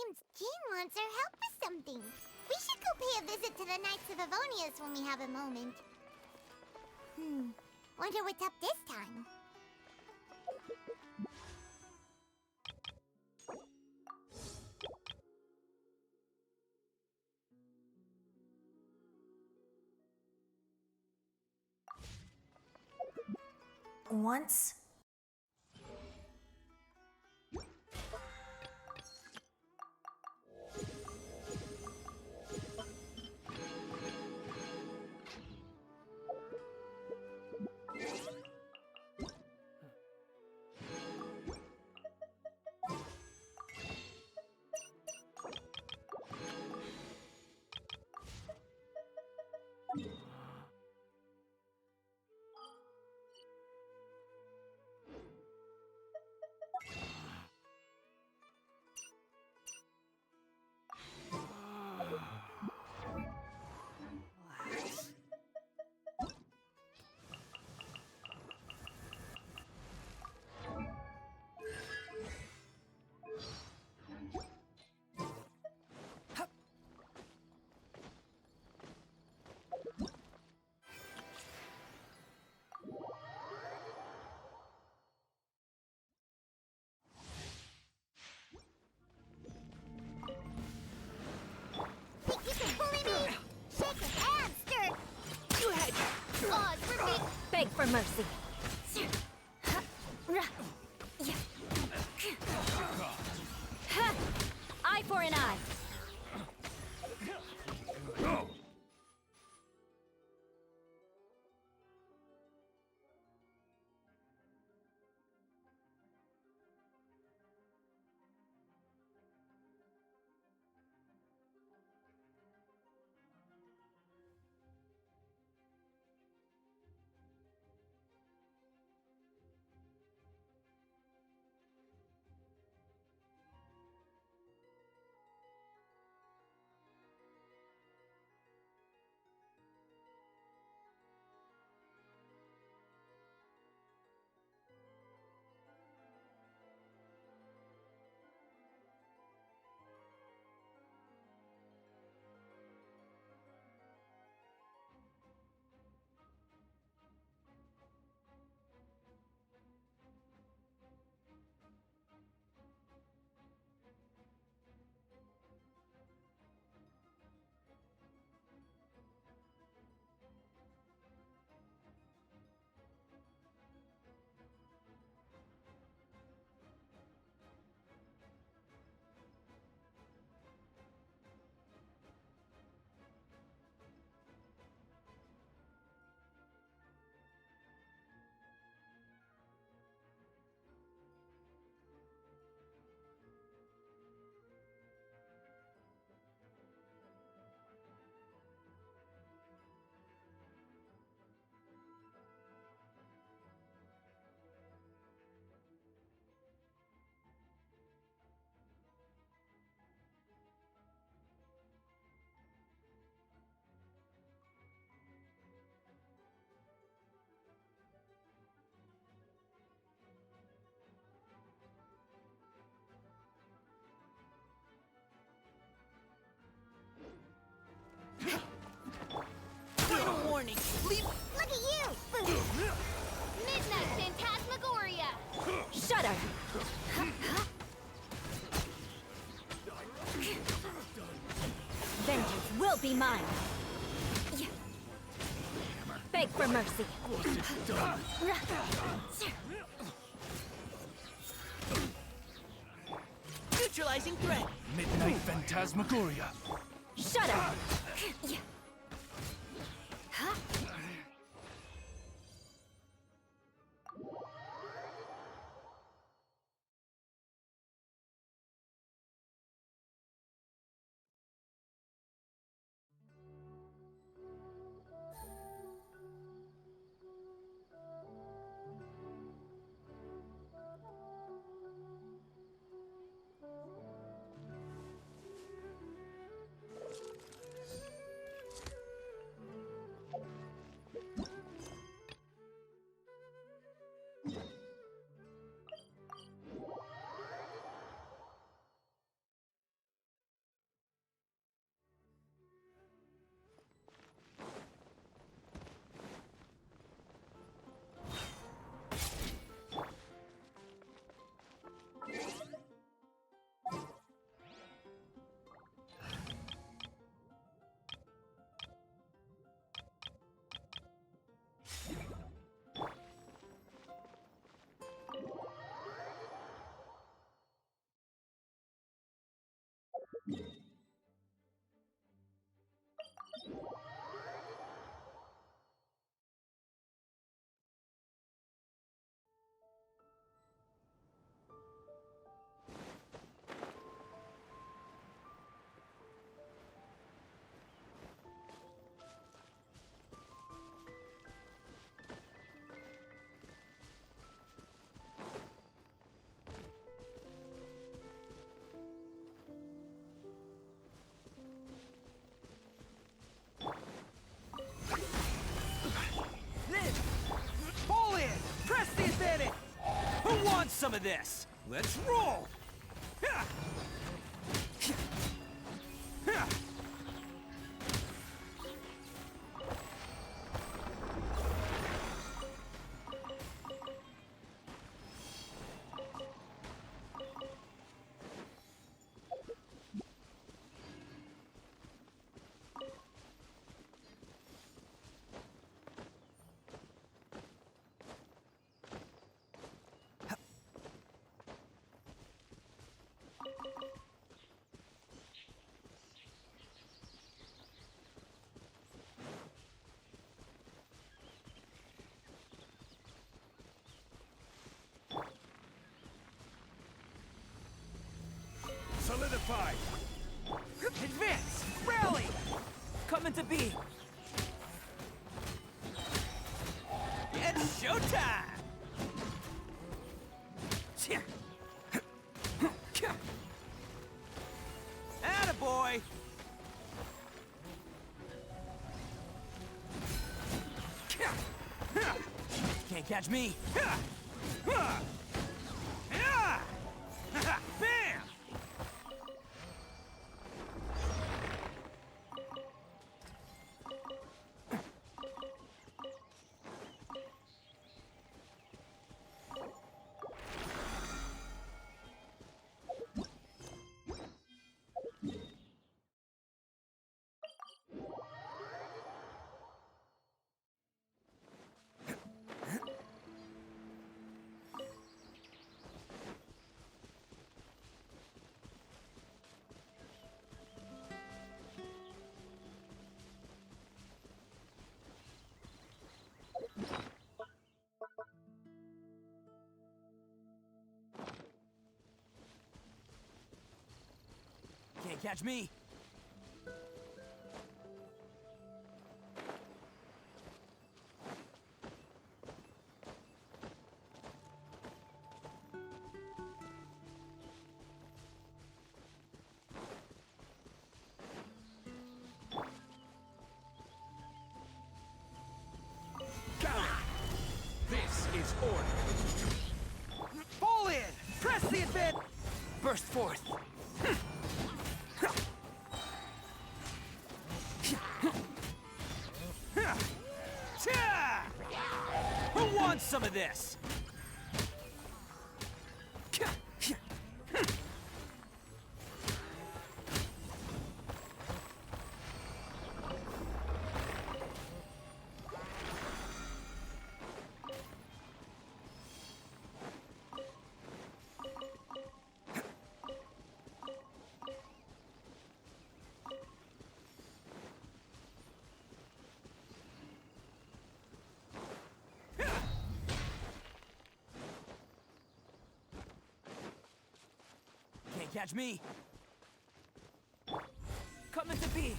seems Jean wants our help with something. We should go pay a visit to the Knights of Avonius when we have a moment. Wonder what's up this time. Once... Beg for mercy. Eye for an eye. Warning! Leave! Look at you! Midnight Phantasmagoria! Shudder! Vengeance will be mine! Beg for mercy! Neutralizing threat! Midnight Phantasmagoria. Shudder! some of this? Let's roll! Ha! Ha! Solidify! Advance! Rally! Coming to be! It's showtime! Attaboy! Can't catch me! Bam! Can't catch me! Got it! This is order. Fall in! Press the advance! Burst forth! Who wants some of this? Can't catch me. Coming to be.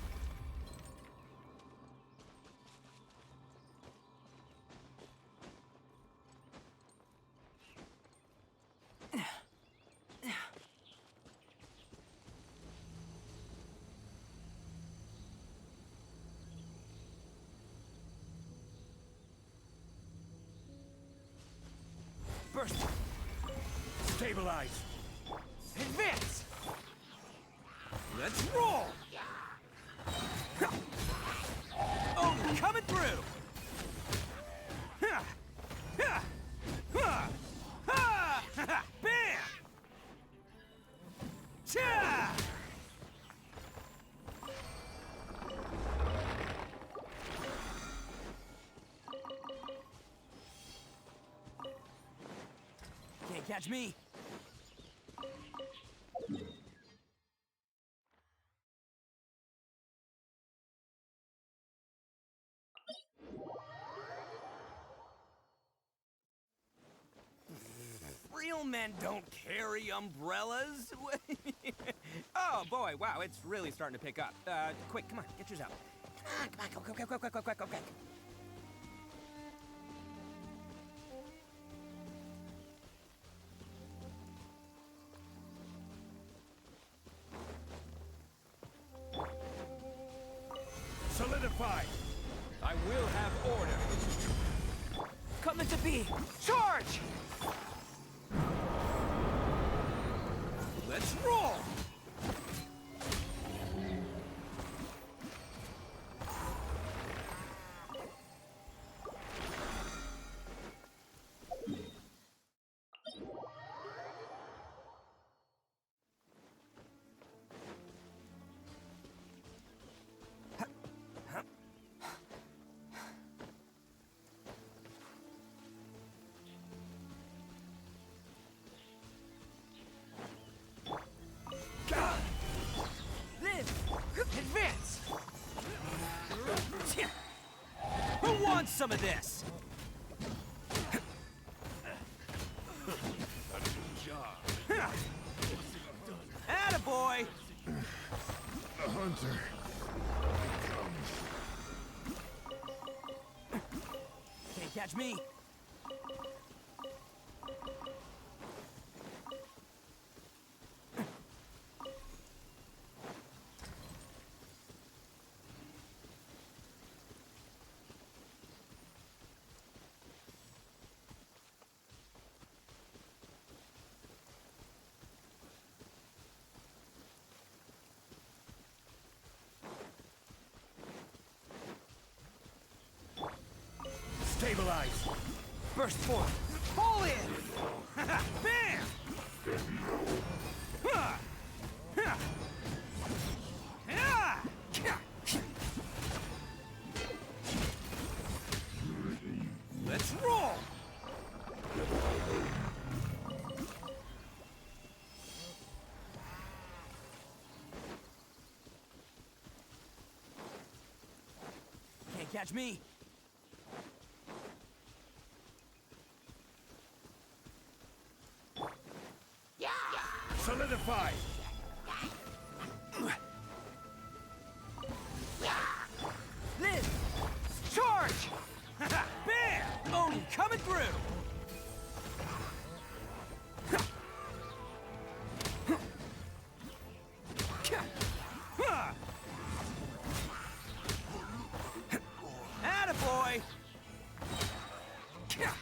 Burst. Stabilize. Advance! Let's roll! Oh, coming through! Bam! Cha! Can't catch me. Real men don't carry umbrellas. Oh boy, wow, it's really starting to pick up. Quick, come on, get yours out. Come on, go. Solidify! I will have order. Coming to be. Charge! some of this! Attaboy! The hunter. Can't catch me! Stabilize. Burst form! Pull in! Bam! Ha! Ha! Ha! Let's roll! Can't catch me! Solidify. Liz! Charge! Bam! Oni coming through! Attaboy! Cha!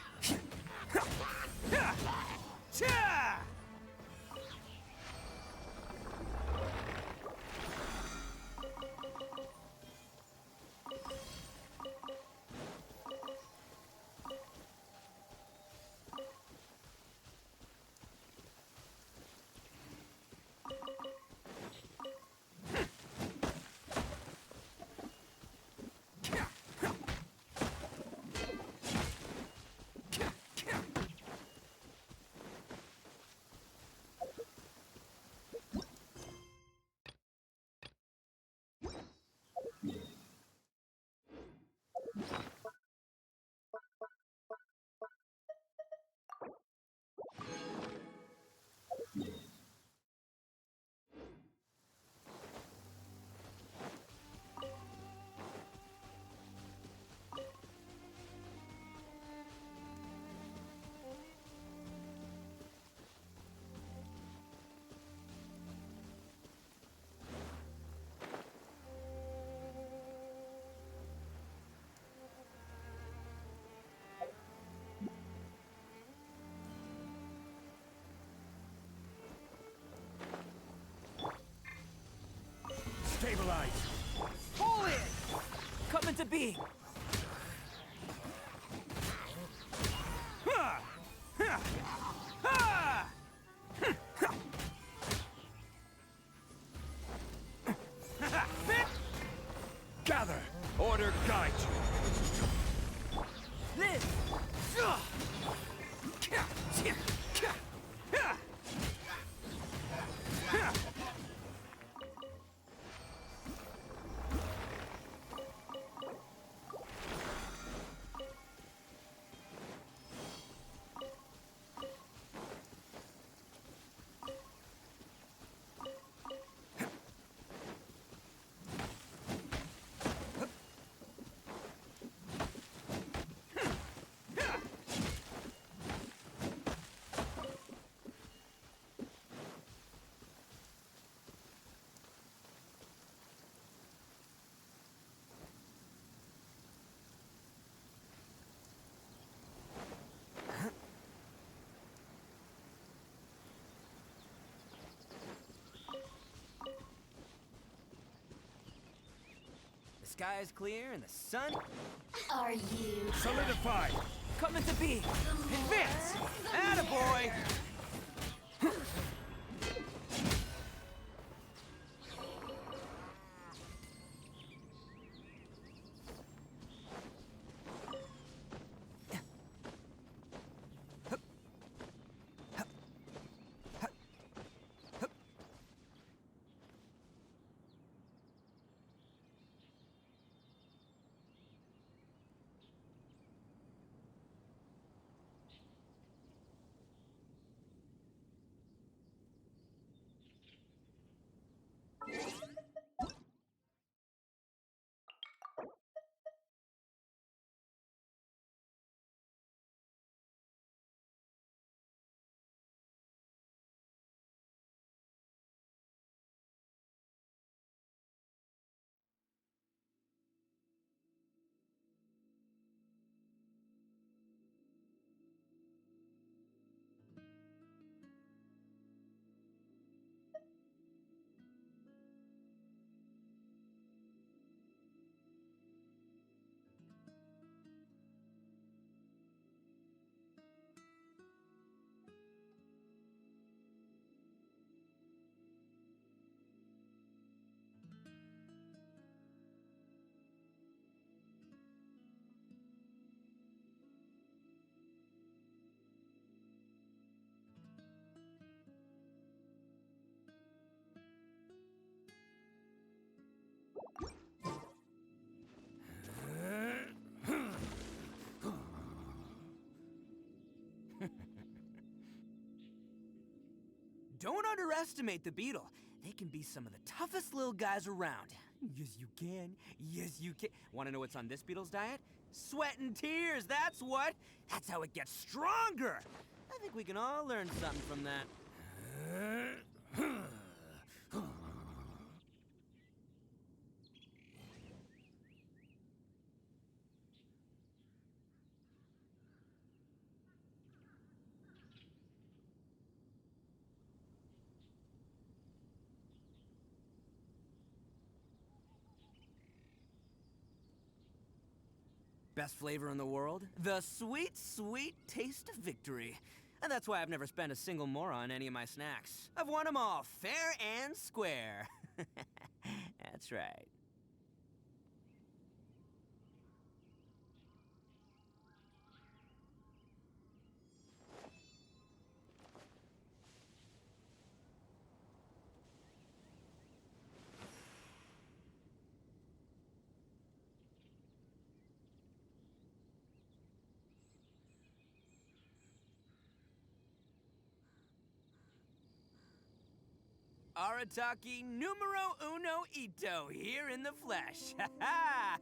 Stabilize. Pull in! Come into being! Ha! Ha! Ha! Gather. Order guide you. Liz! The sky is clear and the sun Are you? Solidify. coming to be. Advance! Attaboy! Don't underestimate the beetle. They can be some of the toughest little guys around. Yes, you can. Yes, you can. Want to know what's on this beetle's diet? Sweat and tears, that's what. That's how it gets stronger. I think we can all learn something from that. Best flavor in the world? The sweet, sweet taste of victory. And that's why I've never spent a single more on any of my snacks. I've won them all fair and square. That's right. Arataki numero uno ito, here in the flesh. Ha ha!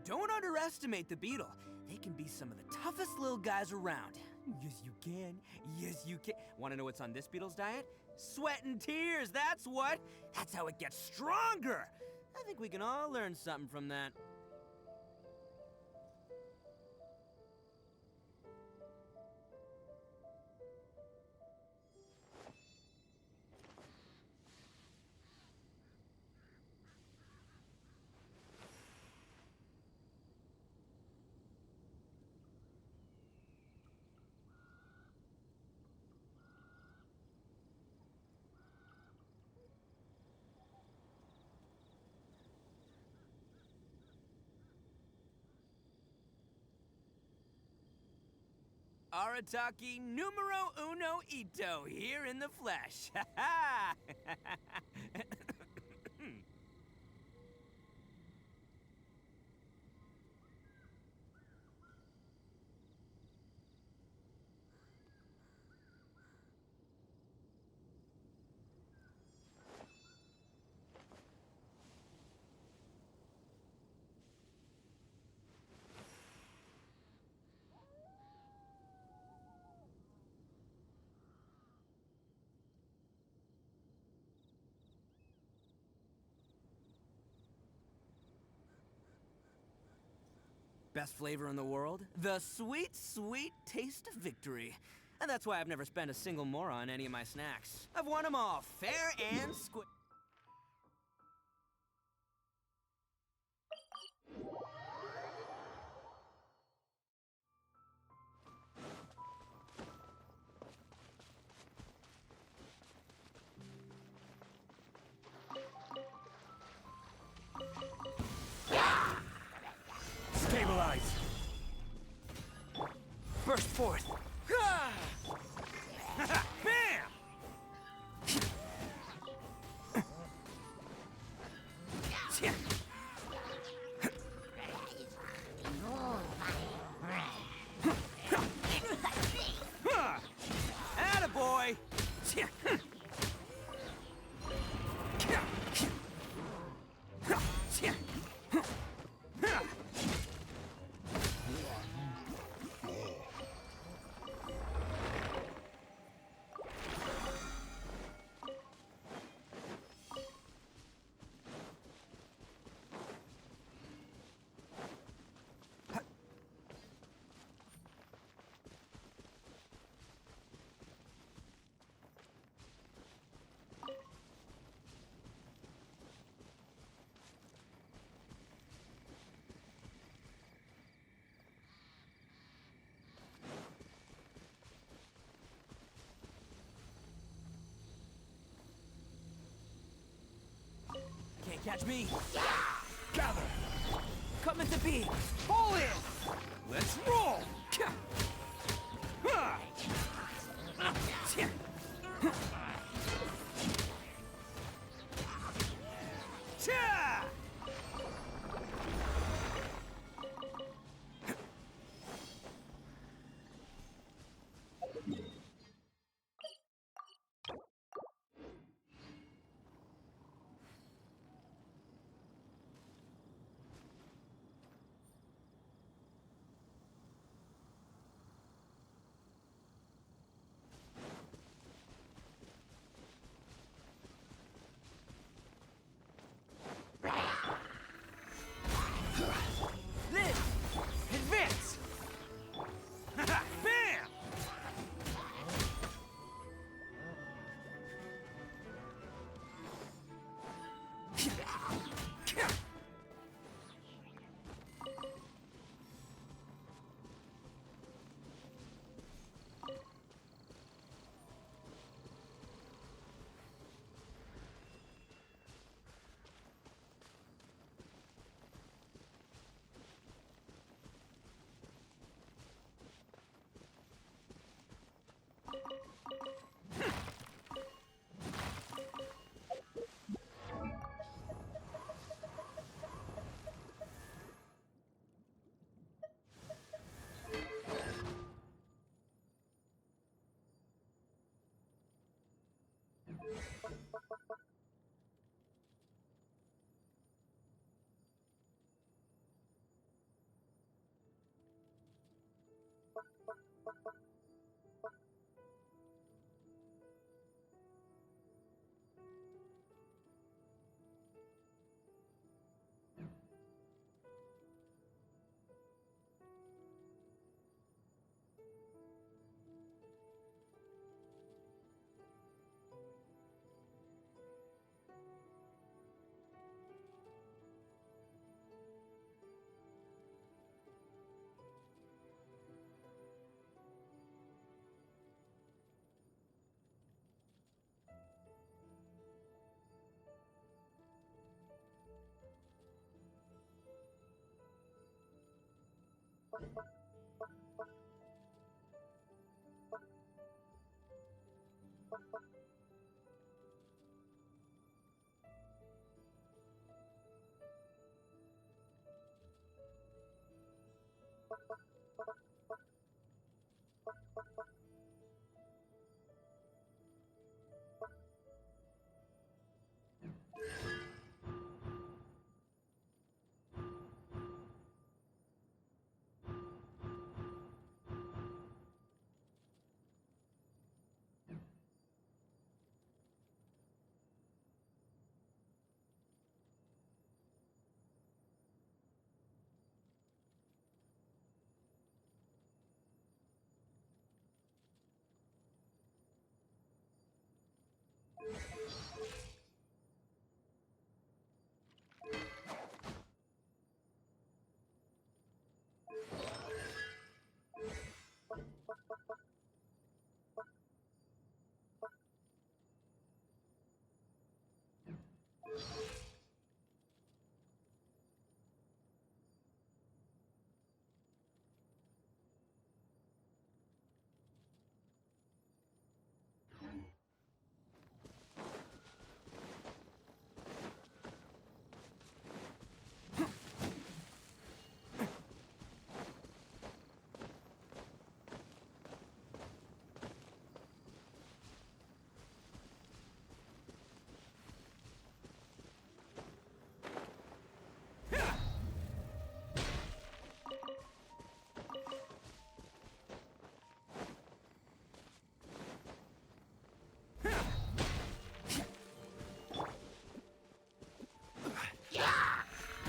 Don't underestimate the beetle. They can be some of the toughest little guys around. Yes, you can. Yes, you can. Want to know what's on this beetle's diet? Sweat and tears, that's what. That's how it gets stronger. I think we can all learn something from that. Arataki numero uno ito, here in the flesh. Ha ha! Best flavor in the world? The sweet, sweet taste of victory. And that's why I've never spent a single more on any of my snacks. I've won them all fair and square. Stabilize! Burst forth. Bam! Attaboy! Catch me. Gather! Coming to be. Fall in. Let's roll. Live! Advance! Bam!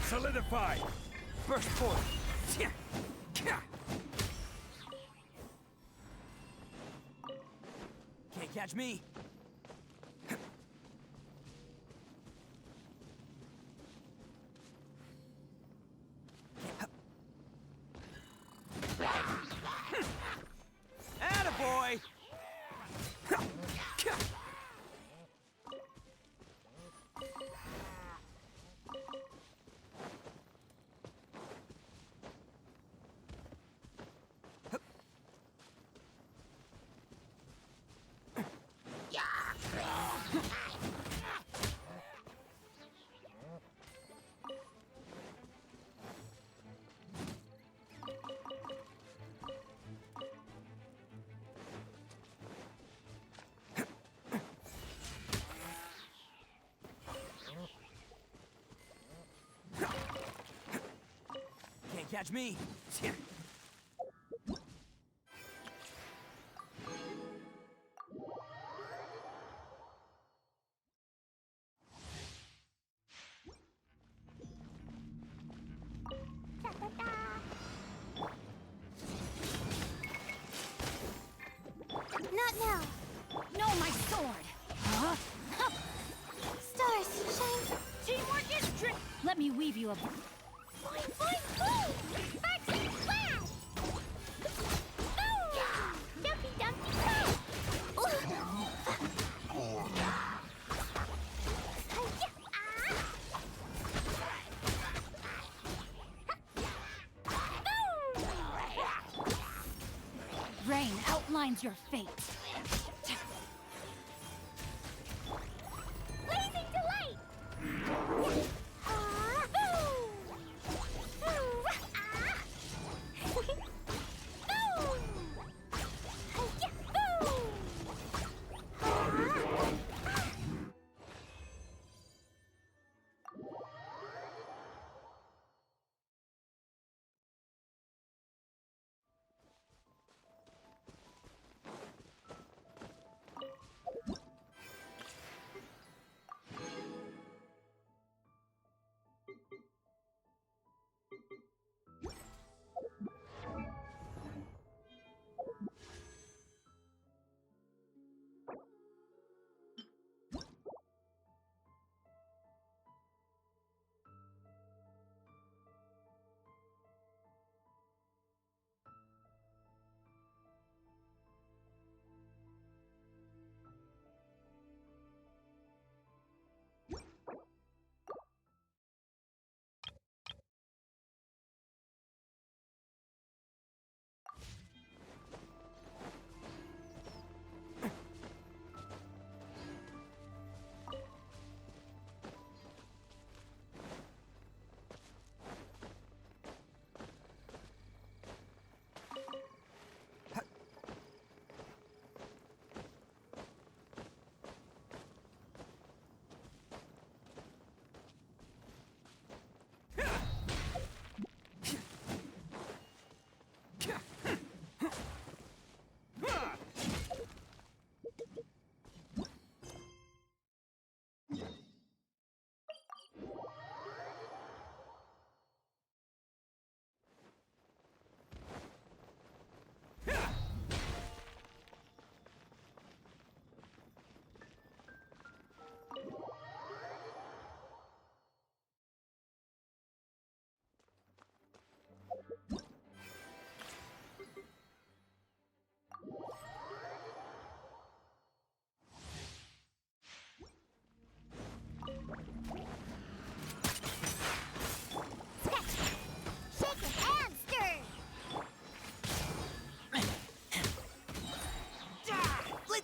Solidify! Burst forward. Can't catch me. Attaboy! Can't catch me. Not now. No, my sword! Huh? Stars, shine. Teamwork is Let me weave you a... Boing, boing, boom! Sparks and flash! Boom! Dumpy, dumpy, flash! Rain outlines your fate. Blazing delight!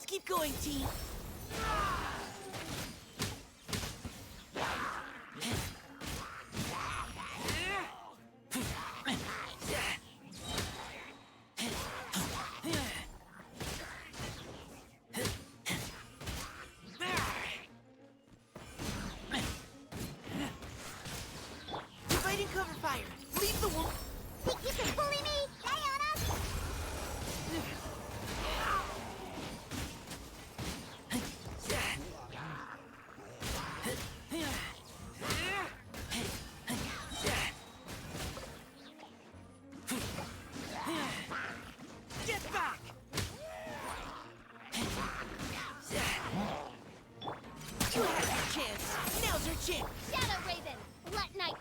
Keep going, team. Fighting cover fire. Leave the wolf. Think you can bully me? Lay on us! Get back! You had your chance. Now's your chance. Shadow Raven! Let night...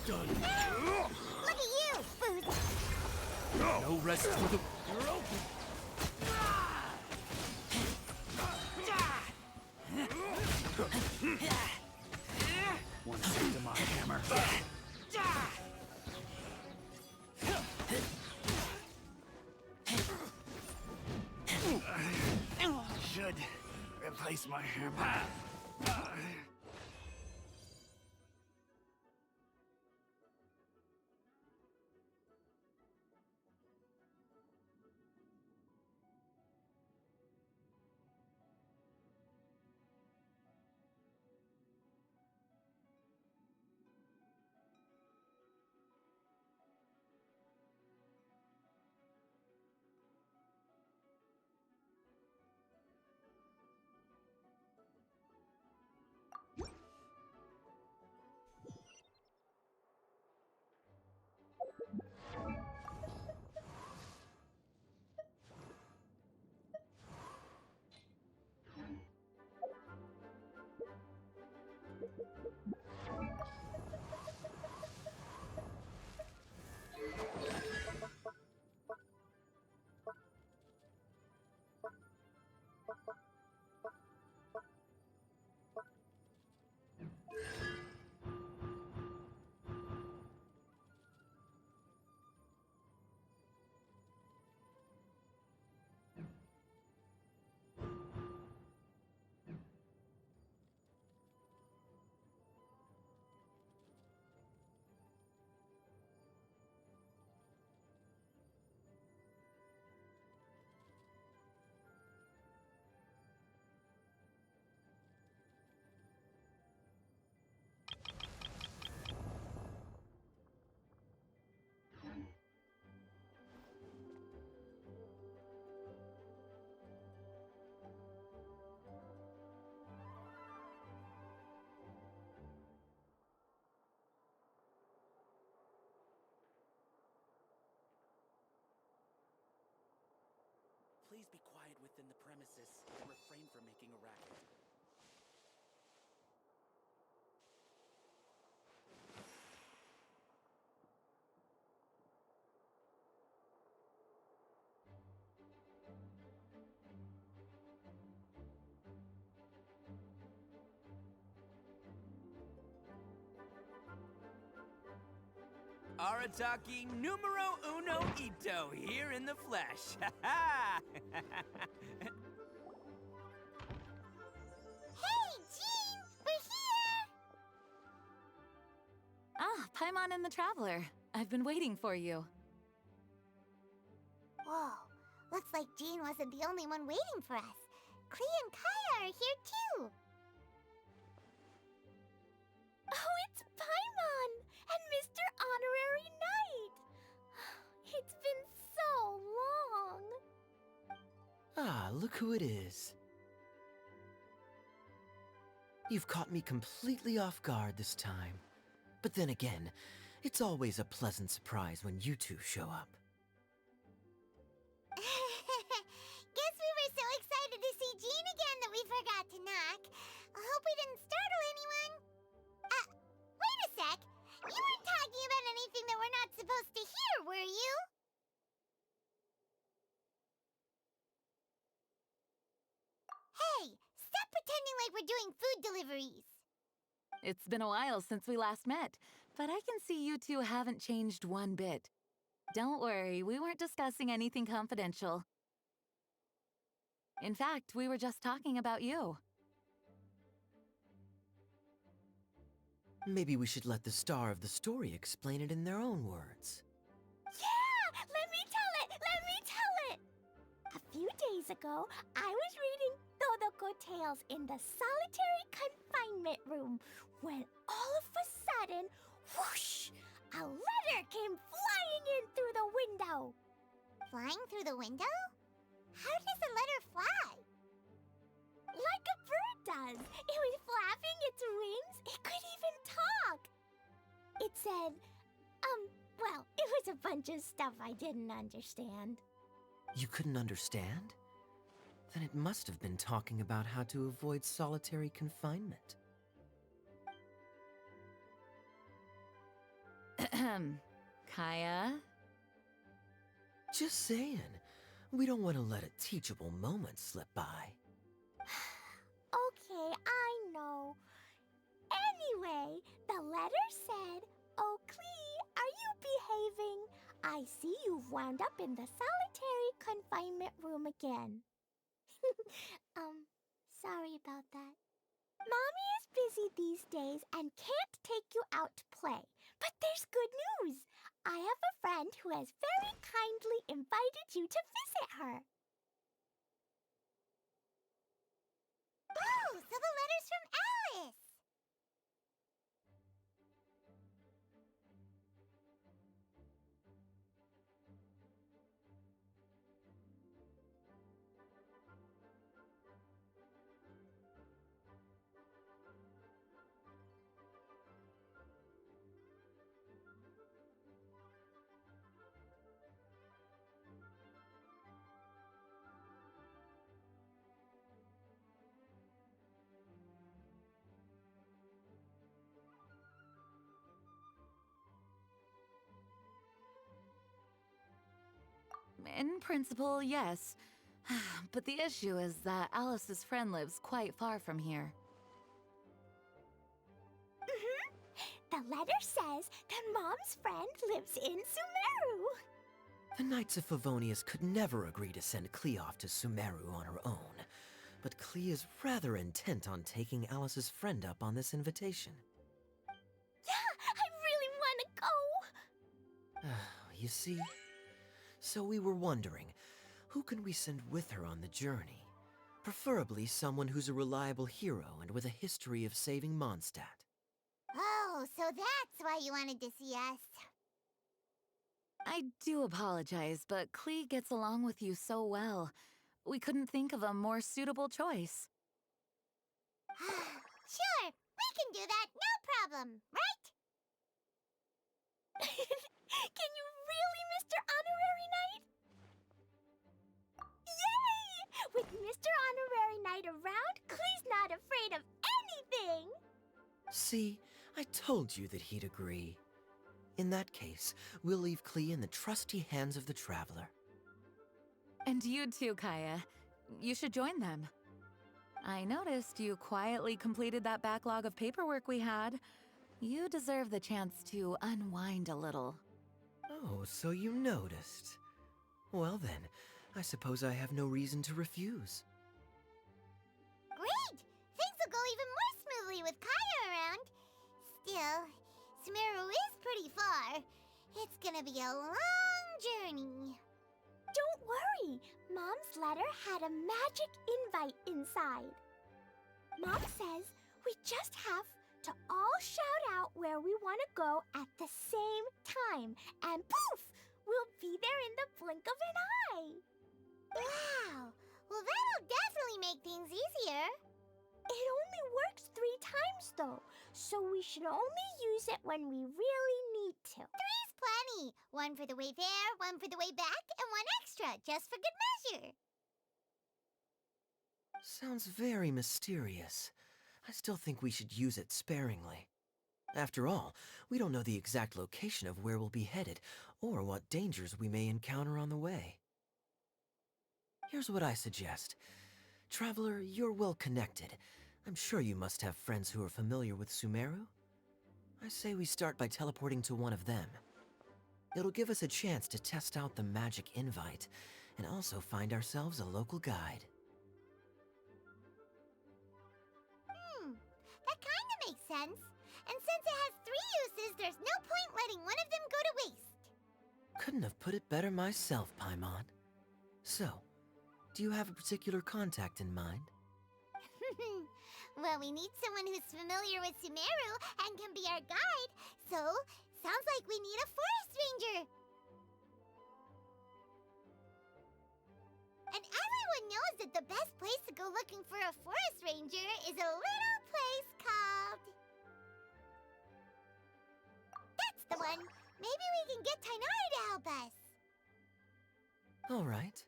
Done. Look at you, Boots. No rest for the... You're open. One take to my hammer. Should replace my hammer. Please be quiet within the premises and refrain from making a racket. Arataki numero uno ito here in the flesh. Ha ha! Hey, Jean! We're here! Ah, Paimon and the Traveler. I've been waiting for you. Whoa. Looks like Jean wasn't the only one waiting for us. Klee and Kaya are here too. Oh, it's Paimon and Mr. Honorary Knight. It's been so long. Ah, look who it is. You've caught me completely off guard this time. But then again, it's always a pleasant surprise when you two show up. Guess we were so excited to see Jean again that we forgot to knock. I hope we didn't startle anyone. Wait a sec. You weren't talking about anything that we're not supposed to hear, were you? Hey, stop pretending like we're doing food deliveries. It's been a while since we last met, but I can see you two haven't changed one bit. Don't worry, we weren't discussing anything confidential. In fact, we were just talking about you. Maybe we should let the star of the story explain it in their own words. Yeah! Let me tell it! Let me tell it! A few days ago, I was reading Todoko Tales in the solitary confinement room when all of a sudden, whoosh! A letter came flying in through the window. Flying through the window? How does a letter fly? Like a bird does. It was flapping its wings. It could even talk. It said, well, it was a bunch of stuff I didn't understand. You couldn't understand? Then it must have been talking about how to avoid solitary confinement. Kaya? Just saying. We don't want to let a teachable moment slip by. Okay, I know. Anyway, the letter said, "Oh, Klee, are you behaving? I see you've wound up in the solitary confinement room again." Sorry about that. Mommy is busy these days and can't take you out to play. But there's good news. I have a friend who has very kindly invited you to visit her. Oh, so the letter's from Alice! In principle, yes. But the issue is that Alice's friend lives quite far from here. The letter says that Mom's friend lives in Sumeru. The Knights of Favonius could never agree to send Klee off to Sumeru on her own. But Klee is rather intent on taking Alice's friend up on this invitation. Yeah, I really want to go. You see? So we were wondering, who can we send with her on the journey? Preferably someone who's a reliable hero and with a history of saving Mondstadt. Oh, so that's why you wanted to see us. I do apologize, but Klee gets along with you so well. We couldn't think of a more suitable choice. Sure, we can do that, no problem, right? Can you really, Mr. Honorary Knight? Yay! With Mr. Honorary Knight around, Klee's not afraid of anything. See, I told you that he'd agree. In that case, we'll leave Klee in the trusty hands of the Traveler. And you too, Kaya. You should join them. I noticed you quietly completed that backlog of paperwork we had. You deserve the chance to unwind a little. Oh, so you noticed. Well then, I suppose I have no reason to refuse. Great! Things will go even more smoothly with Kaya around. Still, Sumeru is pretty far. It's gonna be a long journey. Don't worry, Mom's letter had a magic invite inside. Mom says we just have to all shout out where we want to go at the same time, and poof! We'll be there in the blink of an eye. Wow! Well, that'll definitely make things easier. It only works 3 times, though, so we should only use it when we really need to. 3's plenty. 1 for the way there, 1 for the way back, and 1 extra, just for good measure. Sounds very mysterious. I still think we should use it sparingly. After all, we don't know the exact location of where we'll be headed, or what dangers we may encounter on the way. Here's what I suggest. Traveler, you're well connected. I'm sure you must have friends who are familiar with Sumeru. I say we start by teleporting to one of them. It'll give us a chance to test out the magic invite, and also find ourselves a local guide. That kinda makes sense. And since it has 3 uses, there's no point letting one of them go to waste. Couldn't have put it better myself, Paimon. So, do you have a particular contact in mind? Well, we need someone who's familiar with Sumeru and can be our guide. So, sounds like we need a forest ranger. And everyone knows that the best place to go looking for a forest ranger is a little place called... That's the one. Maybe we can get Tainari to help us. All right,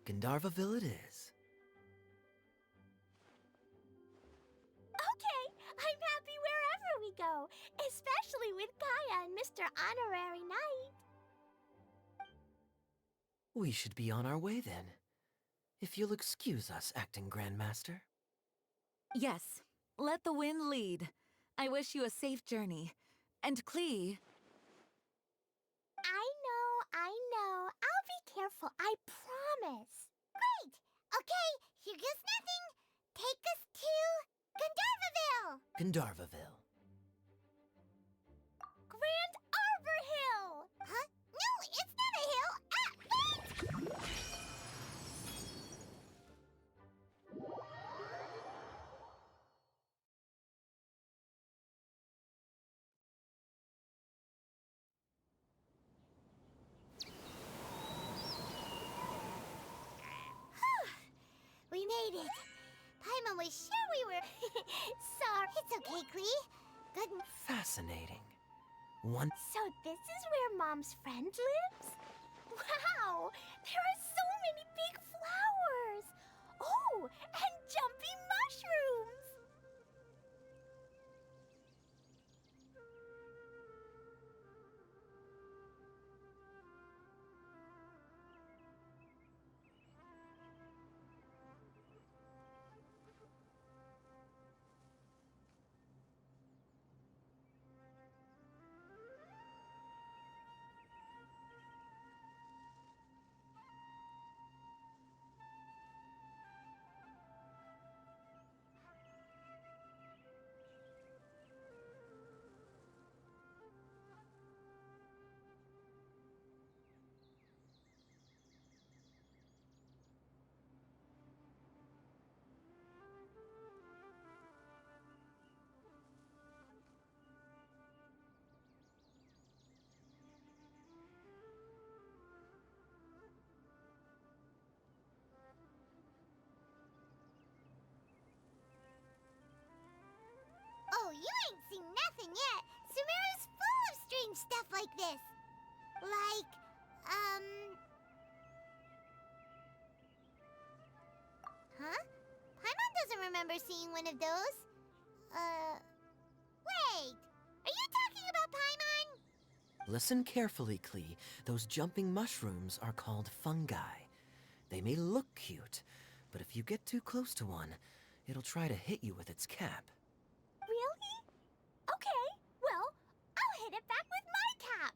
Gandharvaville it is. Okay, I'm happy wherever we go, especially especially with Kaya and Mr. Honorary Knight. We should be on our way then. If you'll excuse us, Acting Grandmaster. Yes, let the wind lead. I wish you a safe journey. And Klee, I know. I'll be careful, I promise. Great! Okay, here goes nothing. Take us to Gandharvaville! Gandharvaville. Grand Arbor Hill! Huh? No, it's not a hill! Ah, wait! We made it. Paimon was sure we were... Sorry. It's okay, Klee. Good... Fascinating. One. So this is where Mom's friend lives? Wow! There are so many big flowers! Oh, and jumpy mushrooms! Oh, you ain't seen nothing yet. Sumeru's full of strange stuff like this. Like, Huh? Paimon doesn't remember seeing one of those. Wait. Are you talking about Paimon? Listen carefully, Klee. Those jumping mushrooms are called fungi. They may look cute, but if you get too close to one, it'll try to hit you with its cap. Really? Okay, well, I'll hit it back with my cap.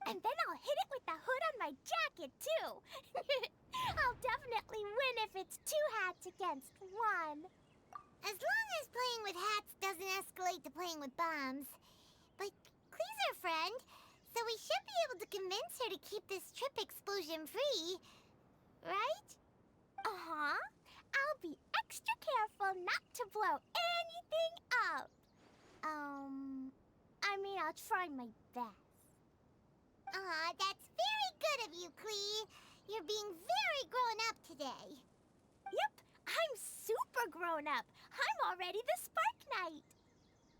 And then I'll hit it with the hood on my jacket, too. I'll definitely win if it's 2 hats against 1. As long as playing with hats doesn't escalate to playing with bombs. But Klee's our friend, so we should be able to convince her to keep this trip explosion-free. Right? Uh-huh. I'll be extra careful not to blow anything up. I mean, I'll try my best. Aw, that's very good of you, Klee. You're being very grown up today. Yep, I'm super grown up. I'm already the Spark Knight.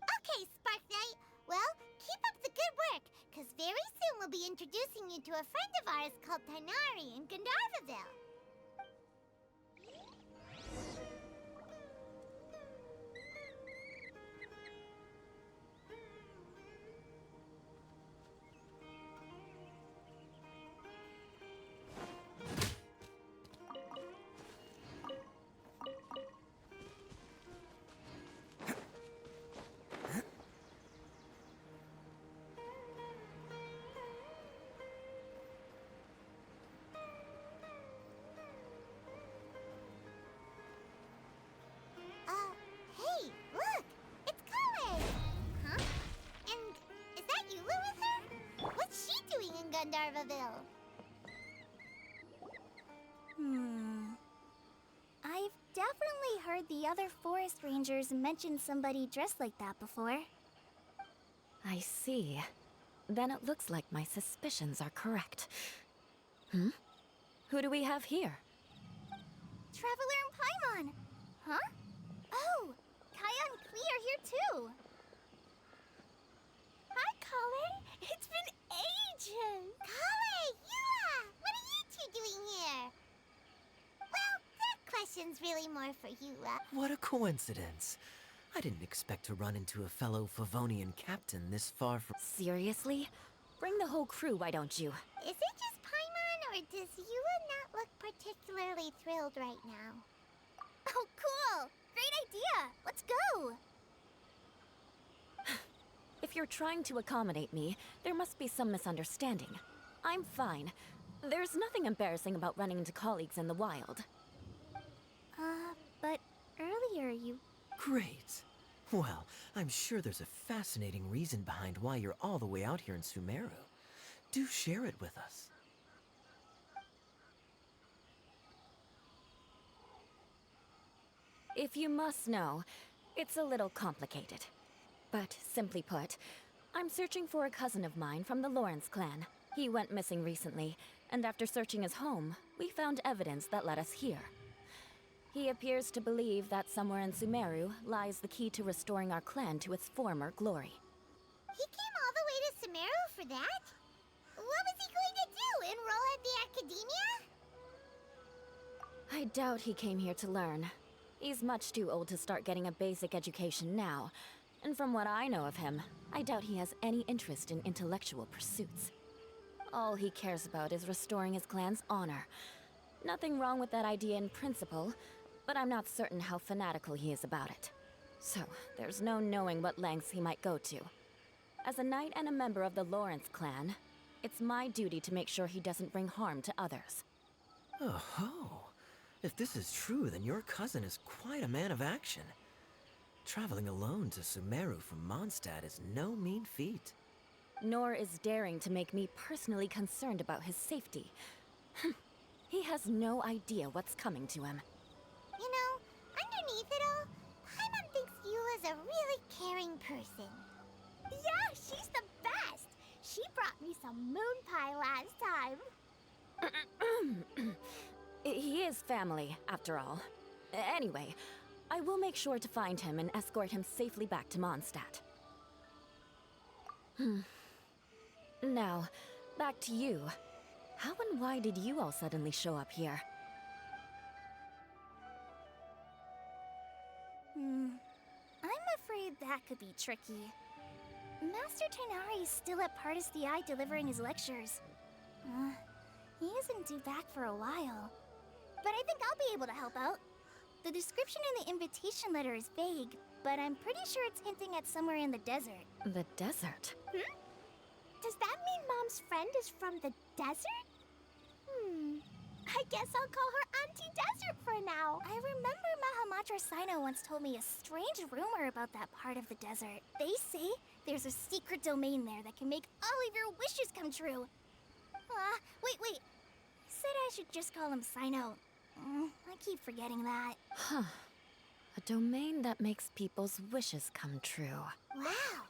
Okay, Spark Knight. Well, keep up the good work, because very soon we'll be introducing you to a friend of ours called Tighnari in Gandharvaville. Hey, look! It's Colin! Huh? And is that Eula with her? What's she doing in Gandharvaville? I've definitely heard the other forest rangers mention somebody dressed like that before. I see. Then it looks like my suspicions are correct. Who do we have here? Traveler and Paimon! Huh? Oh! Kaya and Klee are here too! Hi, more for you. What a coincidence. I didn't expect to run into a fellow Favonian captain this far from... Seriously? Bring the whole crew, why don't you? Is it just Paimon, or does Eula not look particularly thrilled right now? Oh, cool! Great idea! Let's go! If you're trying to accommodate me, there must be some misunderstanding. I'm fine. There's nothing embarrassing about running into colleagues in the wild. But earlier you... Great. Well, I'm sure there's a fascinating reason behind why you're all the way out here in Sumeru. Do share it with us. If you must know, it's a little complicated. But simply put, I'm searching for a cousin of mine from the Lawrence clan. He went missing recently, and after searching his home, we found evidence that led us here. He appears to believe that somewhere in Sumeru lies the key to restoring our clan to its former glory. He came all the way to Sumeru for that? What was he going to do, enroll at the academia? I doubt he came here to learn. He's much too old to start getting a basic education now. And from what I know of him, I doubt he has any interest in intellectual pursuits. All he cares about is restoring his clan's honor. Nothing wrong with that idea in principle, but I'm not certain how fanatical he is about it. So, there's no knowing what lengths he might go to. As a knight and a member of the Lawrence clan, it's my duty to make sure he doesn't bring harm to others. Oh-ho. If this is true, then your cousin is quite a man of action. Traveling alone to Sumeru from Mondstadt is no mean feat. Nor is daring to make me personally concerned about his safety. He has no idea what's coming to him. You know, underneath it all, Paimon thinks Eula's a really caring person. Yeah, she's the best! She brought me some moon pie last time. He is family, after all. Anyway, I will make sure to find him and escort him safely back to Mondstadt. Now, back to you. How and why did you all suddenly show up here? I'm afraid that could be tricky. Master Tighnari is still at Pardis the Eye delivering his lectures. He isn't due back for a while. But I think I'll be able to help out. The description in the invitation letter is vague, but I'm pretty sure it's hinting at somewhere in the desert. The desert? Does that mean Mom's friend is from the desert? I guess I'll call her Auntie Desert for now. I remember Mahamatra Sino once told me a strange rumor about that part of the desert. They say there's a secret domain there that can make all of your wishes come true. Wait. He said I should just call him Sino. I keep forgetting that. Huh. A domain that makes people's wishes come true. Wow.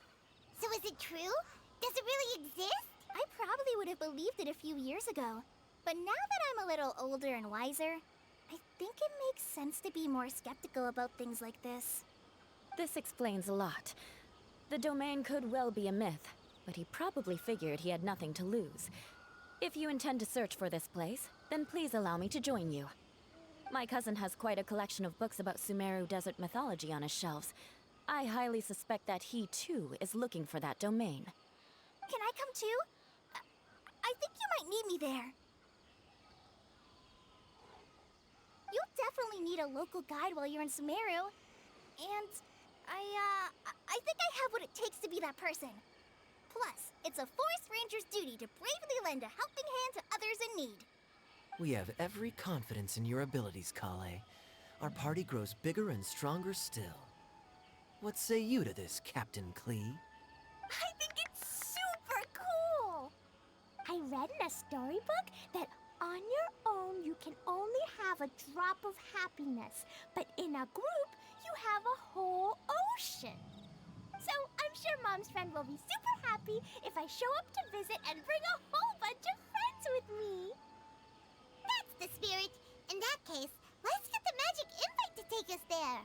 So is it true? Does it really exist? I probably would have believed it a few years ago. But now that I'm a little older and wiser, I think it makes sense to be more skeptical about things like this. This explains a lot. The domain could well be a myth, but he probably figured he had nothing to lose. If you intend to search for this place, then please allow me to join you. My cousin has quite a collection of books about Sumeru desert mythology on his shelves. I highly suspect that he, too, is looking for that domain. Can I come too? I think you might need me there. You'll definitely need a local guide while you're in Sumeru. And I think I have what it takes to be that person. Plus, it's a forest ranger's duty to bravely lend a helping hand to others in need. We have every confidence in your abilities, Kale. Our party grows bigger and stronger still. What say you to this, Captain Klee? I think it's super cool! I read in a storybook that on your own you can only have a drop of happiness, but in a group you have a whole ocean. So I'm sure Mom's friend will be super happy if I show up to visit and bring a whole bunch of friends with me. That's the spirit. In that case, let's get the magic invite to take us there.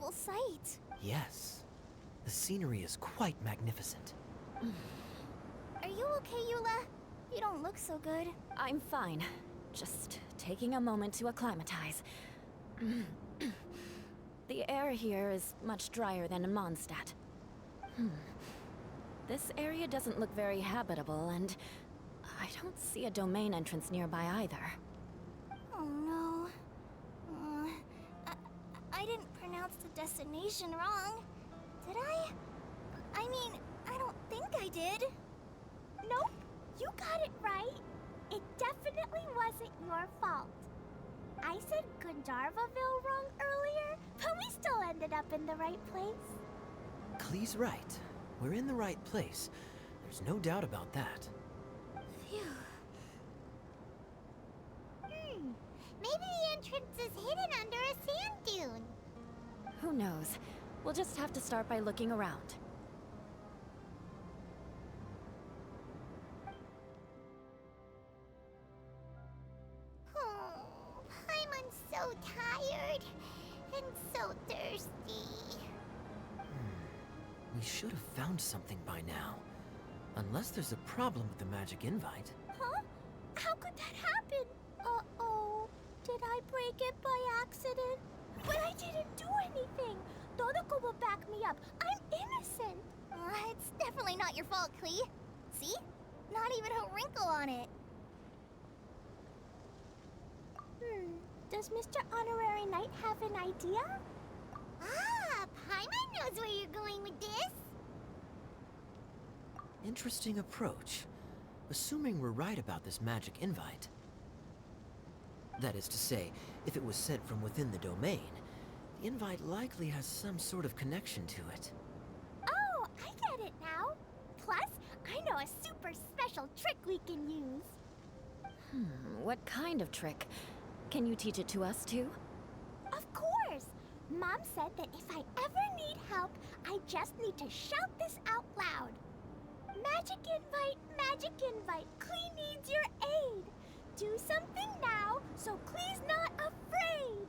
beautiful sight. Yes, the scenery is quite magnificent. Are you okay, Eula? You don't look so good. I'm fine. Just taking a moment to acclimatize. The air here is much drier than in Mondstadt. This area doesn't look very habitable, and I don't see a domain entrance nearby either. Oh no. I didn't pronounce the destination wrong. Did I? I mean, I don't think I did. Nope, you got it right. It definitely wasn't your fault. I said Gandharvaville wrong earlier, but we still ended up in the right place. Klee's right. We're in the right place. There's no doubt about that. Phew. Maybe the entrance is hidden under a sand dune. Who knows? We'll just have to start by looking around. Oh, Paimon's so tired and so thirsty. We should have found something by now. Unless there's a problem with the magic invite. Huh? How could that happen? Uh-oh. Did I break it by accident? But I didn't do anything. Todoko will back me up. I'm innocent. It's definitely not your fault, Klee. See? Not even a wrinkle on it. Does Mr. Honorary Knight have an idea? Ah, Paimon knows where you're going with this. Interesting approach. Assuming we're right about this magic invite. That is to say, if it was sent from within the domain, the invite likely has some sort of connection to it. Oh, I get it now. Plus, I know a super special trick we can use. What kind of trick? Can you teach it to us too? Of course! Mom said that if I ever need help, I just need to shout this out loud. Magic invite, Klee needs your aid. Do something now, so Klee's not afraid.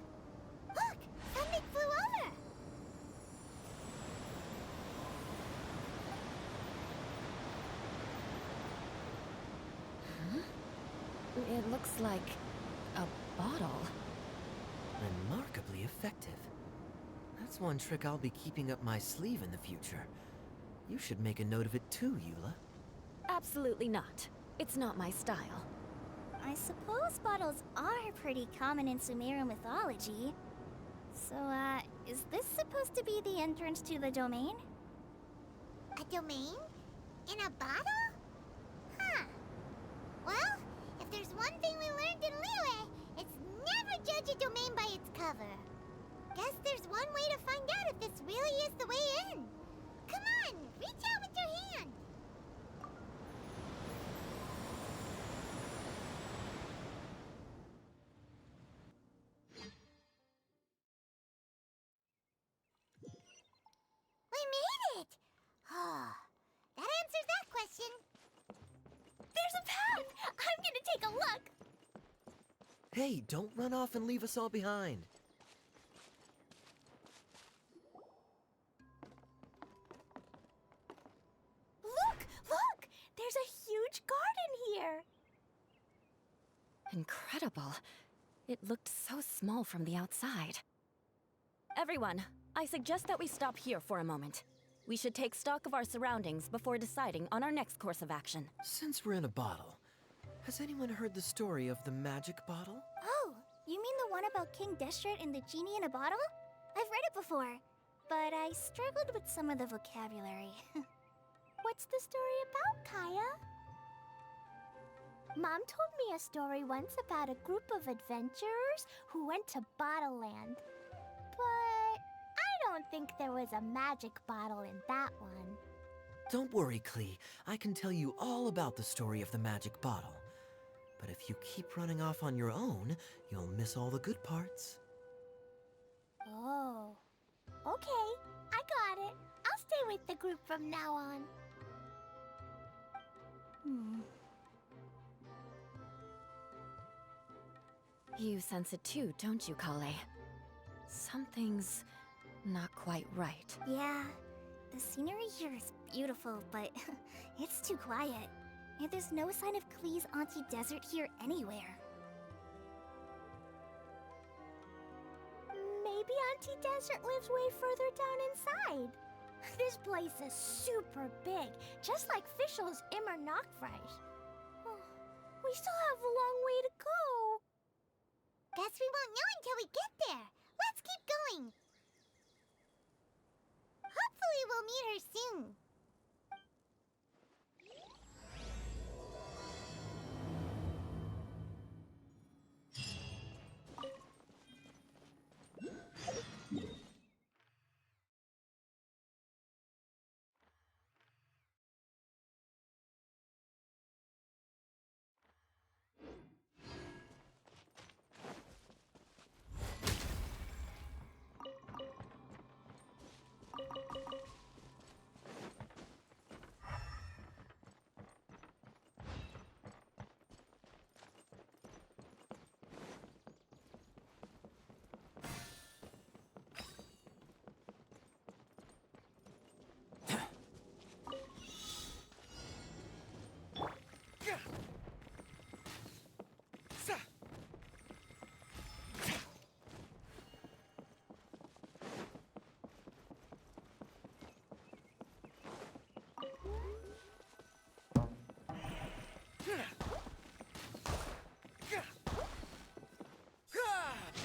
Look, something flew over. It looks like a bottle. Remarkably effective. That's one trick I'll be keeping up my sleeve in the future. You should make a note of it too, Eula. Absolutely not. It's not my style. I suppose bottles are pretty common in Sumeru mythology. So, is this supposed to be the entrance to the domain? A domain? In a bottle? Huh. Well, if there's one thing we learned in Liyue, it's never judge a domain by its cover. Guess there's one way to find out if this really is the way in. Come on, reach out with your hand. We made it! Oh, that answers that question. There's a path! I'm gonna take a look! Hey, don't run off and leave us all behind. Look! There's a huge garden here! Incredible. It looked so small from the outside. Everyone, I suggest that we stop here for a moment. We should take stock of our surroundings before deciding on our next course of action. Since we're in a bottle, has anyone heard the story of the magic bottle? Oh, you mean the one about King Destret and the genie in a bottle? I've read it before, but I struggled with some of the vocabulary. What's the story about, Kaya? Mom told me a story once about a group of adventurers who went to Bottle Land. But I don't think there was a magic bottle in that one. Don't worry, Klee. I can tell you all about the story of the magic bottle. But if you keep running off on your own, you'll miss all the good parts. Oh. Okay, I got it. I'll stay with the group from now on. You sense it too, don't you, Kale? Something's not quite right. Yeah, the scenery here is beautiful, but it's too quiet. And there's no sign of Klee's Auntie Desert here anywhere. Maybe Auntie Desert lives way further down inside. This place is super big, just like Fischl's Immer Nachtreich. Oh, we still have a long way to go. Guess we won't know until we get there. Let's keep going. Hopefully we'll meet her soon.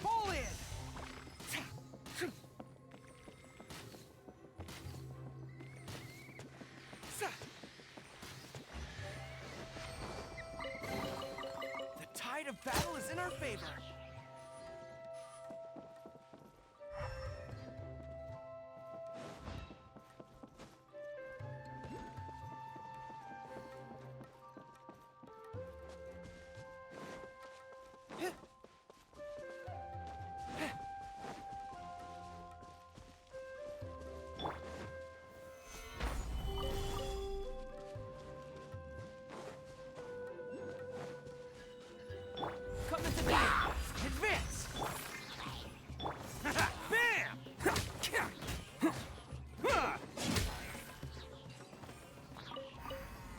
Pull in! The tide of battle is in our favor. Come to me! Advance! Bam!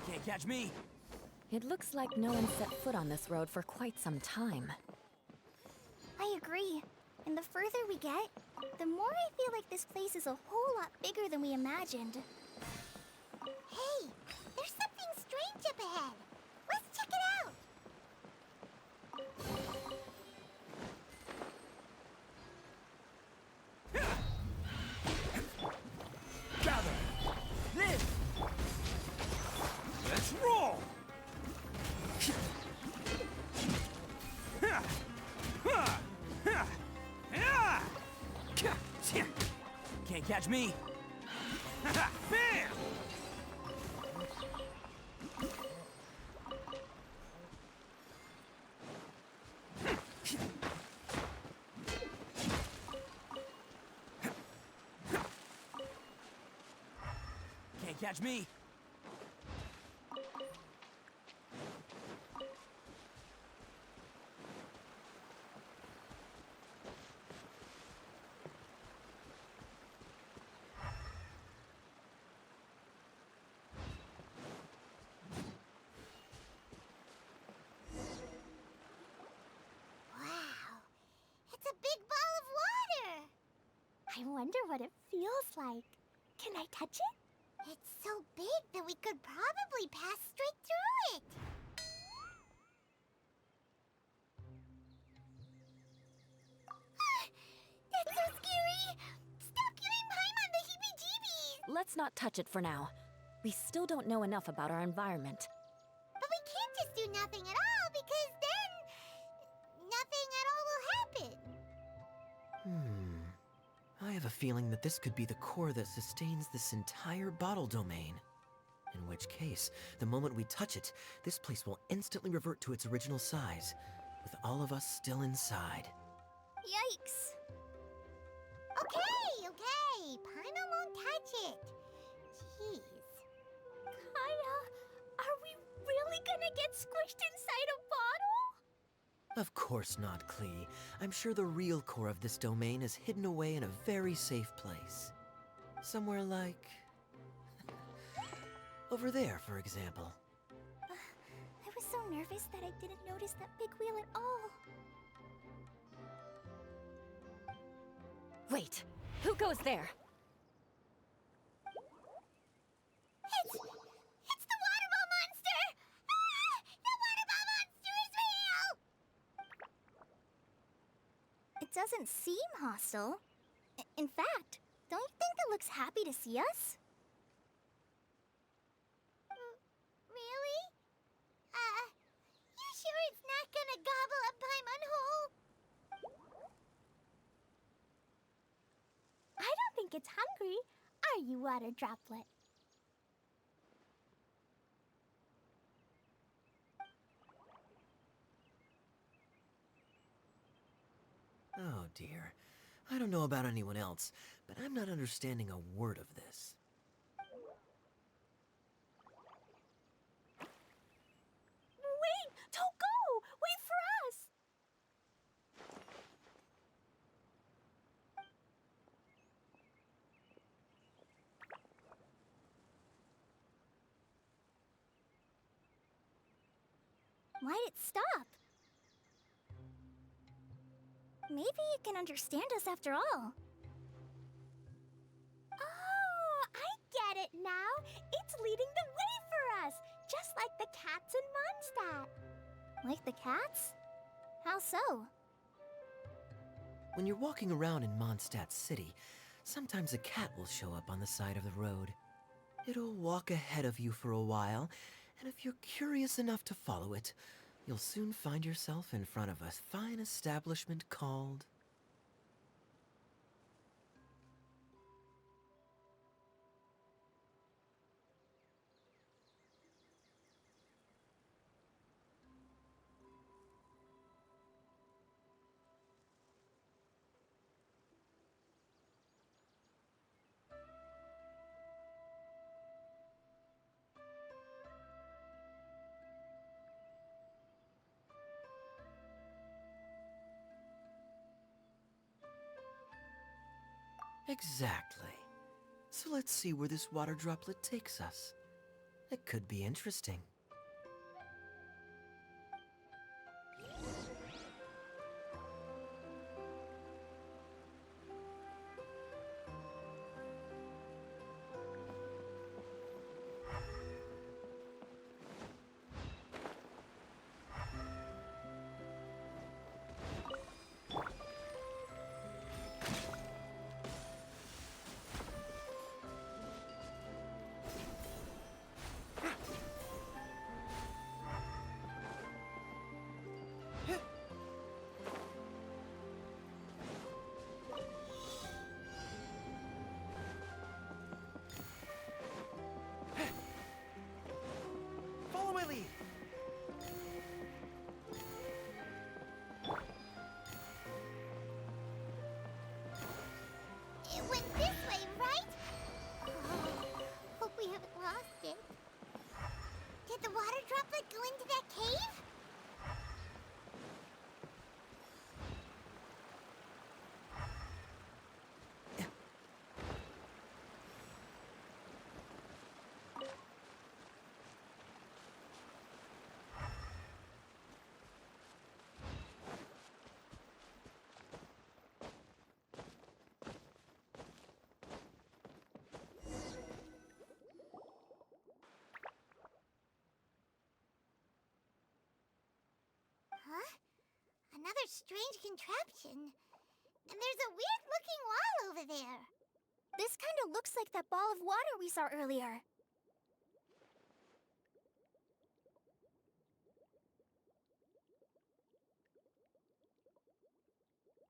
Can't catch me. It looks like no one set foot on this road for quite some time. I agree. And the further we get, the more I feel like this place is a whole lot bigger than we imagined. Hey, there's something strange up ahead. Let's check it out. Gather! Live! Let's roll! Can't catch me! Bam! Can't catch me! Wow, it's a big ball of water. I wonder what it feels like. Can I touch it? It's so big that we could probably pass straight through it. That's so scary. Stop giving Paimon the heebie-jeebies. Let's not touch it for now. We still don't know enough about our environment. But we can't just do nothing at all because then nothing at all will happen. I have a feeling that this could be the core that sustains this entire bottle domain. In which case, the moment we touch it, this place will instantly revert to its original size, with all of us still inside. Yikes. Okay. Paimon won't touch it. Jeez. Kaya, are we really gonna get squished inside a bottle? Of course not, Klee. I'm sure the real core of this domain is hidden away in a very safe place. Somewhere like... over there, for example. I was so nervous that I didn't notice that big wheel at all. Wait, who goes there? It's the water ball monster! Ah! The water ball monster is real! It doesn't seem hostile. In fact, don't you think it looks happy to see us? Really? You sure it's not gonna gobble up Paimon whole? I don't think it's hungry. Are you, Water Droplet? Oh dear. I don't know about anyone else, but I'm not understanding a word of this. Wait! Don't go! Wait for us! Why'd it stop? Maybe it can understand us after all. Oh, I get it now. It's leading the way for us, just like the cats in Mondstadt. Like the cats? How so? When you're walking around in Mondstadt City, sometimes a cat will show up on the side of the road. It'll walk ahead of you for a while, and if you're curious enough to follow it, you'll soon find yourself in front of a fine establishment called... Exactly. So let's see where this water droplet takes us. It could be interesting. Follow my lead. It went this way, right? Oh, hope we haven't lost it. Did the water droplet go into that cave? Huh? Another strange contraption. And there's a weird-looking wall over there. This kind of looks like that ball of water we saw earlier.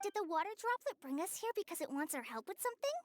Did the water droplet bring us here because it wants our help with something?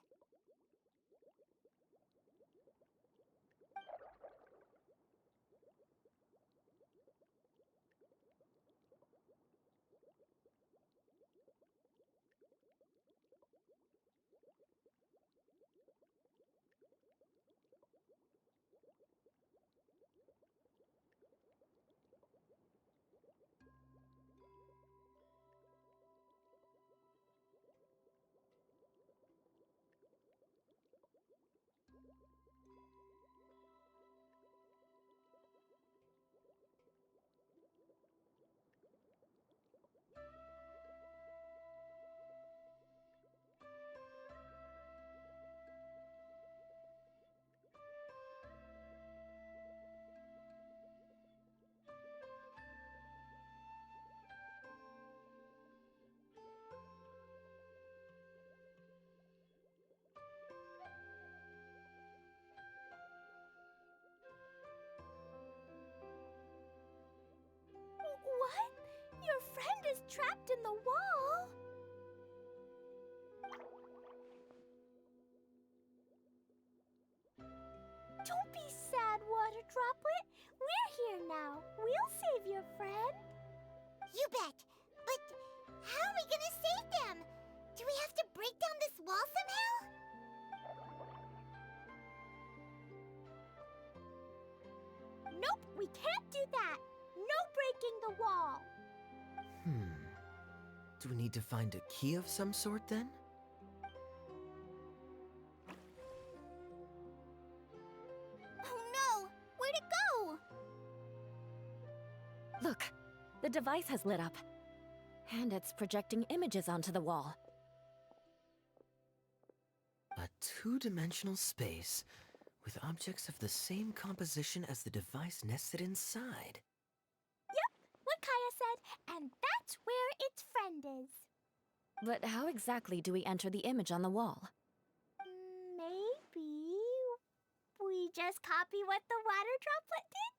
Do we need to find a key of some sort then? Oh no! Where'd it go? Look, the device has lit up. And it's projecting images onto the wall. A two-dimensional space with objects of the same composition as the device nested inside. Yep, what Kaya said, and that's where its friend is. But how exactly do we enter the image on the wall? Maybe we just copy what the water droplet did?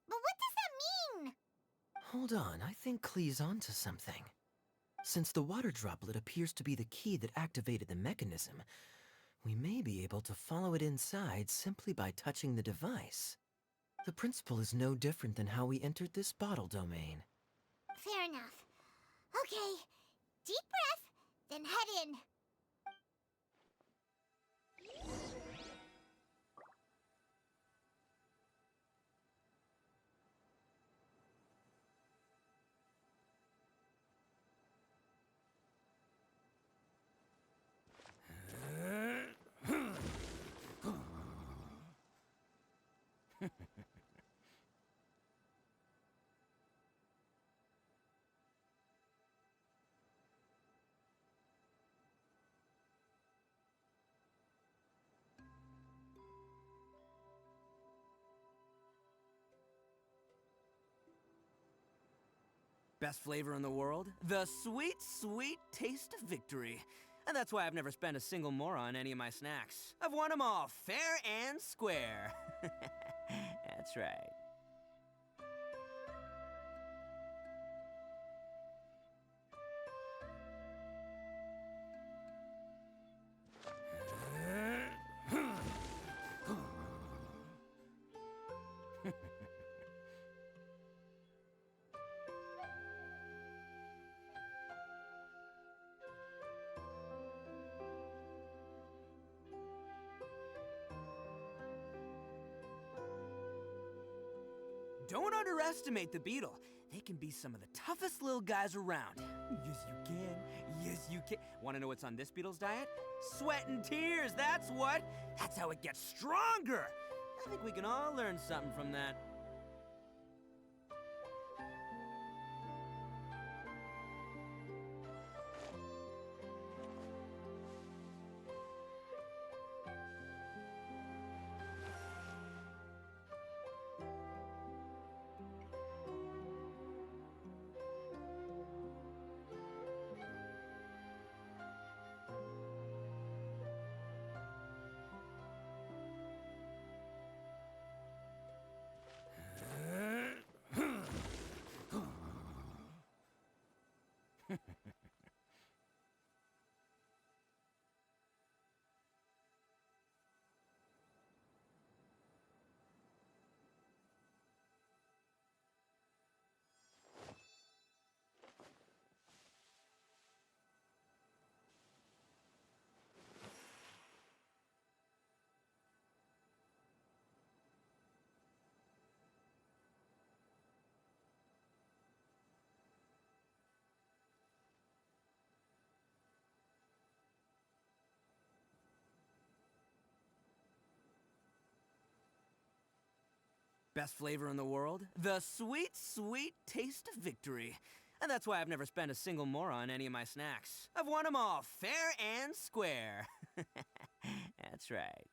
But what does that mean? Hold on, I think Klee's onto something. Since the water droplet appears to be the key that activated the mechanism, we may be able to follow it inside simply by touching the device. The principle is no different than how we entered this bottle domain. Fair enough. Okay, deep breath, then head in. Best flavor in the world? The sweet, sweet taste of victory. And that's why I've never spent a single more on any of my snacks. I've won them all fair and square. That's right. Don't underestimate the beetle. They can be some of the toughest little guys around. Yes, you can. Yes, you can. Want to know what's on this beetle's diet? Sweat and tears, that's what. That's how it gets stronger. I think we can all learn something from that. Best flavor in the world? The sweet, sweet taste of victory. And that's why I've never spent a single more on any of my snacks. I've won them all fair and square. That's right.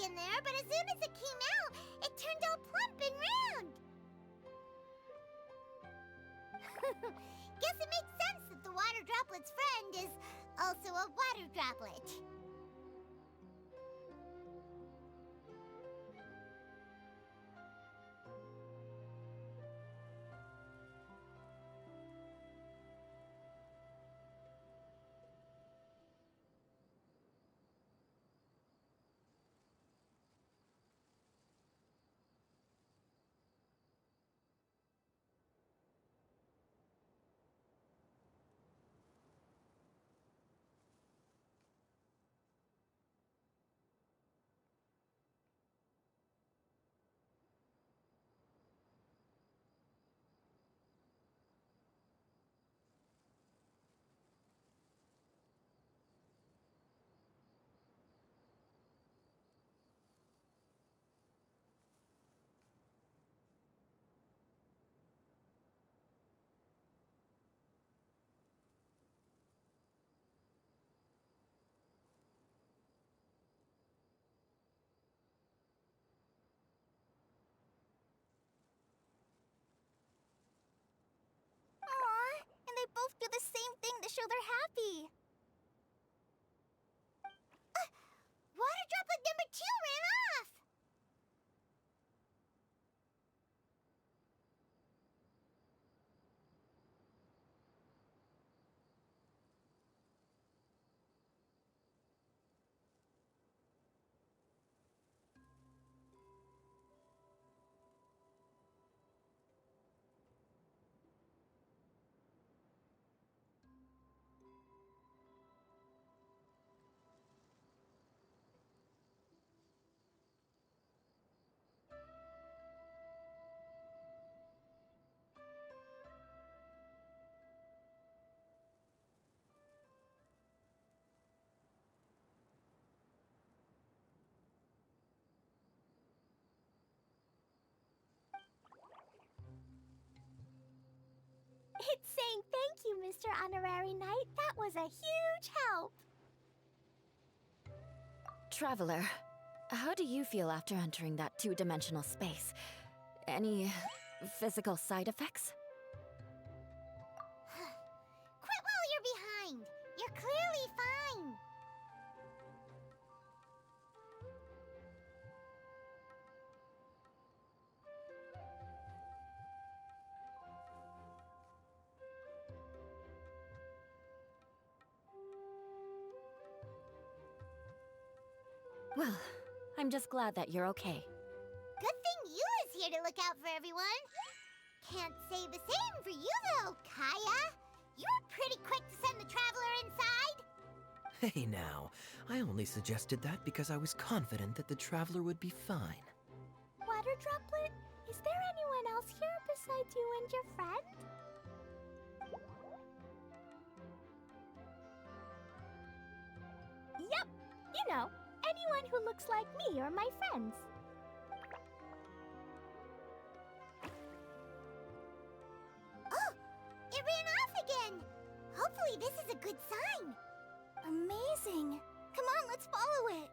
in there, but as soon as it came out, it turned all plump and round. Guess it makes sense that the water droplet's friend is also a water droplet. Aw, and they both do the same thing to show they're happy. Water droplet number 2 ran off! It's saying thank you, Mr. Honorary Knight. That was a huge help. Traveler, how do you feel after entering that two-dimensional space? Any physical side effects? Quit while you're behind. You're clearly fine. Well, I'm just glad that you're okay. Good thing you is here to look out for everyone. Can't say the same for you, though, Kaya. You were pretty quick to send the traveler inside. Hey now, I only suggested that because I was confident that the traveler would be fine. Water droplet, is there anyone else here besides you and your friend? Yep, you know, anyone who looks like me or my friends. Oh, it ran off again. Hopefully this is a good sign. Amazing. Come on, let's follow it.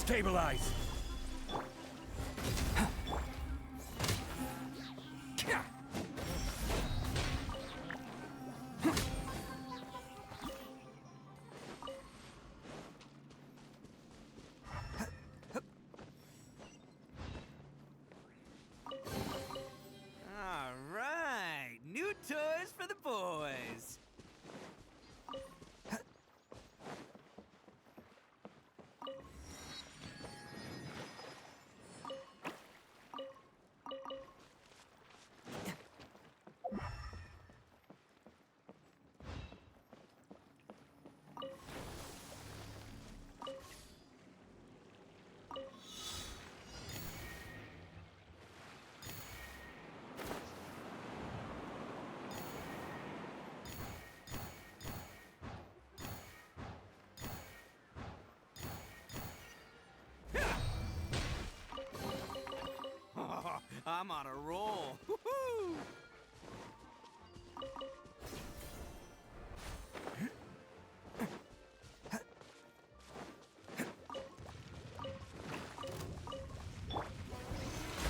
Stabilize! All right, new toys for the boys. I'm on a roll. Woohoo!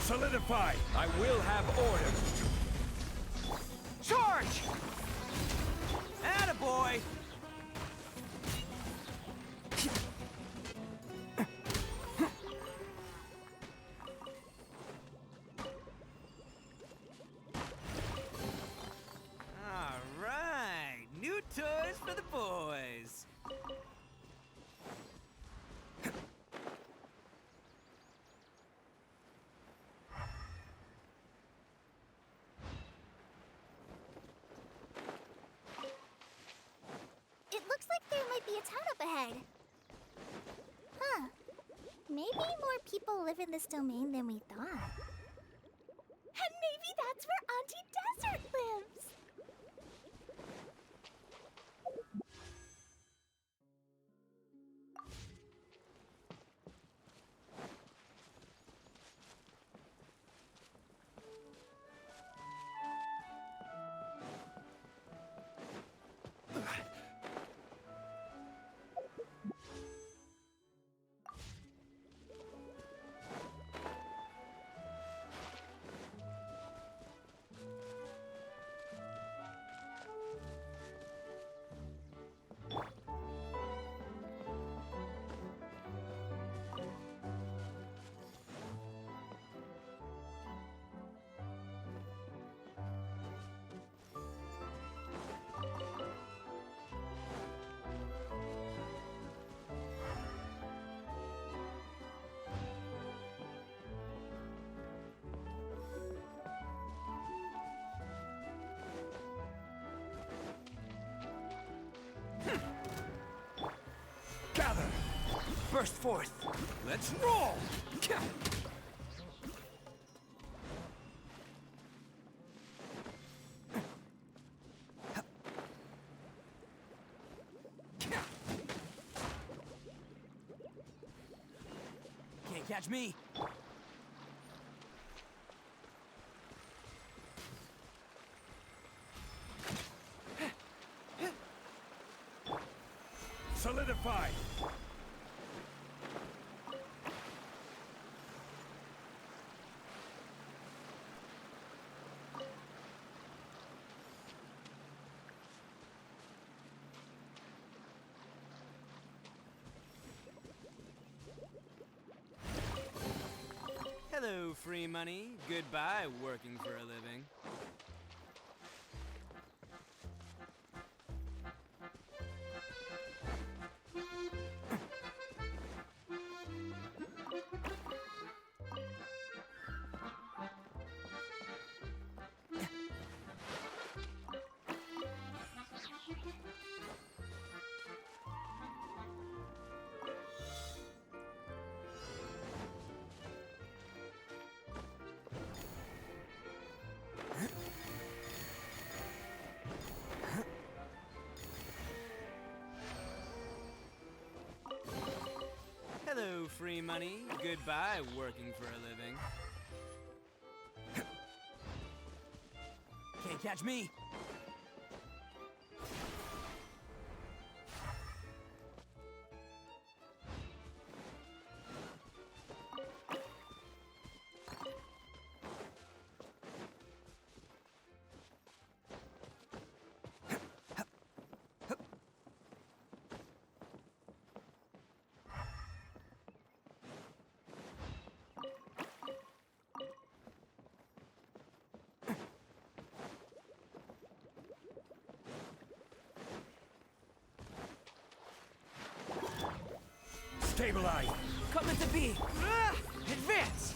Solidify! I will have order! Charge! Attaboy! All right, new toys for the boys. It looks like there might be a town up ahead. Huh. Maybe more people live in this domain than we thought. And maybe that's where Auntie Desert lives! Gather! Burst forth! Let's roll! Can't catch me. Solidify! Hello, free money. Goodbye, working for a living. Hello, free money. Goodbye, working for a living. Can't catch me. Stabilize! Coming to be! Advance!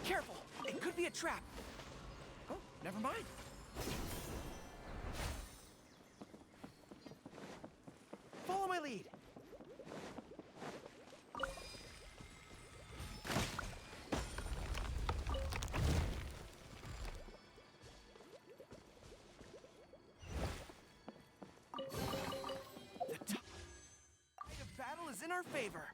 Careful! It could be a trap. Oh, never mind. Follow my lead. The tide of battle is in our favor.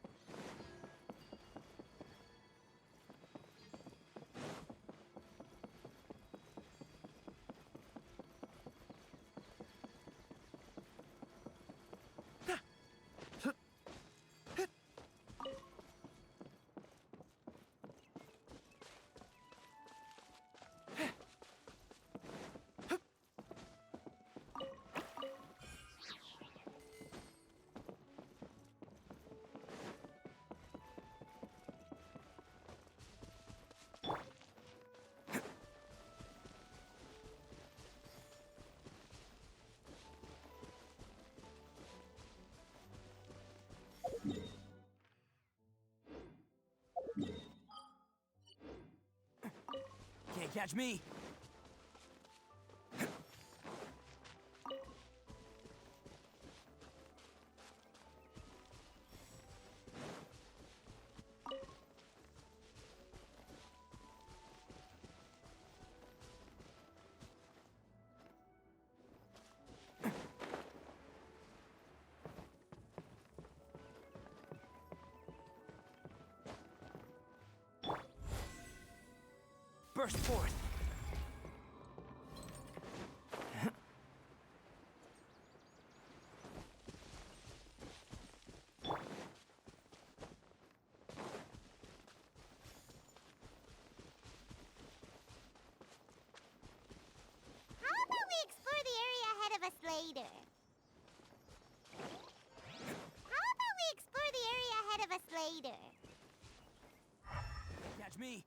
Can't catch me! Burst forth! How about we explore the area ahead of us later? How about we explore the area ahead of us later? Catch me!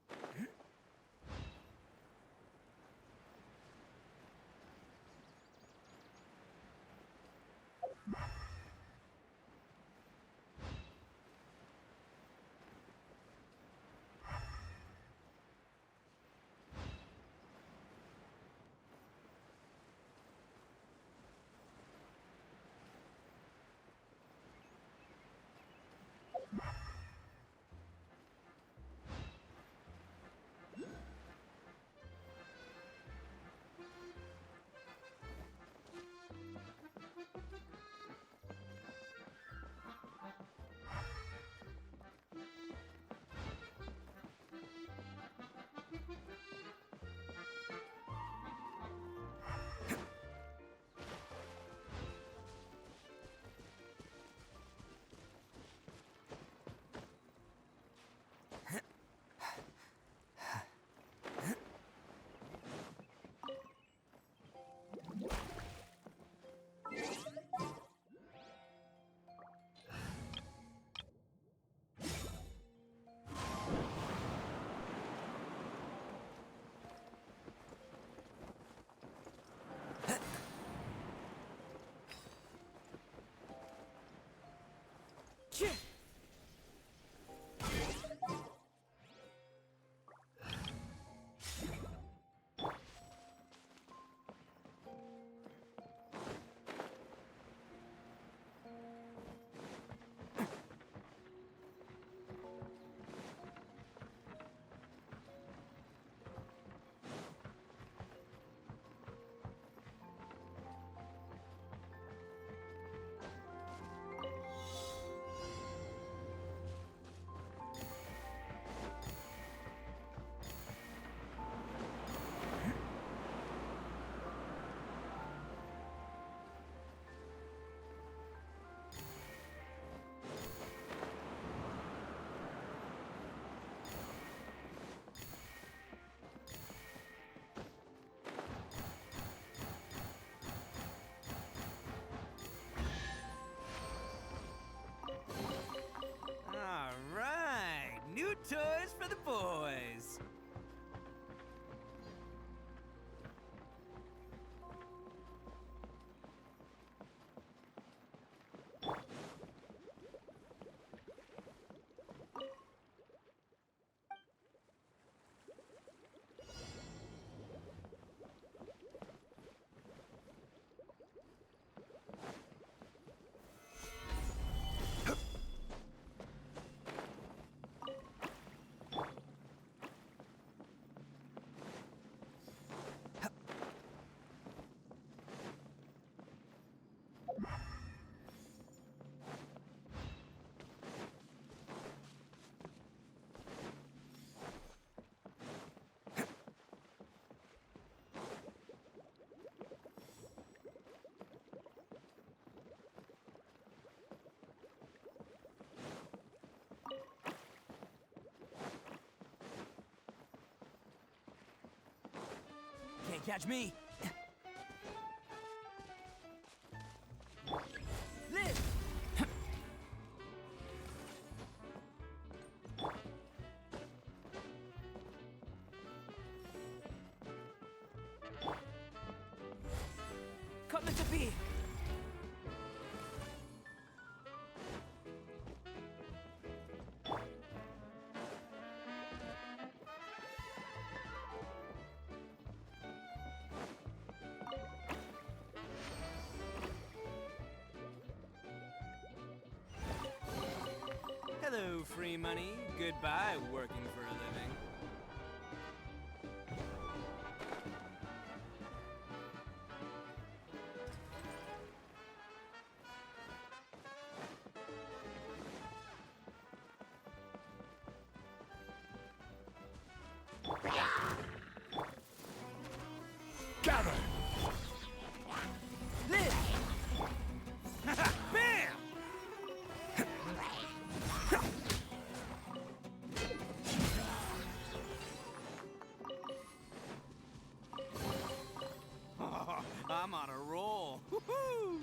Catch me! This! Coming to be! Hello, free money. Goodbye, working for a living. Gather! This! Bam! I'm on a roll. Woohoo!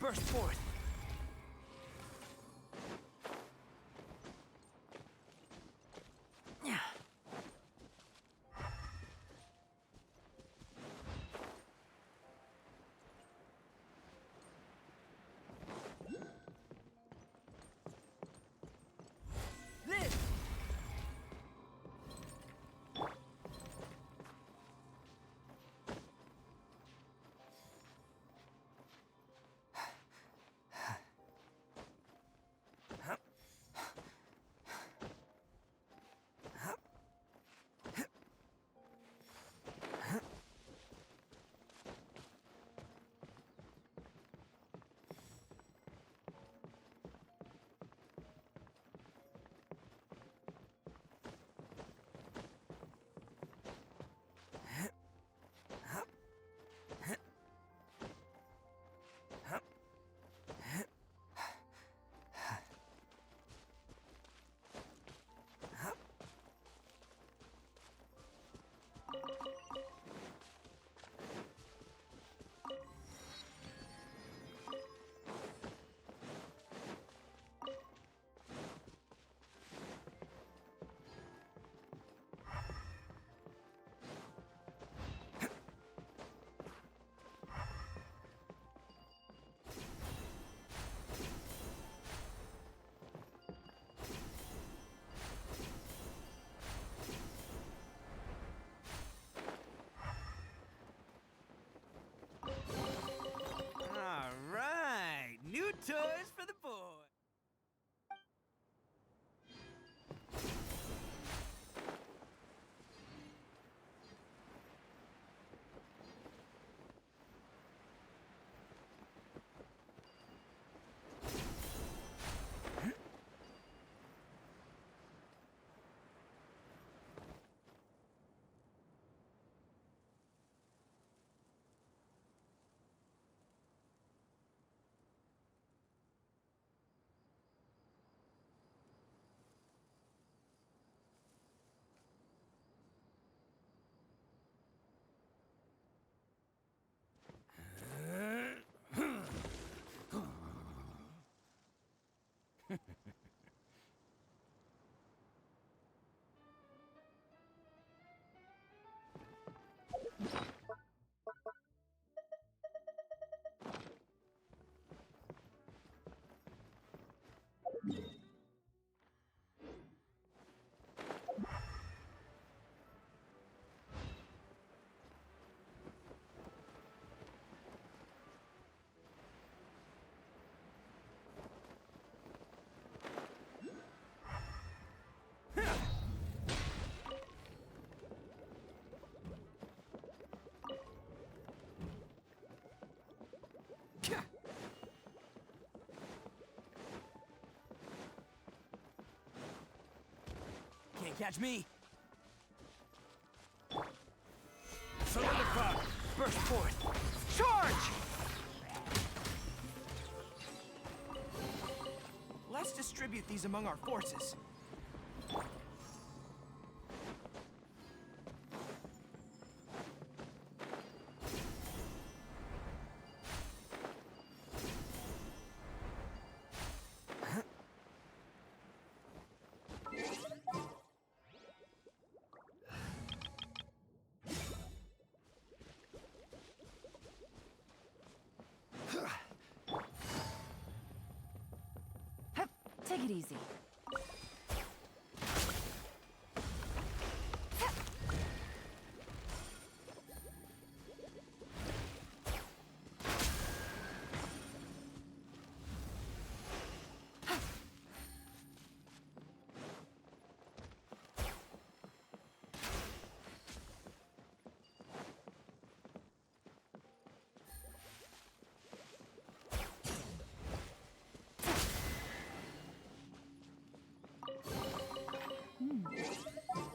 Burst forth! This! Can't catch me. Solidify! Burst forth! Charge! Let's distribute these among our forces. Hup, take it easy.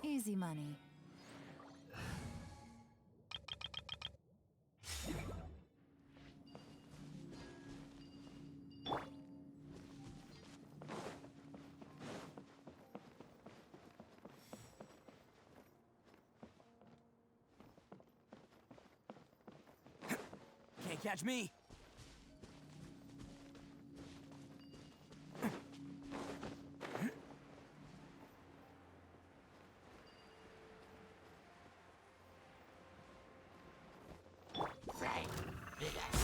Easy money. Can't catch me.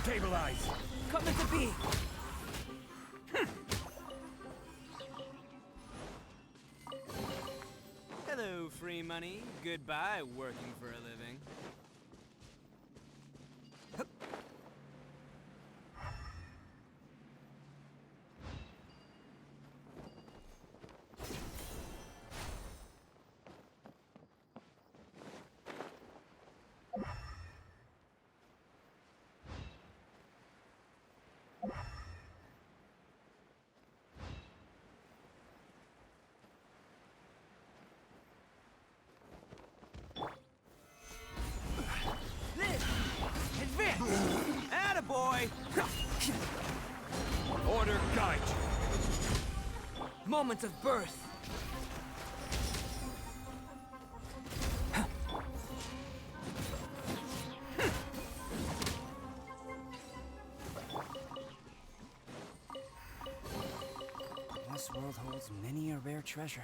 Stabilize! Coming to be. Hello, free money. Goodbye, working for a living. Advance! Attaboy! Order guide you! Moments of birth. This world holds many a rare treasure.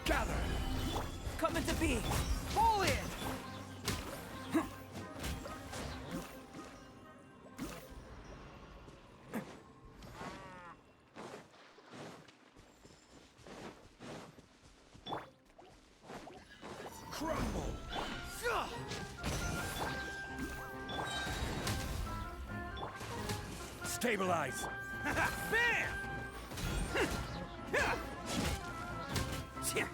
Gather! Coming to be. Fall in. Crumble! Stabilize! Bam! Tja.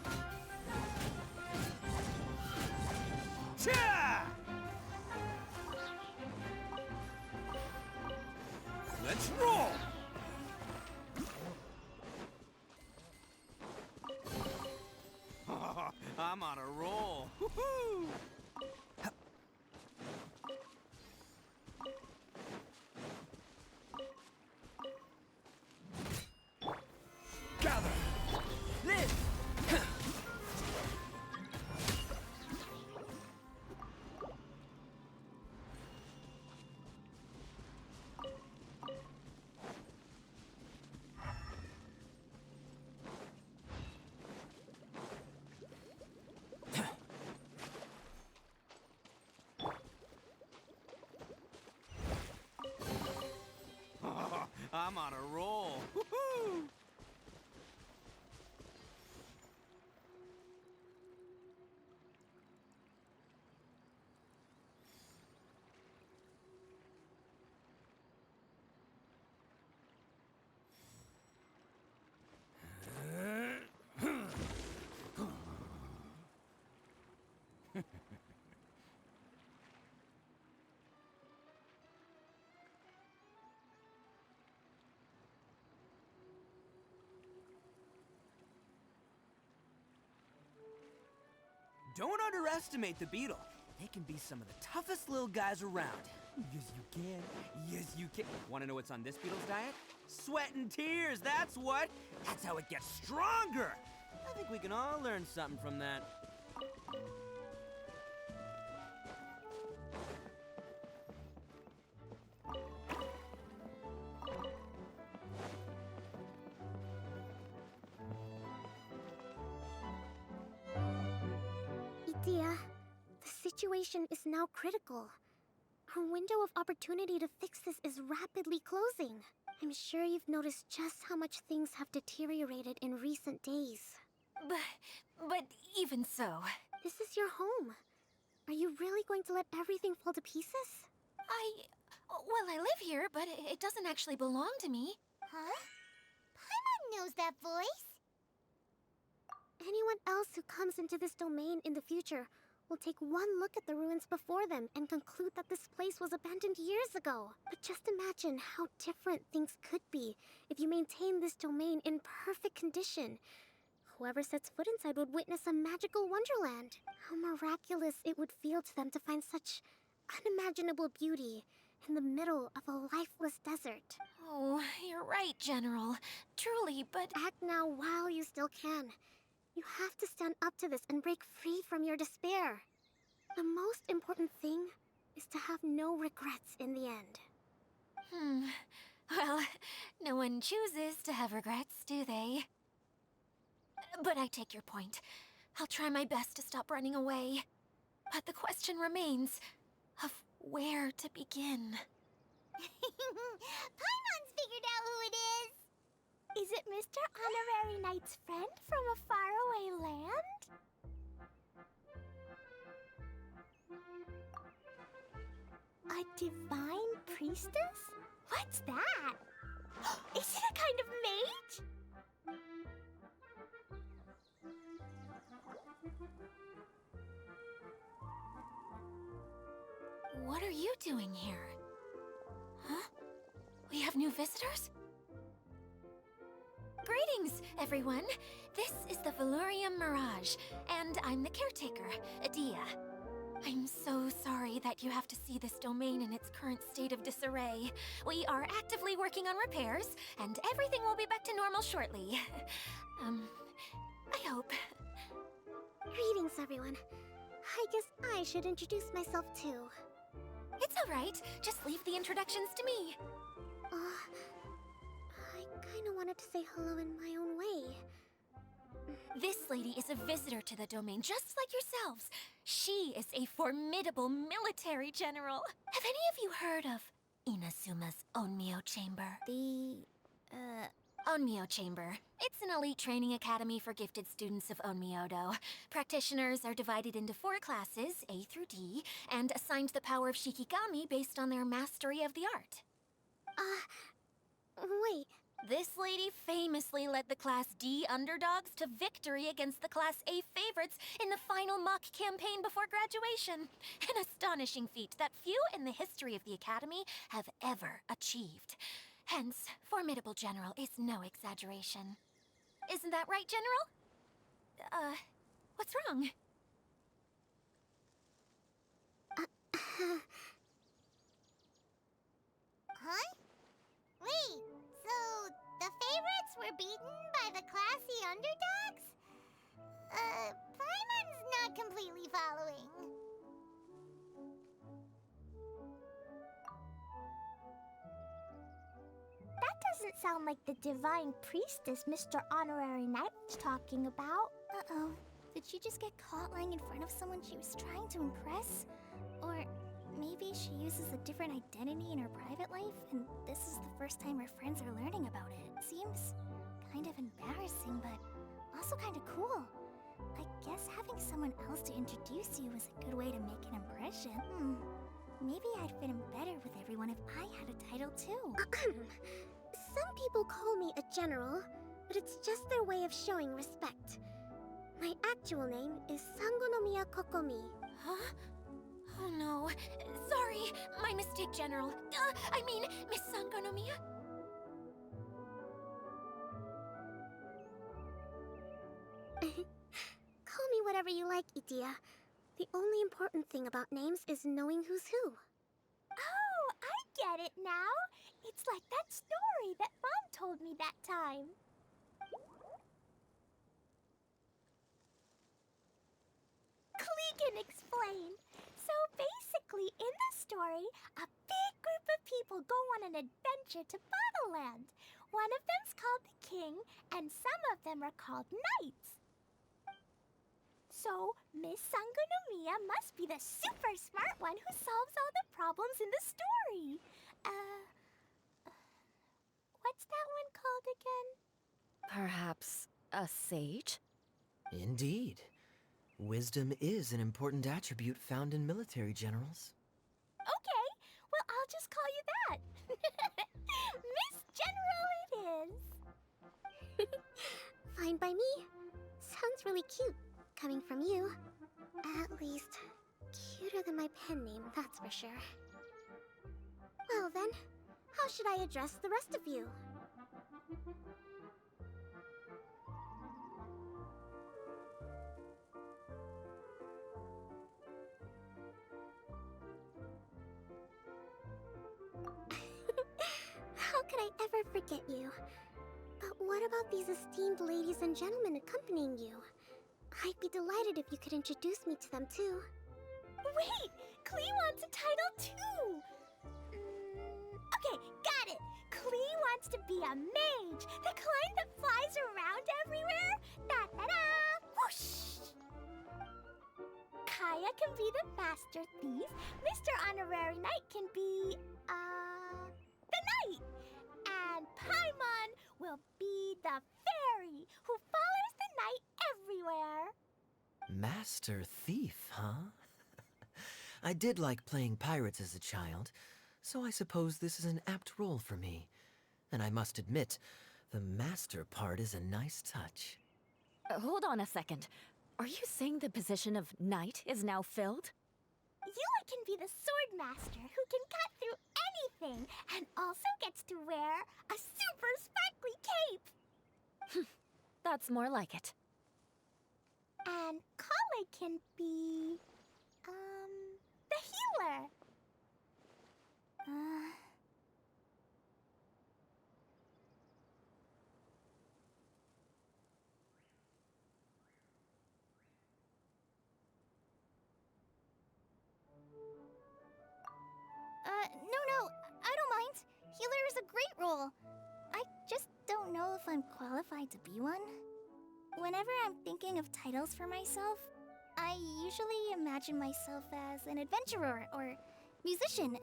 Tja! Let's roll! I'm on a roll. Woohoo! Gather! Live. I'm on a roll. Woohoo! Don't underestimate the beetle. They can be some of the toughest little guys around. Yes, you can. Yes, you can. Want to know what's on this beetle's diet? Sweat and tears, that's what. That's how it gets stronger. I think we can all learn something from that. Idea, the situation is now critical. Our window of opportunity to fix this is rapidly closing. I'm sure you've noticed just how much things have deteriorated in recent days. But even so, This is your home. Are you really going to let everything fall to pieces? well, I live here, but it doesn't actually belong to me. Huh? Paimon knows that voice. Anyone else who comes into this domain in the future will take one look at the ruins before them and conclude that this place was abandoned years ago. But just imagine how different things could be if you maintain this domain in perfect condition. Whoever sets foot inside would witness a magical wonderland. How miraculous it would feel to them to find such unimaginable beauty in the middle of a lifeless desert. Oh, you're right, General. Truly, but Act now while you still can. You have to stand up to this and break free from your despair. The most important thing is to have no regrets in the end. Well, no one chooses to have regrets, do they? But I take your point. I'll try my best to stop running away. But the question remains of where to begin. Paimon's figured out who it is! Is it Mr. Honorary Knight's friend from a faraway land? A divine priestess? What's that? Is it a kind of mage? What are you doing here? Huh? We have new visitors? Greetings, everyone. This is the Valurium Mirage, and I'm the caretaker, Adia. I'm so sorry that you have to see this domain in its current state of disarray. We are actively working on repairs, and everything will be back to normal shortly. I hope. Greetings, everyone. I guess I should introduce myself too. It's alright. Just leave the introductions to me. I kinda wanted to say hello in my own way. This lady is a visitor to the domain, just like yourselves. She is a formidable military general. Have any of you heard of Inasuma's Onmyo Chamber? Onmyo Chamber. It's an elite training academy for gifted students of Onmyodo. Practitioners are divided into 4 classes, A through D, and assigned the power of Shikigami based on their mastery of the art. Wait. This lady famously led the Class D underdogs to victory against the Class A favorites in the final mock campaign before graduation. An astonishing feat that few in the history of the Academy have ever achieved. Hence, formidable general is no exaggeration. Isn't that right, General? What's wrong? Huh? Wait, so the favorites were beaten by the classy underdogs? Paimon's not completely following. That doesn't sound like the divine priestess Mr. Honorary Knight was talking about. Uh-oh. Did she just get caught lying in front of someone she was trying to impress? Or maybe she uses a different identity in her private life, and this is the first time her friends are learning about it. Seems kind of embarrassing, but also kind of cool. I guess having someone else to introduce you is a good way to make an impression. Maybe I'd fit in better with everyone if I had a title too. Some people call me a general, but it's just their way of showing respect. My actual name is Sangonomiya Kokomi. Huh? Oh no. Sorry, my mistake, General. I mean, Miss Sangonomiya. Call me whatever you like. like, Idia. The only important thing about names is knowing who's who. Oh, I get it now. It's like that story that Mom told me that time. Klee can explain. So basically, in the story, a big group of people go on an adventure to Bottleland. One of them's called the King, and some of them are called Knights. So, Miss Sangonomiya must be the super smart one who solves all the problems in the story. What's that one called again? Perhaps a sage? Indeed. Wisdom is an important attribute found in military generals. Okay, well, I'll just call you that. Miss General it is. Fine by me. Sounds really cute, coming from you. At least, cuter than my pen name, that's for sure. Well then, how should I address the rest of you? How could I ever forget you? But what about these esteemed ladies and gentlemen accompanying you? I'd be delighted if you could introduce me to them too. Wait, Klee wants a title too. Okay, got it. Klee wants to be a mage, the kind that flies around everywhere. Da-da-da! Whoosh! Kaya can be the master thief. Mr. Honorary Knight can be, the knight. And Paimon will be the fairy who follows the knight everywhere. Master Thief, huh? I did like playing pirates as a child, so I suppose this is an apt role for me. And I must admit, the master part is a nice touch. Hold on a second. Are you saying the position of knight is now filled? Yula can be the sword master who can cut through anything and also gets to wear a super sparkly cape. That's more like it. And Kale can be, the healer. No, I don't mind. Healer is a great role. I just don't know if I'm qualified to be one. Whenever I'm thinking of titles for myself, I usually imagine myself as an adventurer or musician.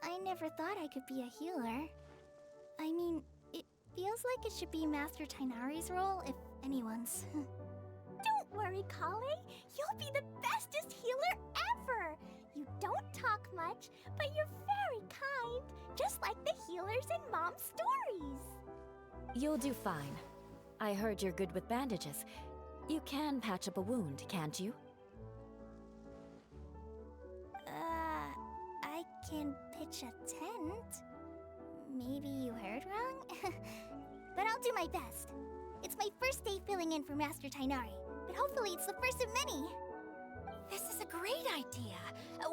I never thought I could be a healer. I mean, it feels like it should be Master Tainari's role, if anyone's. Don't worry, Kale. You'll be the bestest healer ever. You don't talk much, but you're very kind, just like the healers in Mom's stories. You'll do fine. I heard you're good with bandages. You can patch up a wound, can't you? I can pitch a tent. Maybe you heard wrong? But I'll do my best. It's my first day filling in for Master Tainari, but hopefully it's the first of many. This is a great idea.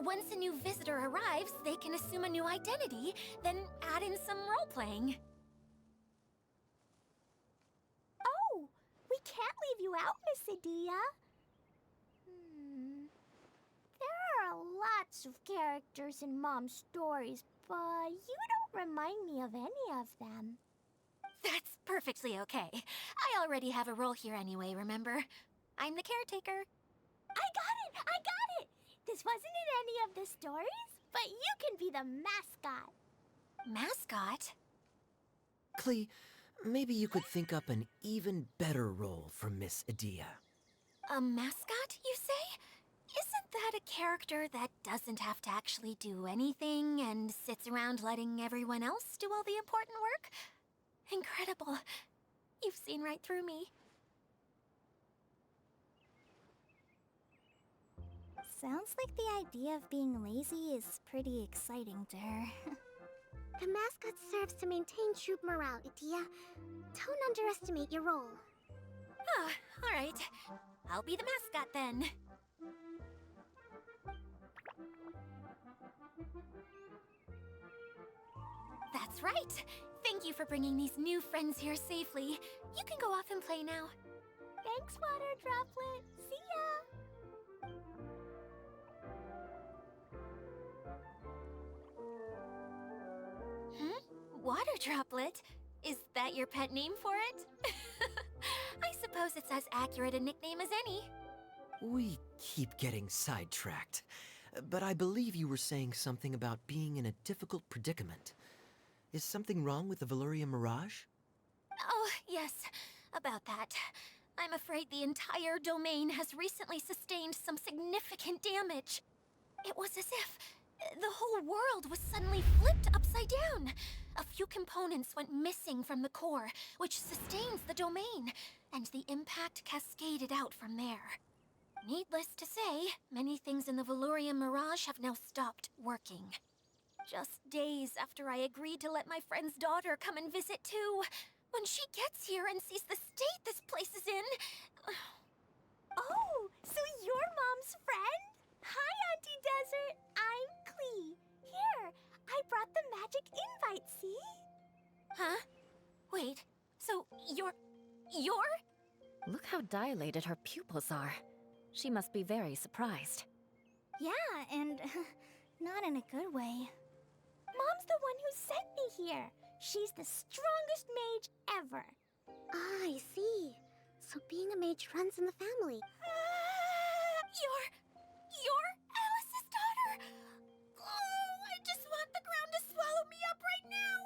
Once a new visitor arrives, they can assume a new identity, then add in some role-playing. Oh, we can't leave you out, Miss Adia. There are lots of characters in Mom's stories, but you don't remind me of any of them. That's perfectly okay. I already have a role here anyway, remember? I'm the caretaker. I got it! This wasn't in any of the stories, but you can be the mascot. Mascot? Klee, maybe you could think up an even better role for Miss Adia. A mascot, you say? Isn't that a character that doesn't have to actually do anything and sits around letting everyone else do all the important work? Incredible. You've seen right through me. Sounds like the idea of being lazy is pretty exciting to her. The mascot serves to maintain troop morale, Idia. Don't underestimate your role. Ah, all right. I'll be the mascot then. That's right. Thank you for bringing these new friends here safely. You can go off and play now. Thanks, Water Droplet. See ya! Water Droplet? Is that your pet name for it? I suppose it's as accurate a nickname as any. We keep getting sidetracked. But I believe you were saying something about being in a difficult predicament. Is something wrong with the Valyria Mirage? Oh, yes, about that. I'm afraid the entire domain has recently sustained some significant damage. It was as if the whole world was suddenly flipped upside down. A few components went missing from the core, which sustains the domain, and the impact cascaded out from there. Needless to say, many things in the Valyria Mirage have now stopped working. Just days after I agreed to let my friend's daughter come and visit too. When she gets here and sees the state this place is in... Oh, so you're Mom's friend? Hi, Auntie Desert. I'm Klee. Here, I brought the magic invite, see? Huh? Wait, so you're... Look how dilated her pupils are. She must be very surprised. Yeah, and not in a good way. Mom's the one who sent me here. She's the strongest mage ever. Ah, I see. So being a mage runs in the family. You're Alice's daughter! Oh, I just want the ground to swallow me up right now!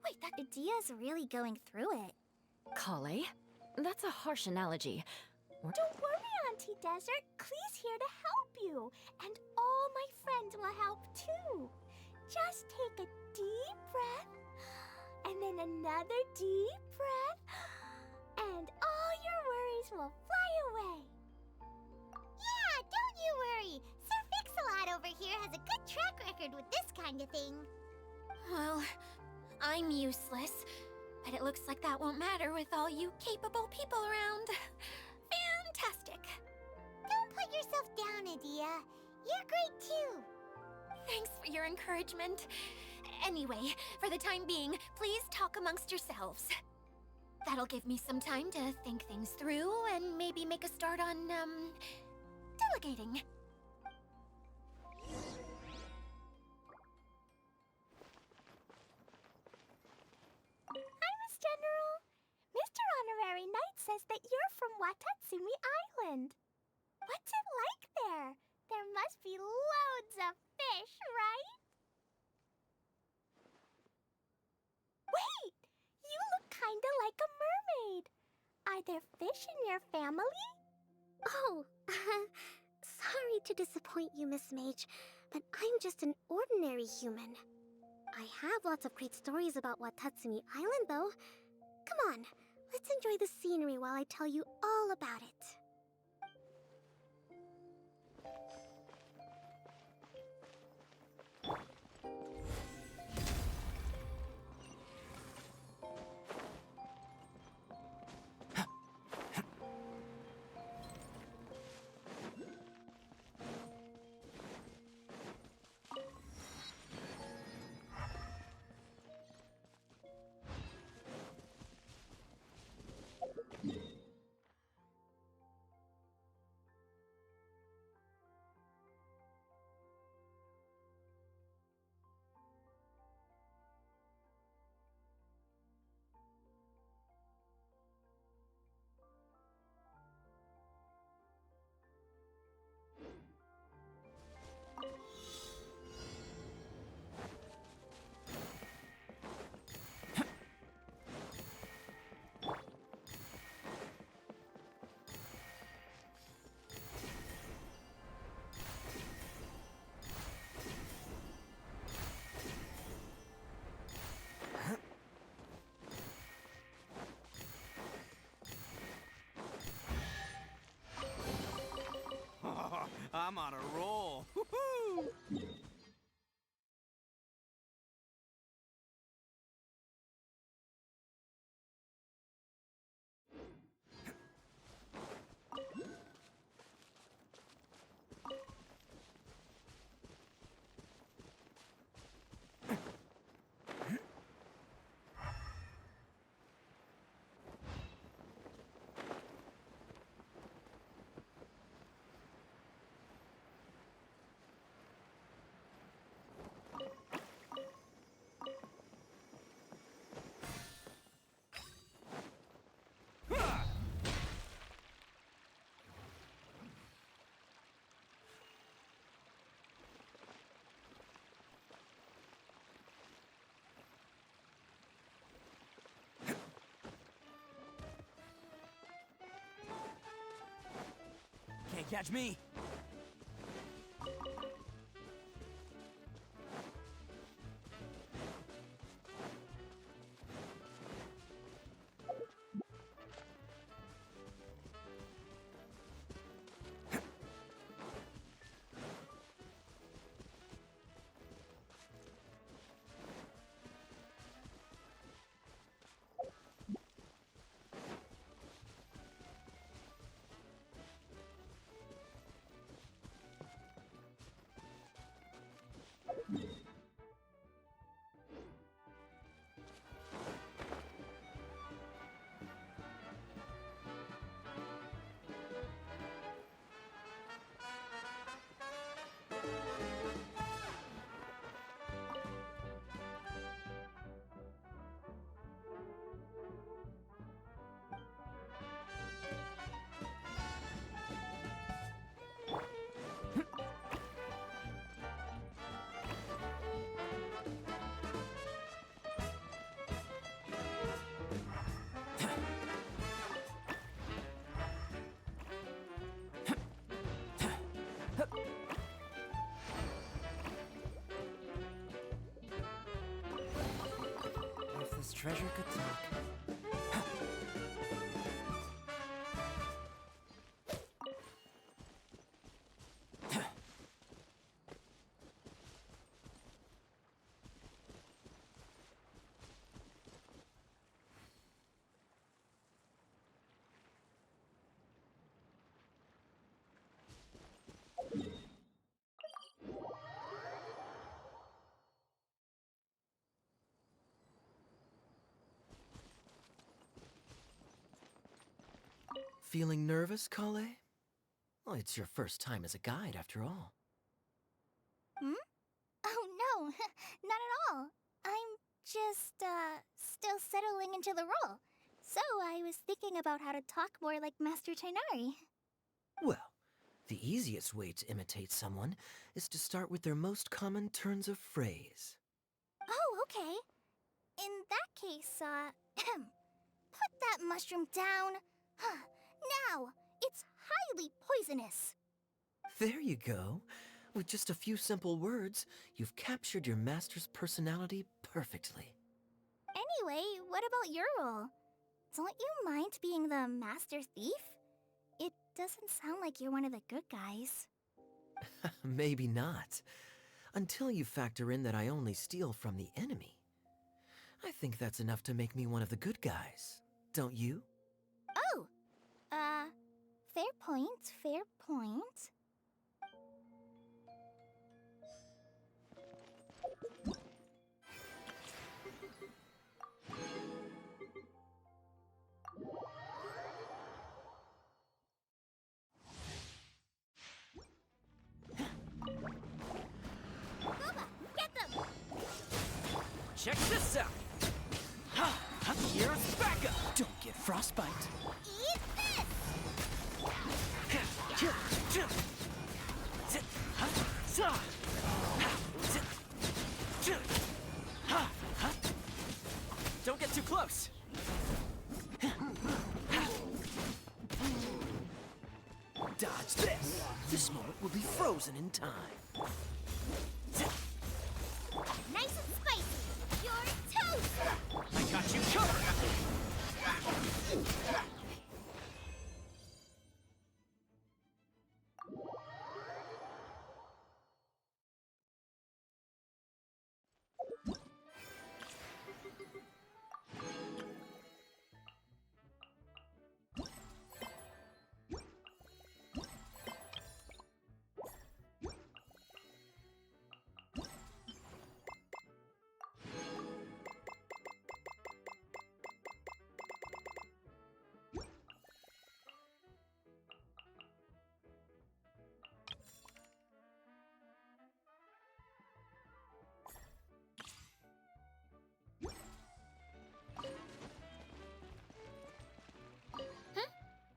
Wait, that... Dia's really going through it. Kale? That's a harsh analogy. Don't worry, Auntie Desert. Klee's here to help you. And all my friends will help too. Just take a deep breath, and then another deep breath, and all your worries will fly away. Yeah, don't you worry. Sir Fix-a-Lot over here has a good track record with this kind of thing. Well, I'm useless, but it looks like that won't matter with all you capable people around. Fantastic. Don't put yourself down, Adia. You're great too. Thanks for your encouragement. Anyway, for the time being, please talk amongst yourselves. That'll give me some time to think things through and maybe make a start on, delegating. Hi, Miss General. Mr. Honorary Knight says that you're from Watatsumi Island. What's it like there? There must be loads of fish, right? Wait! You look kinda like a mermaid. Are there fish in your family? Oh, sorry to disappoint you, Miss Mage, but I'm just an ordinary human. I have lots of great stories about Watatsumi Island, though. Come on, let's enjoy the scenery while I tell you all about it. Catch me. If this treasure could talk. Feeling nervous, Kale? Well, it's your first time as a guide, after all. Hmm? Oh no, not at all. I'm just, still settling into the role. So I was thinking about how to talk more like Master Tighnari. Well, the easiest way to imitate someone is to start with their most common turns of phrase. Oh, okay. In that case, put that mushroom down. Now, it's highly poisonous. There you go. With just a few simple words, you've captured your master's personality perfectly. Anyway, what about your role? Don't you mind being the master thief? It doesn't sound like you're one of the good guys. Maybe not. Until you factor in that I only steal from the enemy. I think that's enough to make me one of the good guys. Don't you? Oh! Fair point, fair point. Booba, get them! Check this out! Here's backup! Don't get frostbite. Eat this! Don't get too close! Dodge this! This moment will be frozen in time. Nice and spicy! You're toast! I got you covered!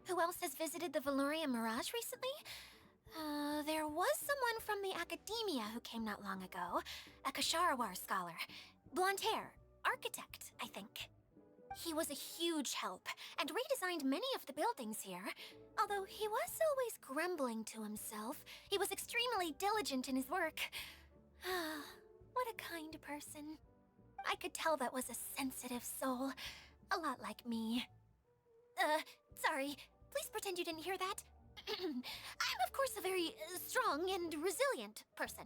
Who else has visited the Veloria Mirage recently? There was someone from the Academia who came not long ago. A Kasharawar scholar. Blonde hair. Architect, I think. He was a huge help and redesigned many of the buildings here. Although he was always grumbling to himself, he was extremely diligent in his work. What a kind person. I could tell that was a sensitive soul. A lot like me. Sorry. Please pretend you didn't hear that. I'm, of course, a very strong and resilient person.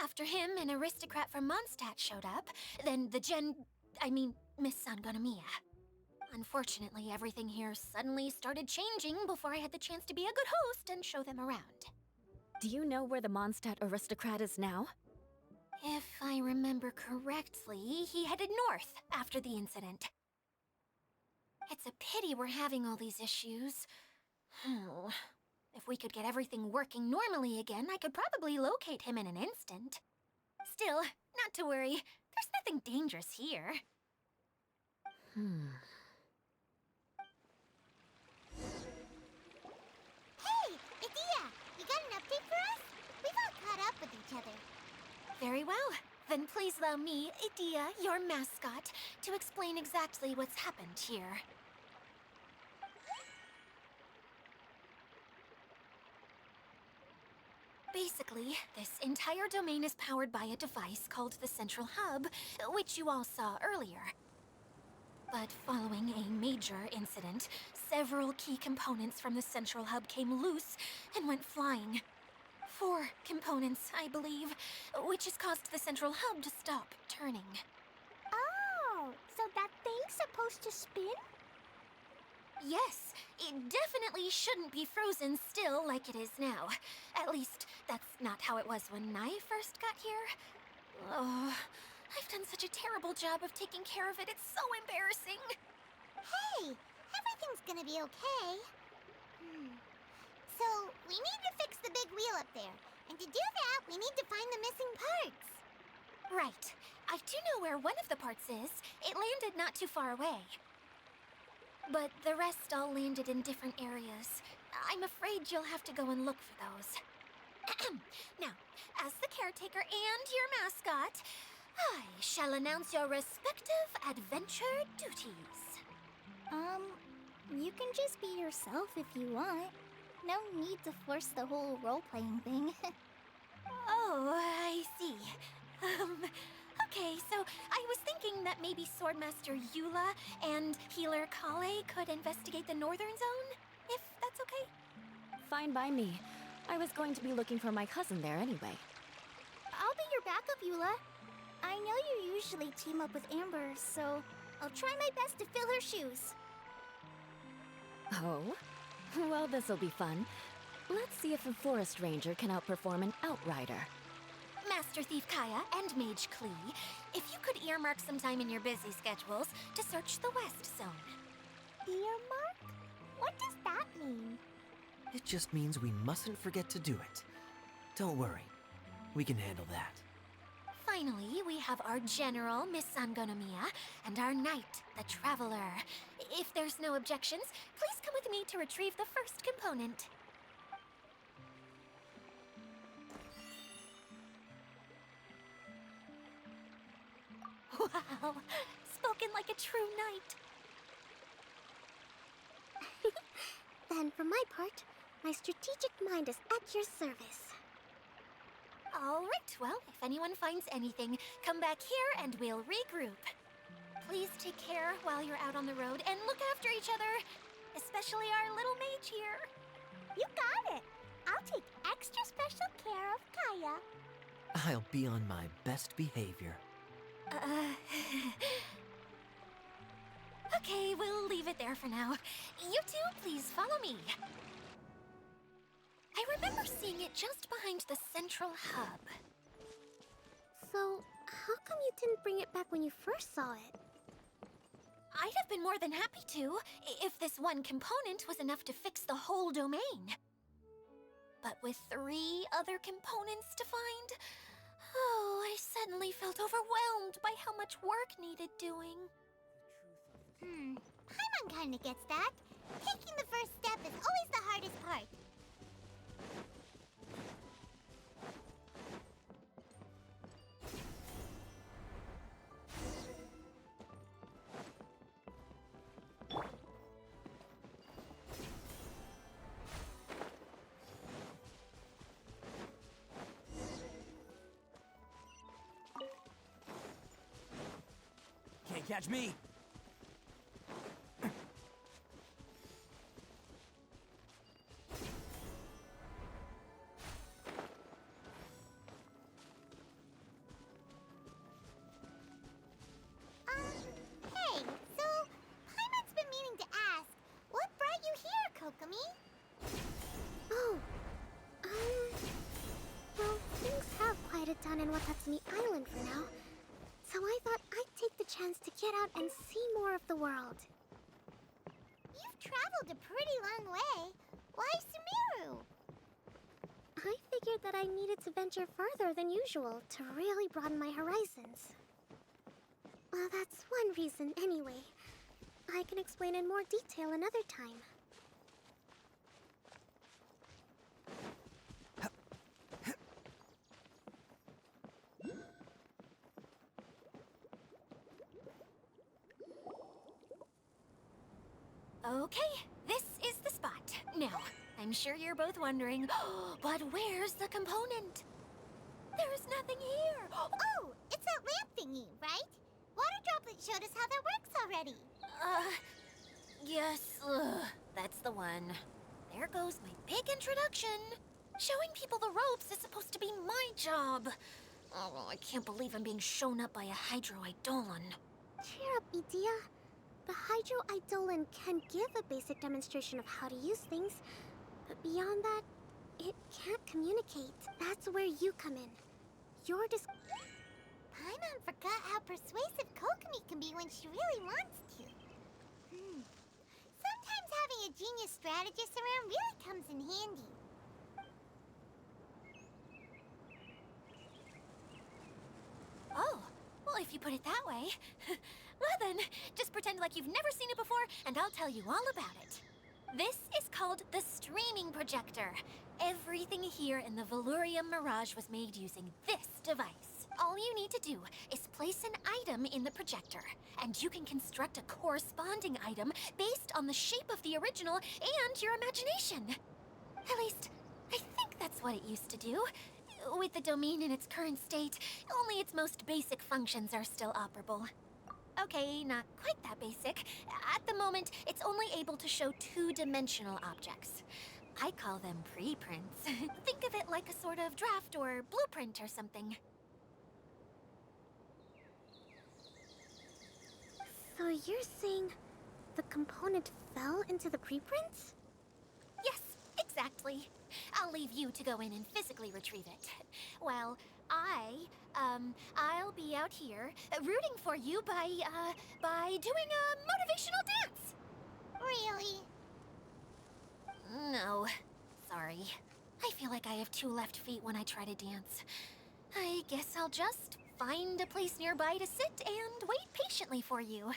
After him, an aristocrat from Mondstadt showed up, then Miss Sangonomiya. Unfortunately, everything here suddenly started changing before I had the chance to be a good host and show them around. Do you know where the Mondstadt aristocrat is now? If I remember correctly, he headed north after the incident. It's a pity we're having all these issues. If we could get everything working normally again, I could probably locate him in an instant. Still, not to worry. There's nothing dangerous here. Hey, Idia! You got an update for us? We've all caught up with each other. Very well. Then please allow me, Idia, your mascot, to explain exactly what's happened here. Basically, this entire domain is powered by a device called the Central Hub, which you all saw earlier. But following a major incident, several key components from the Central Hub came loose and went flying. 4 components, I believe, which has caused the Central Hub to stop turning. Oh, so that thing's supposed to spin? Yes, it definitely shouldn't be frozen still like it is now. At least, that's not how it was when I first got here. Oh, I've done such a terrible job of taking care of it. It's so embarrassing. Hey, everything's gonna be okay. So, we need to fix the big wheel up there. And to do that, we need to find the missing parts. Right. I do know where one of the parts is. It landed not too far away. But the rest all landed in different areas. I'm afraid you'll have to go and look for those. Now, as the caretaker and your mascot, I shall announce your respective adventure duties. You can just be yourself if you want. No need to force the whole role-playing thing. Oh, I see. Okay, so I was thinking that maybe Swordmaster Eula and Healer Kale could investigate the Northern Zone, if that's okay? Fine by me. I was going to be looking for my cousin there anyway. I'll be your backup, Eula. I know you usually team up with Amber, so I'll try my best to fill her shoes. Oh? Well, this'll be fun. Let's see if a forest ranger can outperform an outrider. Master Thief Kaya and Mage Klee, if you could earmark some time in your busy schedules to search the West Zone. Earmark? What does that mean? It just means we mustn't forget to do it. Don't worry. We can handle that. Finally, we have our General, Miss Sangonomiya, and our Knight, the Traveler. If there's no objections, please come with me to retrieve the first component. Wow, spoken like a true knight. Then, for my part, my strategic mind is at your service. All right, well, if anyone finds anything, come back here and we'll regroup. Please take care while you're out on the road and look after each other, especially our little mage here. You got it. I'll take extra special care of Kaya. I'll be on my best behavior. Okay, we'll leave it there for now. You two, please follow me. I remember seeing it just behind the Central Hub. So, how come you didn't bring it back when you first saw it? I'd have been more than happy to, if this one component was enough to fix the whole domain. But with 3 other components to find, I suddenly felt overwhelmed by how much work needed doing. Paimon kinda gets that. Taking the first step is always the hardest part. Can't catch me. Hey, so Paimon's been meaning to ask, what brought you here, Kokomi? Oh, well, things have quieted down in Watatsumi Island for now. So I thought I'd take the chance to get out and see more of the world. You've traveled a pretty long way. Why Sumeru? I figured that I needed to venture further than usual to really broaden my horizons. Well, that's one reason anyway. I can explain in more detail another time. Okay, this is the spot. Now, I'm sure you're both wondering, but where's the component? There is nothing here. Oh, it's that lamp thingy, right? Water Droplet showed us how that works already. Yes, that's the one. There goes my big introduction. Showing people the ropes is supposed to be my job. Oh, I can't believe I'm being shown up by a Hydro Eidolon. Cheer up, Edea. The Hydro Eidolon can give a basic demonstration of how to use things, but beyond that, it can't communicate. That's where you come in. Your Paimon forgot how persuasive Kokomi can be when she really wants to. Sometimes having a genius strategist around really comes in handy. Oh, well, if you put it that way. Well then, just pretend like you've never seen it before, and I'll tell you all about it. This is called the streaming projector. Everything here in the Valurium Mirage was made using this device. All you need to do is place an item in the projector, and you can construct a corresponding item based on the shape of the original and your imagination. At least, I think that's what it used to do. With the domain in its current state, only its most basic functions are still operable. Okay, not quite that basic. At the moment, it's only able to show two-dimensional objects. I call them preprints. Think of it like a sort of draft or blueprint or something. So you're saying the component fell into the preprints? Yes, exactly. I'll leave you to go in and physically retrieve it. Well, I'll be out here rooting for you by doing a motivational dance. Really? No, sorry. I feel like I have two left feet when I try to dance. I guess I'll just find a place nearby to sit and wait patiently for you.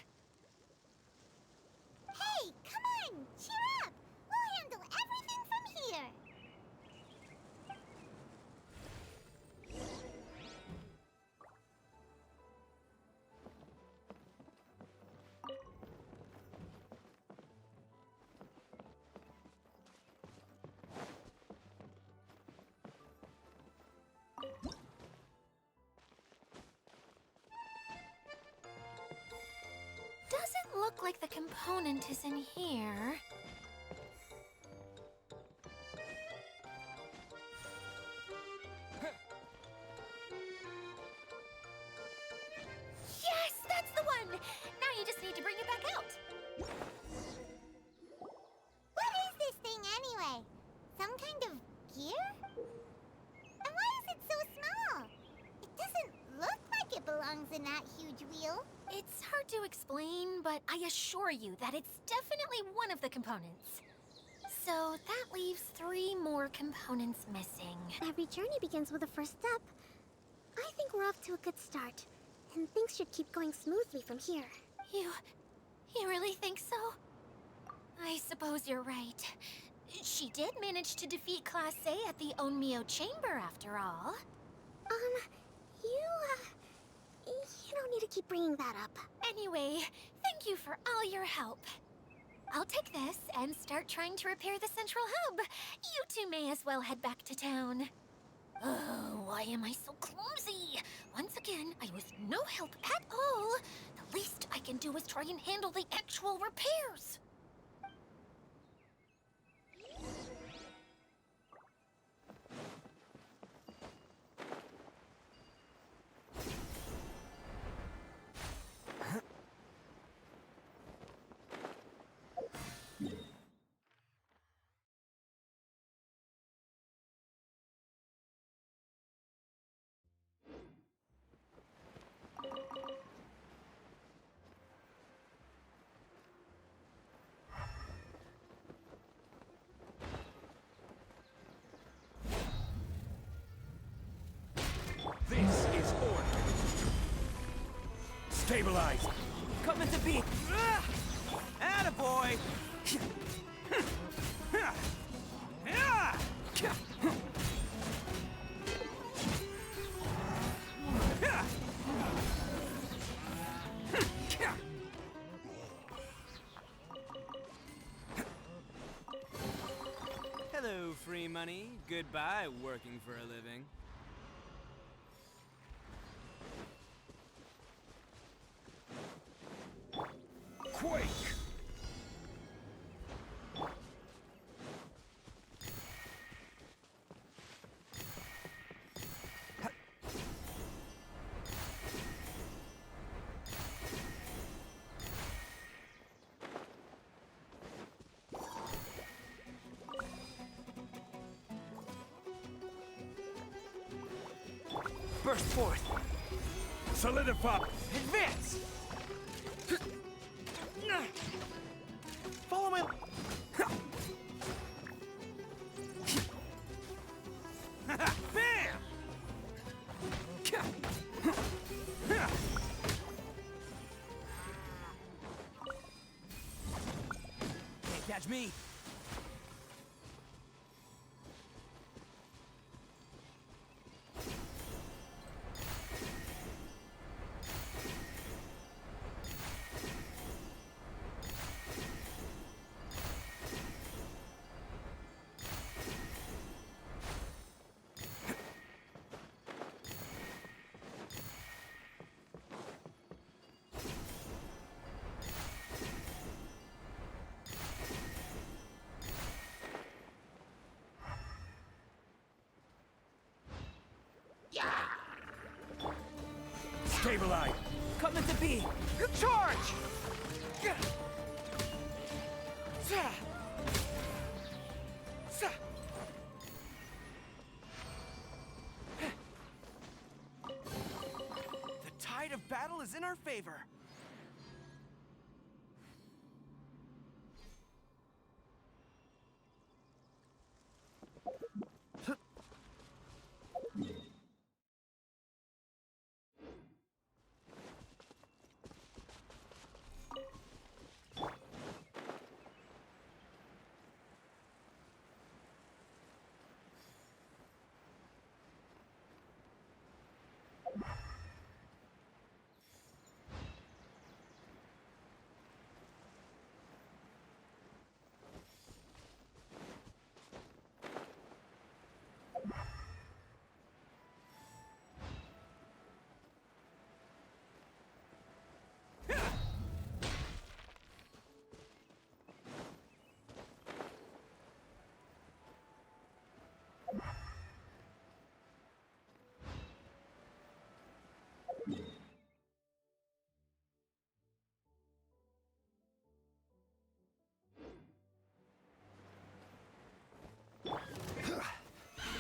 Hey, come on! Cheer up! We'll handle everything from here! Doesn't look like the component is in here. Yes, that's the one! Now you just need to bring it back out. What is this thing anyway? Some kind of gear? And why is it so small? It doesn't look like it belongs in that huge wheel. It's hard to explain, but I assure you that it's definitely one of the components. So that leaves 3 more components missing. Every journey begins with a first step. I think we're off to a good start, and things should keep going smoothly from here. You really think so? I suppose you're right. She did manage to defeat Class A at the Onmyo Chamber, after all. You don't need to keep bringing that up. Anyway, thank you for all your help. I'll take this and start trying to repair the central hub. You two may as well head back to town. Oh, why am I so clumsy? Once again, I was no help at all. The least I can do is try and handle the actual repairs. This is order. Stabilize. Coming to be. Attaboy! Hello, free money. Goodbye, working for a living. Quake. Burst forth. Solidify. Advance! Follow my... Bam! Can't catch me. Stabilize. Coming to be. Charge! The tide of battle is in our favor.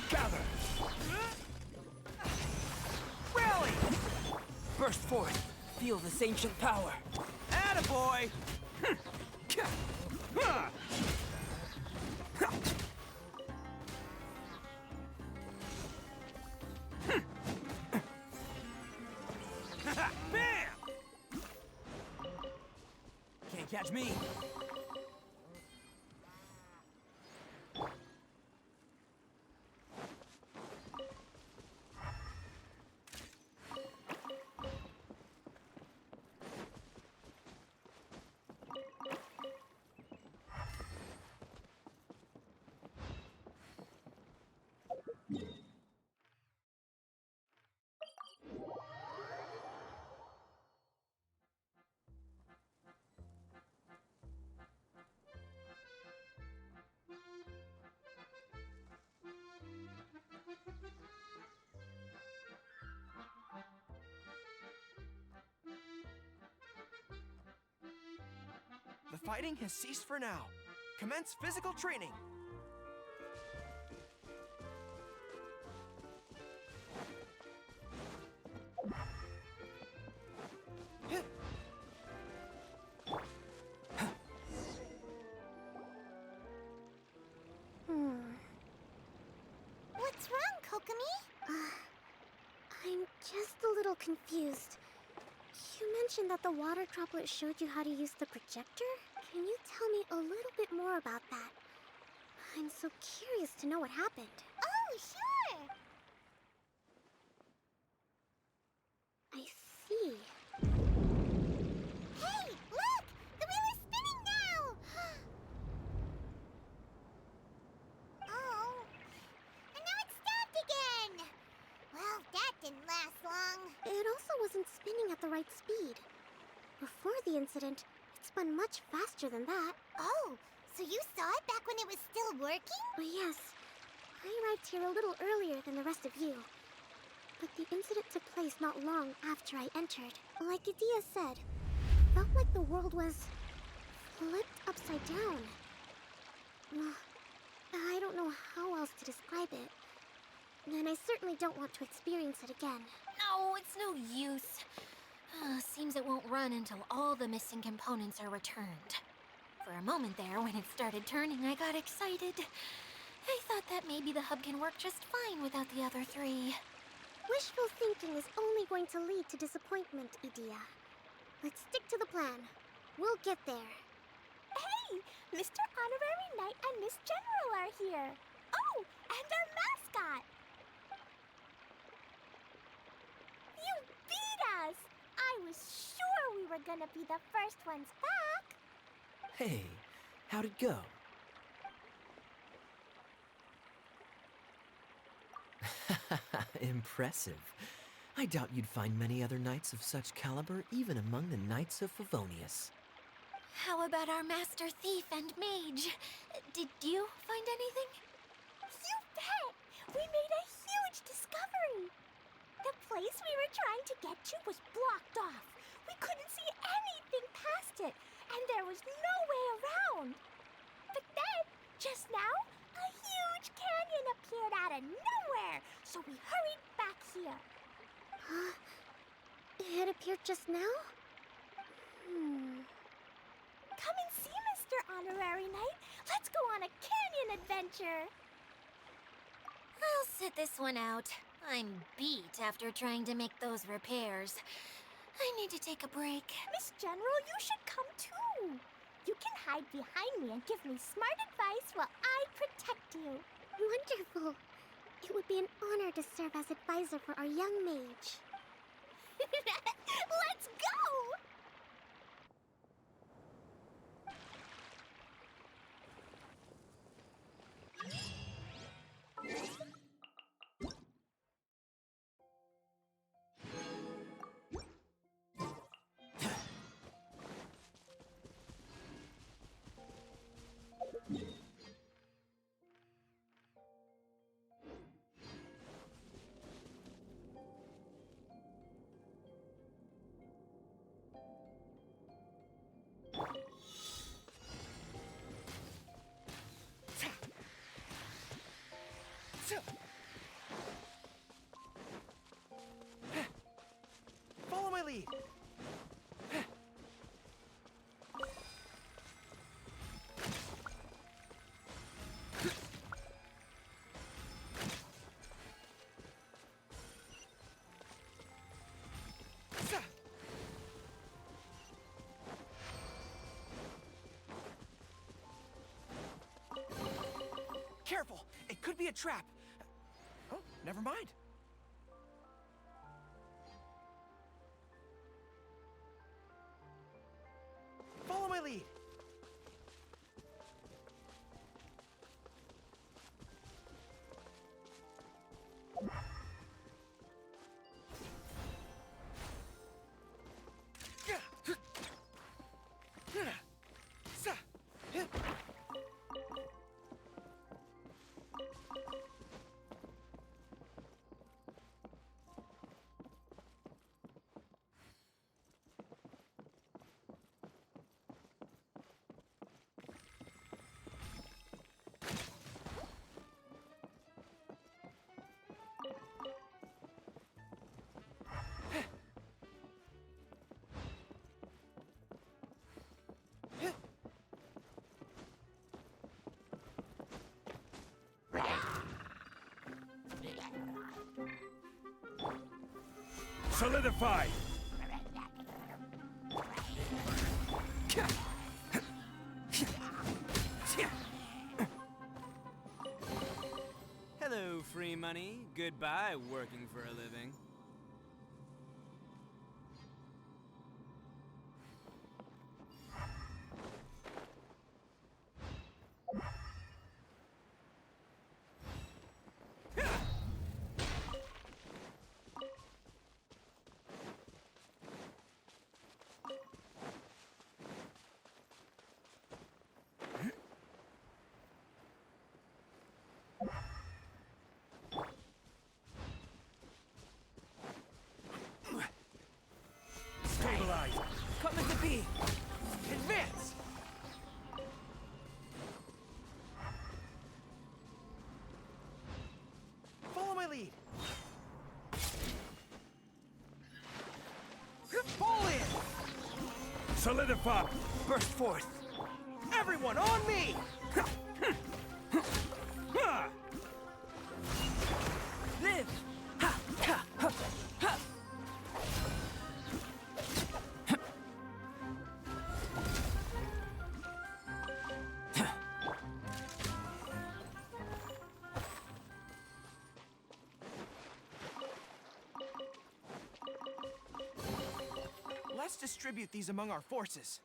Gather. Rally! Burst forth. Feel this ancient power. Attaboy! Bam! Can't catch me. Fighting has ceased for now. Commence physical training. What's wrong, Kokomi? I'm just a little confused. You mentioned that the water droplet showed you how to use the projector? Can you tell me a little bit more about that? I'm so curious to know what happened. Oh, sure! I see. Hey, look! The wheel is spinning now! Oh, and now it's stopped again! Well, that didn't last long. It also wasn't spinning at the right speed. Before the incident, it spun much faster than that. Oh, so you saw it back when it was still working? Yes, I arrived here a little earlier than the rest of you. But the incident took place not long after I entered. Like Idia said, it felt like the world was flipped upside down. I don't know how else to describe it. And I certainly don't want to experience it again. No, it's no use. Seems it won't run until all the missing components are returned. For a moment there, when it started turning, I got excited. I thought that maybe the hub can work just fine without the other three. Wishful thinking is only going to lead to disappointment, Idia. Let's stick to the plan. We'll get there. Hey, Mr. Honorary Knight and Miss General are here. Oh, and our mascot. You beat us! I was sure we were gonna be the first ones back. Hey, how'd it go? Impressive. I doubt you'd find many other knights of such caliber even among the Knights of Favonius. How about our master thief and mage? Did you find anything? You bet! We made a huge discovery. The place we were trying to get to was blocked off. We couldn't see anything past it, and there was no way around. But then, just now, a huge canyon appeared out of nowhere, so we hurried back here. It appeared just now? Come and see, Mr. Honorary Knight. Let's go on a canyon adventure. I'll sit this one out. I'm beat after trying to make those repairs. I need to take a break. Miss General, you should come too. You can hide behind me and give me smart advice while I protect you. Wonderful. It would be an honor to serve as advisor for our young mage. Let's go! Follow my lead. Careful! It could be a trap. Oh, never mind. Follow my lead. Solidified! Hello, free money. Goodbye, working for a living. Stabilize! Come into being! Advance! Follow my lead! Fall in! Solidify! Burst forth! Everyone on me! Live! Ha! Ha! Ha! Ha! Let's distribute these among our forces.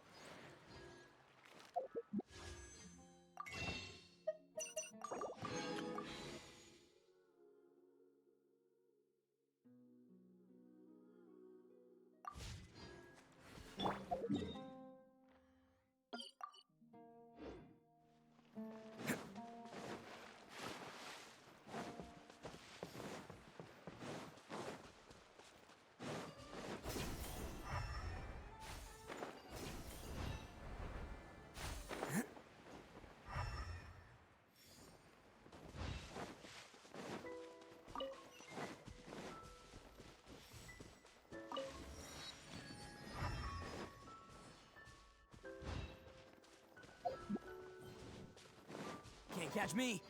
Can't catch me.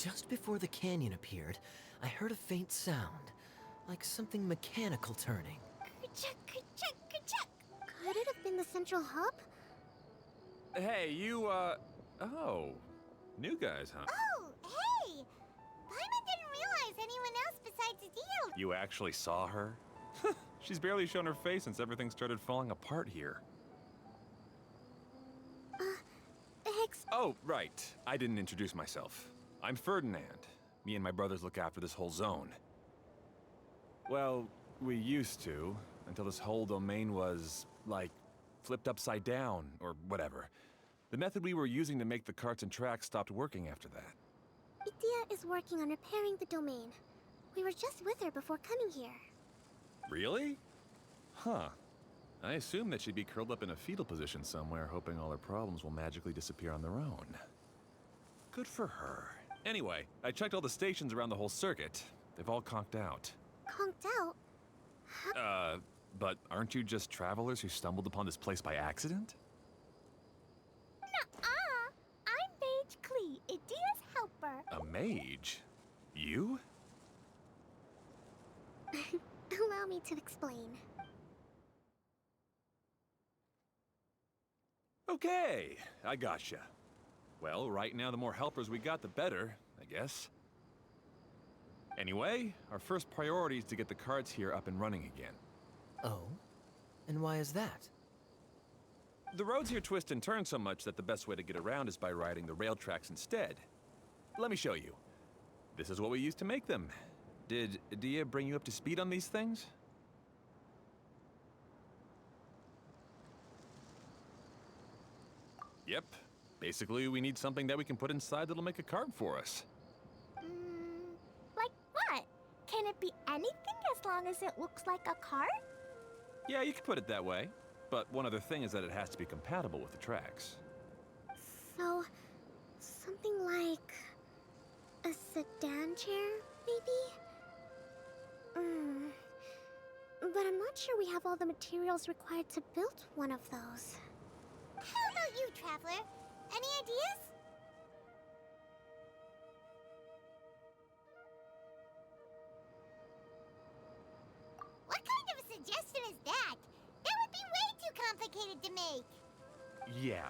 Just before the canyon appeared, I heard a faint sound, like something mechanical turning. Could it have been the central hub? Hey, you, oh. New guys, huh? Oh, hey! Paimon didn't realize anyone else besides Adele. You actually saw her? She's barely shown her face since everything started falling apart here. Oh, right. I didn't introduce myself. I'm Ferdinand. Me and my brothers look after this whole zone. Well, we used to, until this whole domain was, like, flipped upside down, or whatever. The method we were using to make the carts and tracks stopped working after that. Idia is working on repairing the domain. We were just with her before coming here. Really? Huh. I assume that she'd be curled up in a fetal position somewhere, hoping all her problems will magically disappear on their own. Good for her. Anyway, I checked all the stations around the whole circuit. They've all conked out. Conked out? But aren't you just travelers who stumbled upon this place by accident? Nuh-uh! I'm Mage Klee, Idia's helper. A mage? You? Allow me to explain. Okay, I gotcha. Well, right now the more helpers we got, the better, I guess. Anyway, our first priority is to get the carts here up and running again. Oh? And why is that? The roads here twist and turn so much that the best way to get around is by riding the rail tracks instead. Let me show you. This is what we used to make them. Did Dia bring you up to speed on these things? Yep. Basically, we need something that we can put inside that'll make a cart for us. Like what? Can it be anything as long as it looks like a cart? Yeah, you could put it that way. But one other thing is that it has to be compatible with the tracks. So, something sedan chair, maybe? But I'm not sure we have all the materials required to build one of those. How about you, Traveler? Any ideas? What kind of a suggestion is that? That would be way too complicated to make. Yeah.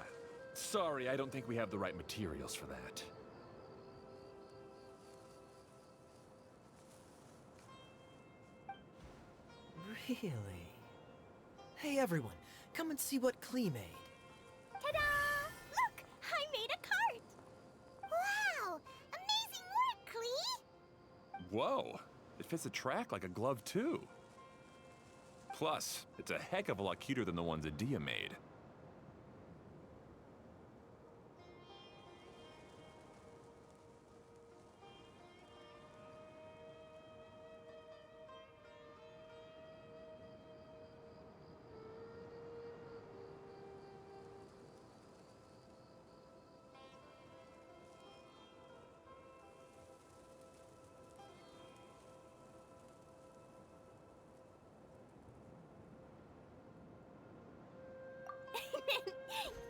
Sorry, I don't think we have the right materials for that. Really? Hey everyone, come and see what Klee made. Ta-da! Look! I made a cart! Wow! Amazing work, Klee! Whoa! It fits the track like a glove, too. Plus, it's a heck of a lot cuter than the ones Adia made.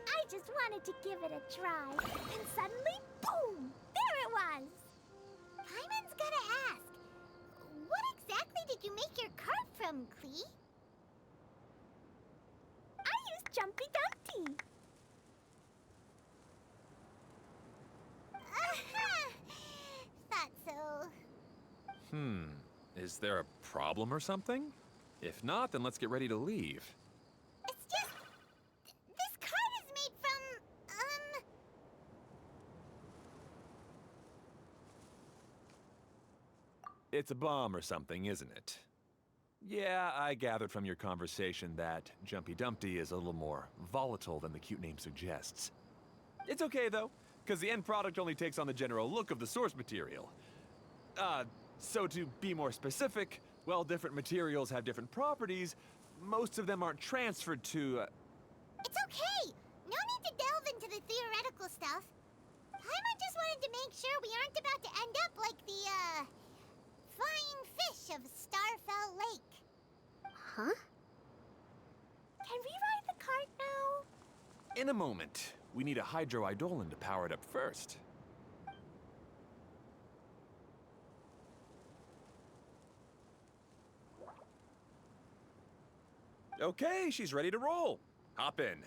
I just wanted to give it a try, and suddenly, boom! There it was! Paimon's gotta ask, what exactly did you make your cart from, Klee? I used Jumpy Dumpty! Thought so. Is there a problem or something? If not, then let's get ready to leave. It's just... this cart is made from, It's a bomb or something, isn't it? Yeah, I gathered from your conversation that Jumpy Dumpty is a little more volatile than the cute name suggests. It's okay, though, because the end product only takes on the general look of the source material. So to be more specific, while different materials have different properties, most of them aren't transferred to, It's okay! No need to delve into the theoretical stuff. Paimon just wanted to make sure we aren't about to end up like the, flying fish of Starfell Lake. Huh? Can we ride the cart now? In a moment. We need a hydroidolin to power it up first. Okay, she's ready to roll. Hop in.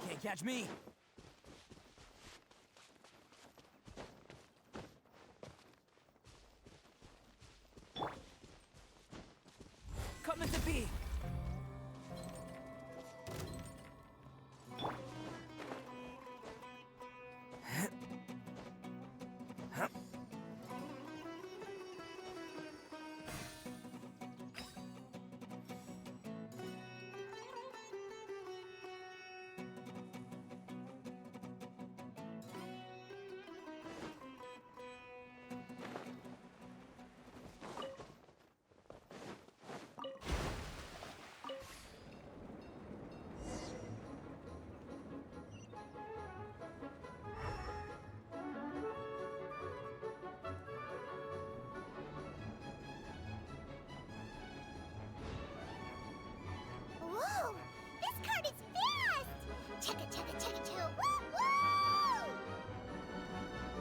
Can't catch me. Come at the bee. Whoa! This cart is fast! Chugga chugga chugga choo! Woo woo!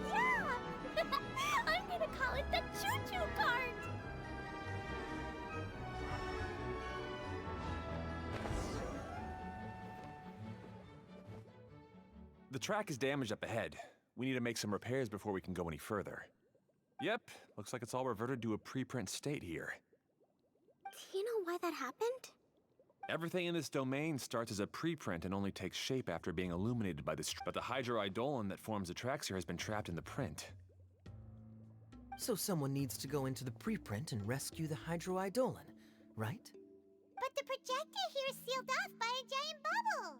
Yeah! I'm gonna call it the choo-choo cart! The track is damaged up ahead. We need to make some repairs before we can go any further. Yep, looks like it's all reverted to a preprint state here. Do you know why that happened? Everything in this domain starts as a preprint and only takes shape after being illuminated by the but the hydroidolon that forms the tracks here has been trapped in the print. So someone needs to go into the preprint and rescue the hydroidolon, right? But the projector here is sealed off by a giant bubble.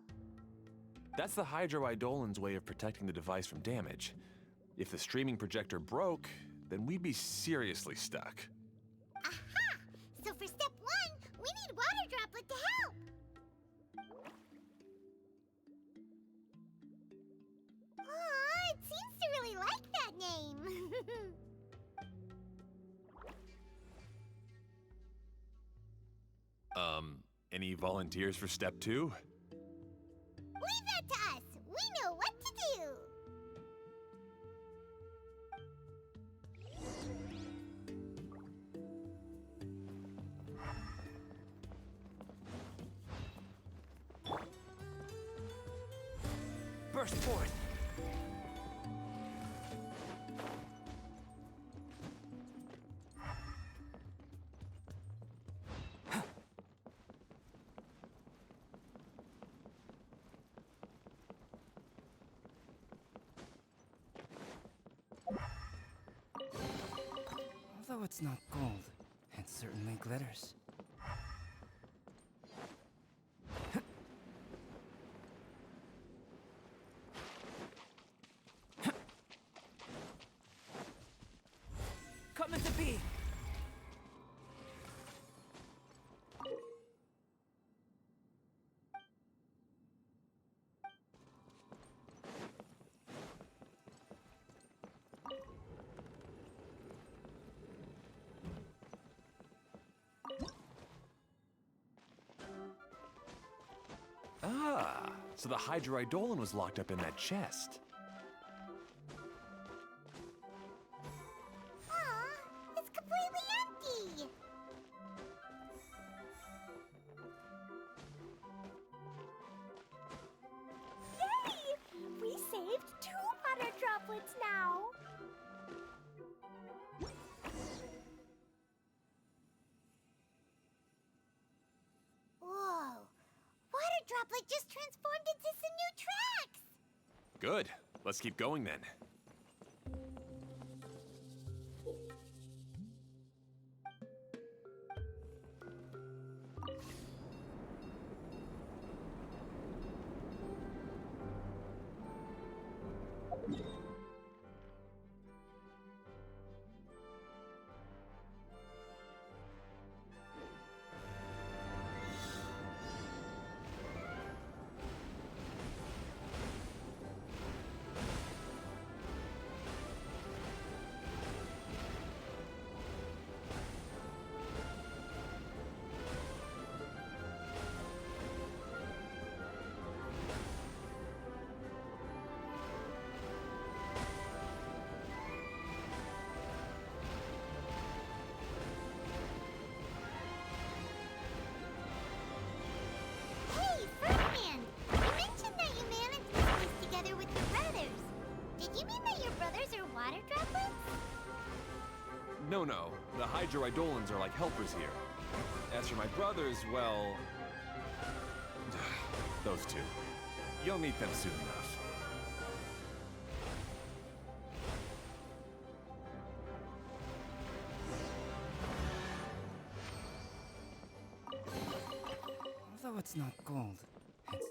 That's the hydroidolon's way of protecting the device from damage. If the streaming projector broke, then we'd be seriously stuck. Aha! So for step 1, we need water droplet to help. Aw, it seems to really like that name. Any volunteers for step 2? Leave that to us. We know what to do. Burst forth. Although it's not gold, it certainly glitters. Come into being! Ah, so the hydroidolon was locked up in that chest. Aw, it's completely empty. Yay! We saved 2 water droplets now. Whoa. Water droplet just transformed into some new tracks. Good. Let's keep going then. Hey, Ferdinand! You mentioned that you managed this place together with your brothers. Did you mean that your brothers are water droplets? No, the hydroidolons are like helpers here. As for my brothers, well... those two. You'll meet them soon enough. Although it's not gold, it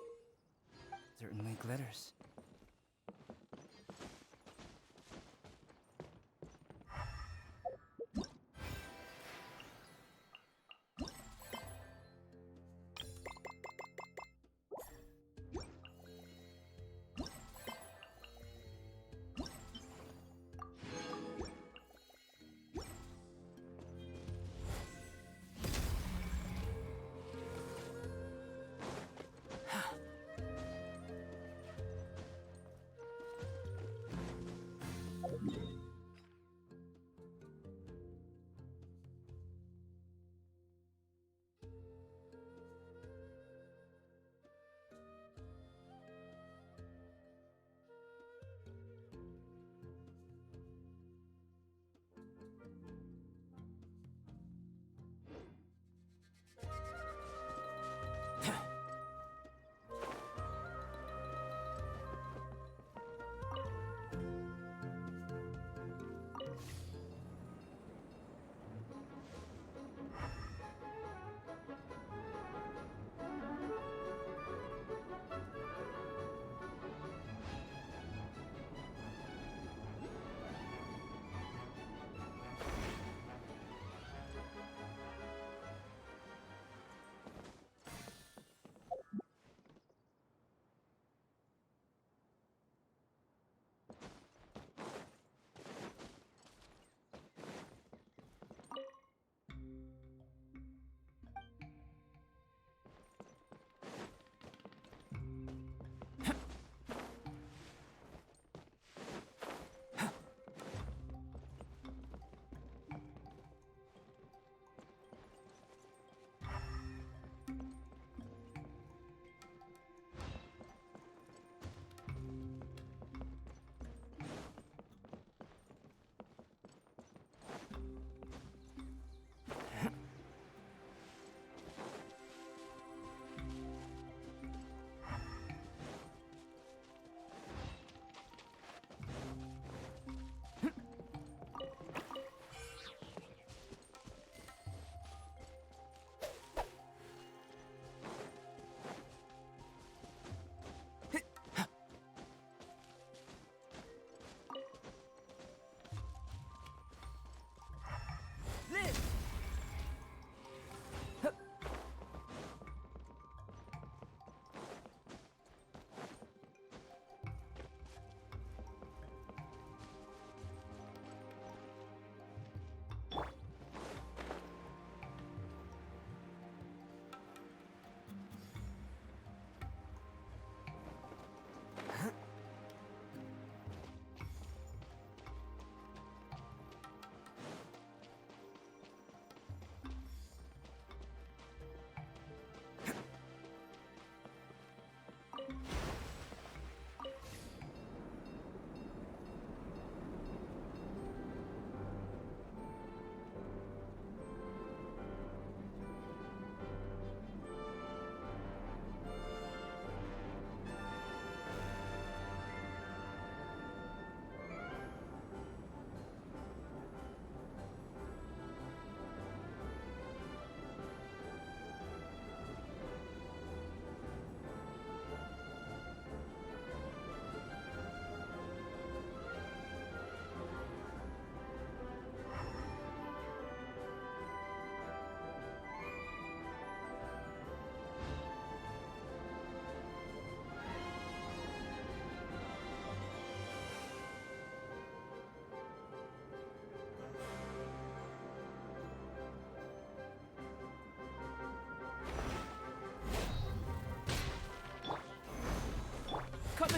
certainly glitters.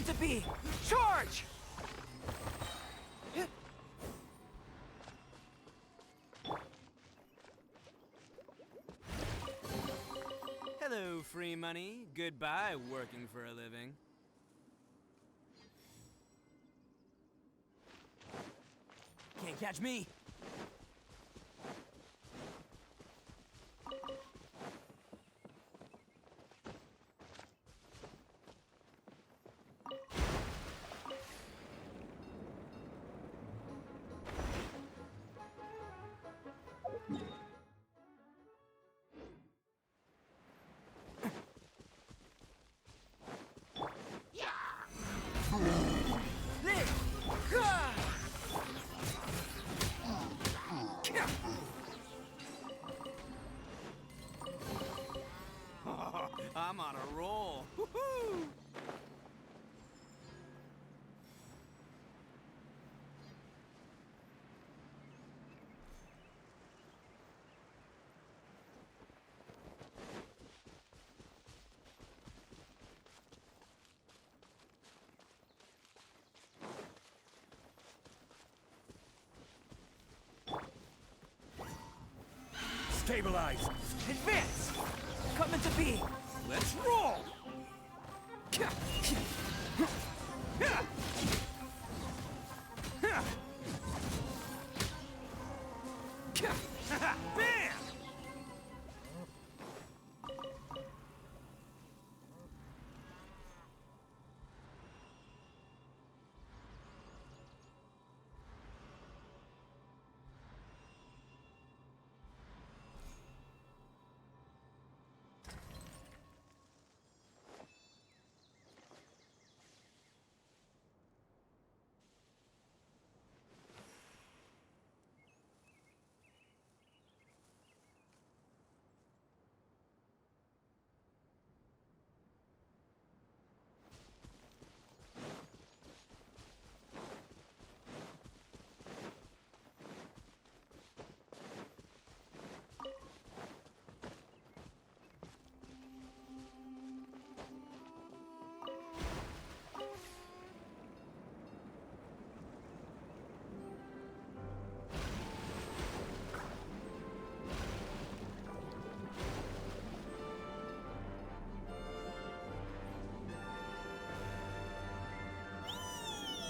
Coming to be! Charge! Hello, free money. Goodbye, working for a living. Can't catch me. I'm on a roll. Woohoo! Stabilize! Advance! Coming to be! Let's roll! Bam!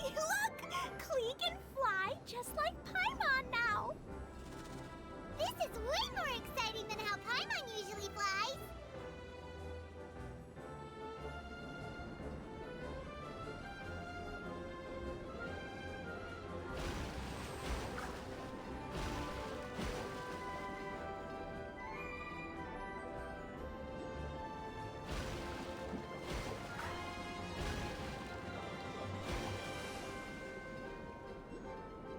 Look! Klee can fly just like Paimon now! This is way more exciting than how Paimon usually flies.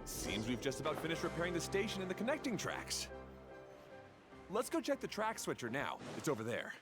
Seems we've just about finished repairing the station and the connecting tracks. Let's go check the track switcher now. It's over there.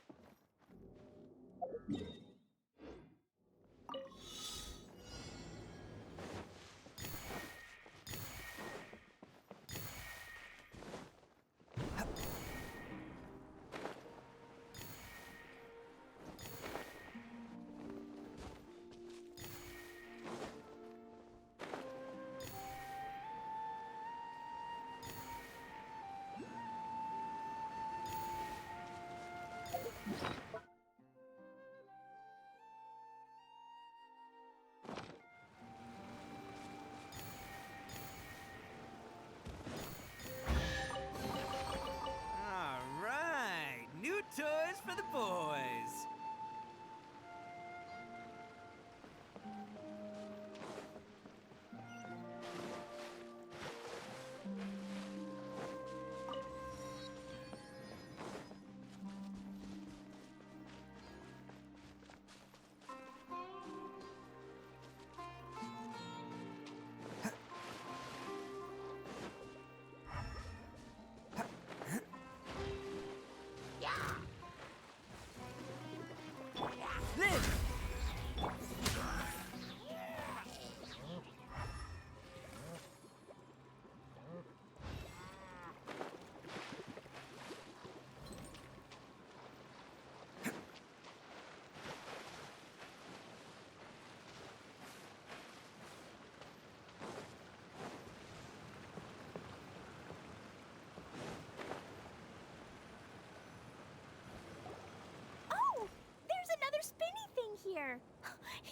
spinny thing here.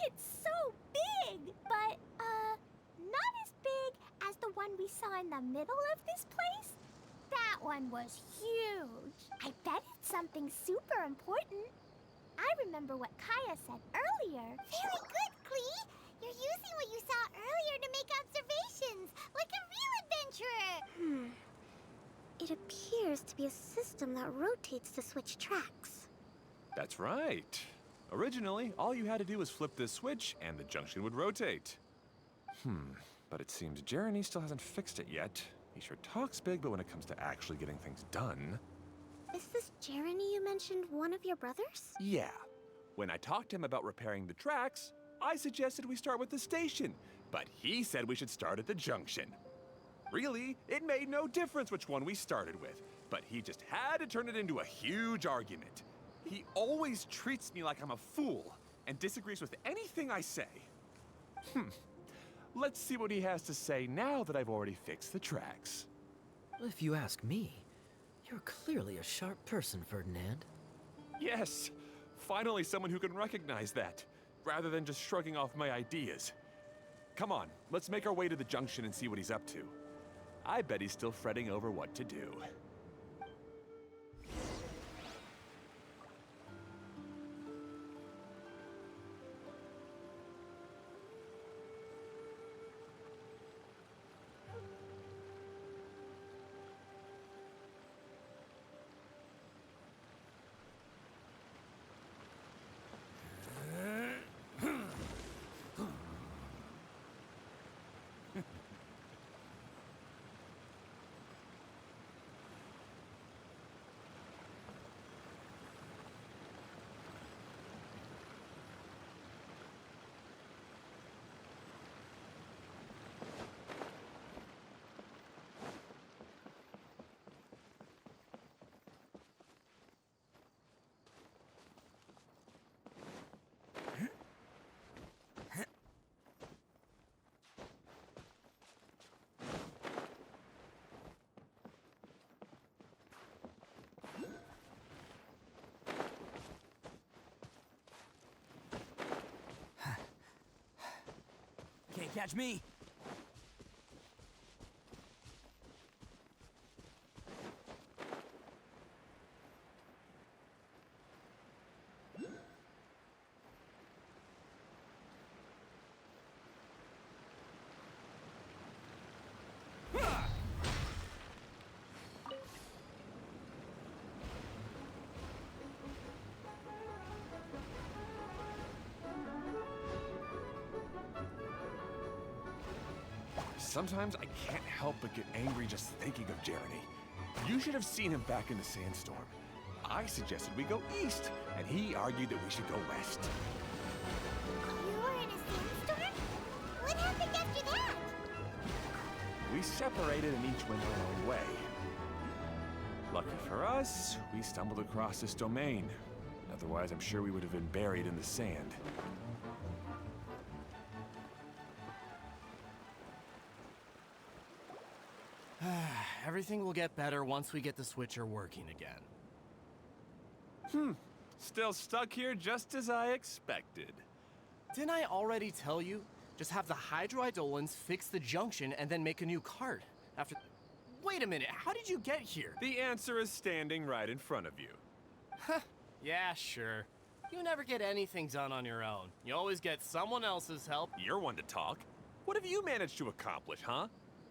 It's so big, but, not as big as the one we saw in the middle of this place. That one was huge. I bet it's something super important. I remember what Kaya said earlier. Very good, Klee. You're using what you saw earlier to make observations, like a real adventurer. It appears to be a system that rotates to switch tracks. That's right. Originally, all you had to do was flip this switch and the junction would rotate. But it seems Jeremy still hasn't fixed it yet. He sure talks big, but when it comes to actually getting things done... Is this Jeremy you mentioned one of your brothers? Yeah. When I talked to him about repairing the tracks, I suggested we start with the station, but he said we should start at the junction. Really, it made no difference which one we started with, but he just had to turn it into a huge argument. He always treats me like I'm a fool and disagrees with anything I say. Let's see what he has to say now that I've already fixed the tracks. If you ask me, you're clearly a sharp person, Ferdinand. Yes, finally someone who can recognize that, rather than just shrugging off my ideas. Come on, let's make our way to the junction and see what he's up to. I bet he's still fretting over what to do. Can't catch me. Sometimes I can't help but get angry just thinking of Jeremy. You should have seen him back in the sandstorm. I suggested we go east, and he argued that we should go west. You were in a sandstorm? What happened after that? We separated and each went our own way. Lucky for us, we stumbled across this domain. Otherwise, I'm sure we would have been buried in the sand. Everything will get better once we get the switcher working again. Still stuck here just as I expected. Didn't I already tell you? Just have the hydroidolins fix the junction and then make a new cart. After... Wait a minute, how did you get here? The answer is standing right in front of you. Yeah, sure. You never get anything done on your own. You always get someone else's help. You're one to talk. What have you managed to accomplish, huh?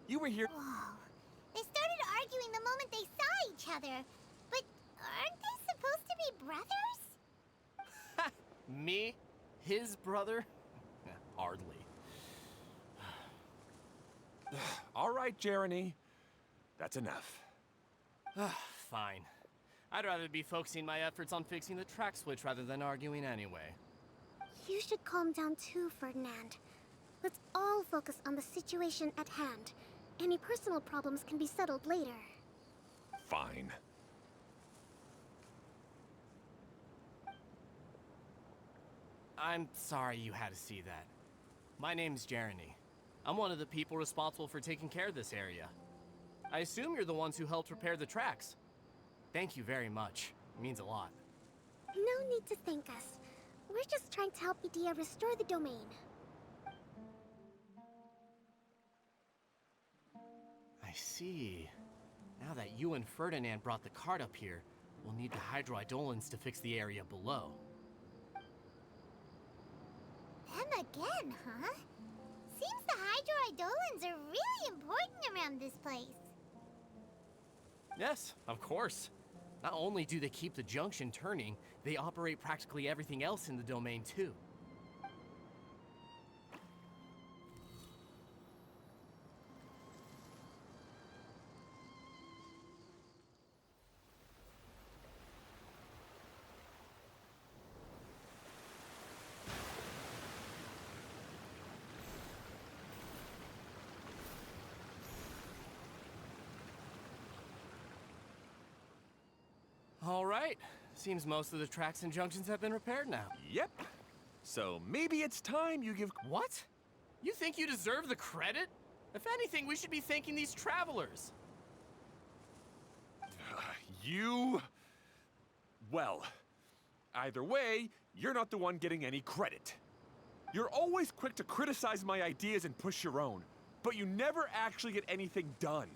You were here... Whoa. They started arguing the moment they saw each other. But aren't they supposed to be brothers? Me? His brother? Hardly. All right, Jeremy. That's enough. Fine. I'd rather be focusing my efforts on fixing the track switch rather than arguing anyway. You should calm down too, Ferdinand. Let's all focus on the situation at hand. Any personal problems can be settled later. Fine. I'm sorry you had to see that. My name's Jeremy. I'm one of the people responsible for taking care of this area. I assume you're the ones who helped repair the tracks. Thank you very much. It means a lot. No need to thank us. We're just trying to help Idea restore the domain. I see. Now that you and Ferdinand brought the cart up here, we'll need the hydroidolins to fix the area below. Them again, huh? Seems the hydroidolins are really important around this place. Yes, of course. Not only do they keep the junction turning, they operate practically everything else in the domain too. All right. Seems most of the tracks and junctions have been repaired now. Yep. So maybe it's time you give... What? You think you deserve the credit? If anything, we should be thanking these travelers. You... Well, either way, you're not the one getting any credit. You're always quick to criticize my ideas and push your own, but you never actually get anything done.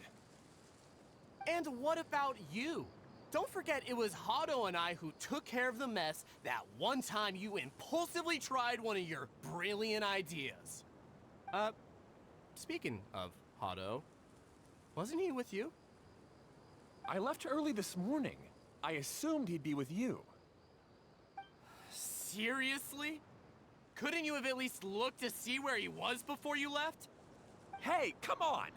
And what about you? Don't forget it was Hado and I who took care of the mess that one time you impulsively tried one of your brilliant ideas. Speaking of Hado, wasn't he with you? I left early this morning. I assumed he'd be with you. Seriously? Couldn't you have at least looked to see where he was before you left? Hey, come on!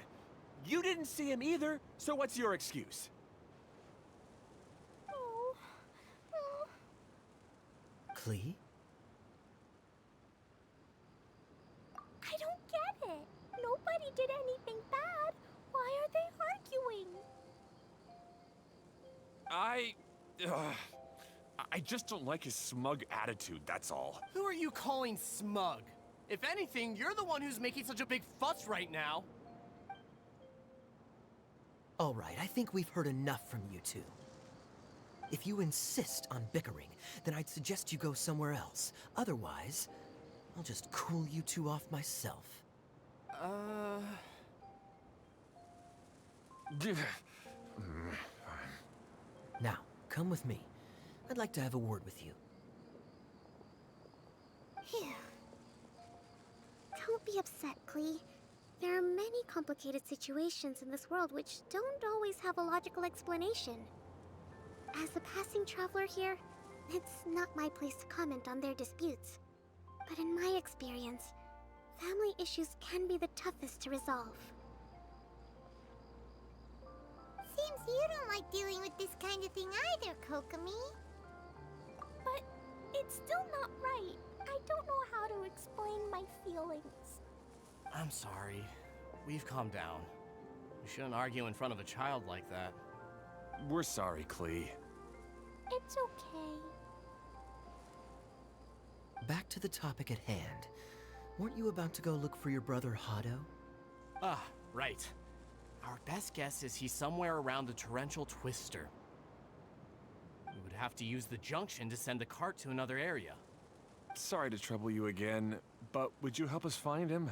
You didn't see him either, so what's your excuse? Klee? I don't get it. Nobody did anything bad. Why are they arguing? I just don't like his smug attitude, that's all. Who are you calling smug? If anything, you're the one who's making such a big fuss right now. All right, I think we've heard enough from you two. If you insist on bickering, then I'd suggest you go somewhere else. Otherwise, I'll just cool you two off myself. Now, come with me. I'd like to have a word with you. Phew. Don't be upset, Klee. There are many complicated situations in this world which don't always have a logical explanation. As a passing traveler here, it's not my place to comment on their disputes. But in my experience, family issues can be the toughest to resolve. Seems you don't like dealing with this kind of thing either, Kokomi. But it's still not right. I don't know how to explain my feelings. I'm sorry. We've calmed down. We shouldn't argue in front of a child like that. We're sorry, Klee. It's okay. Back to the topic at hand. Weren't you about to go look for your brother Hado? Ah, right. Our best guess is he's somewhere around the torrential twister. We would have to use the junction to send the cart to another area. Sorry to trouble you again, but would you help us find him?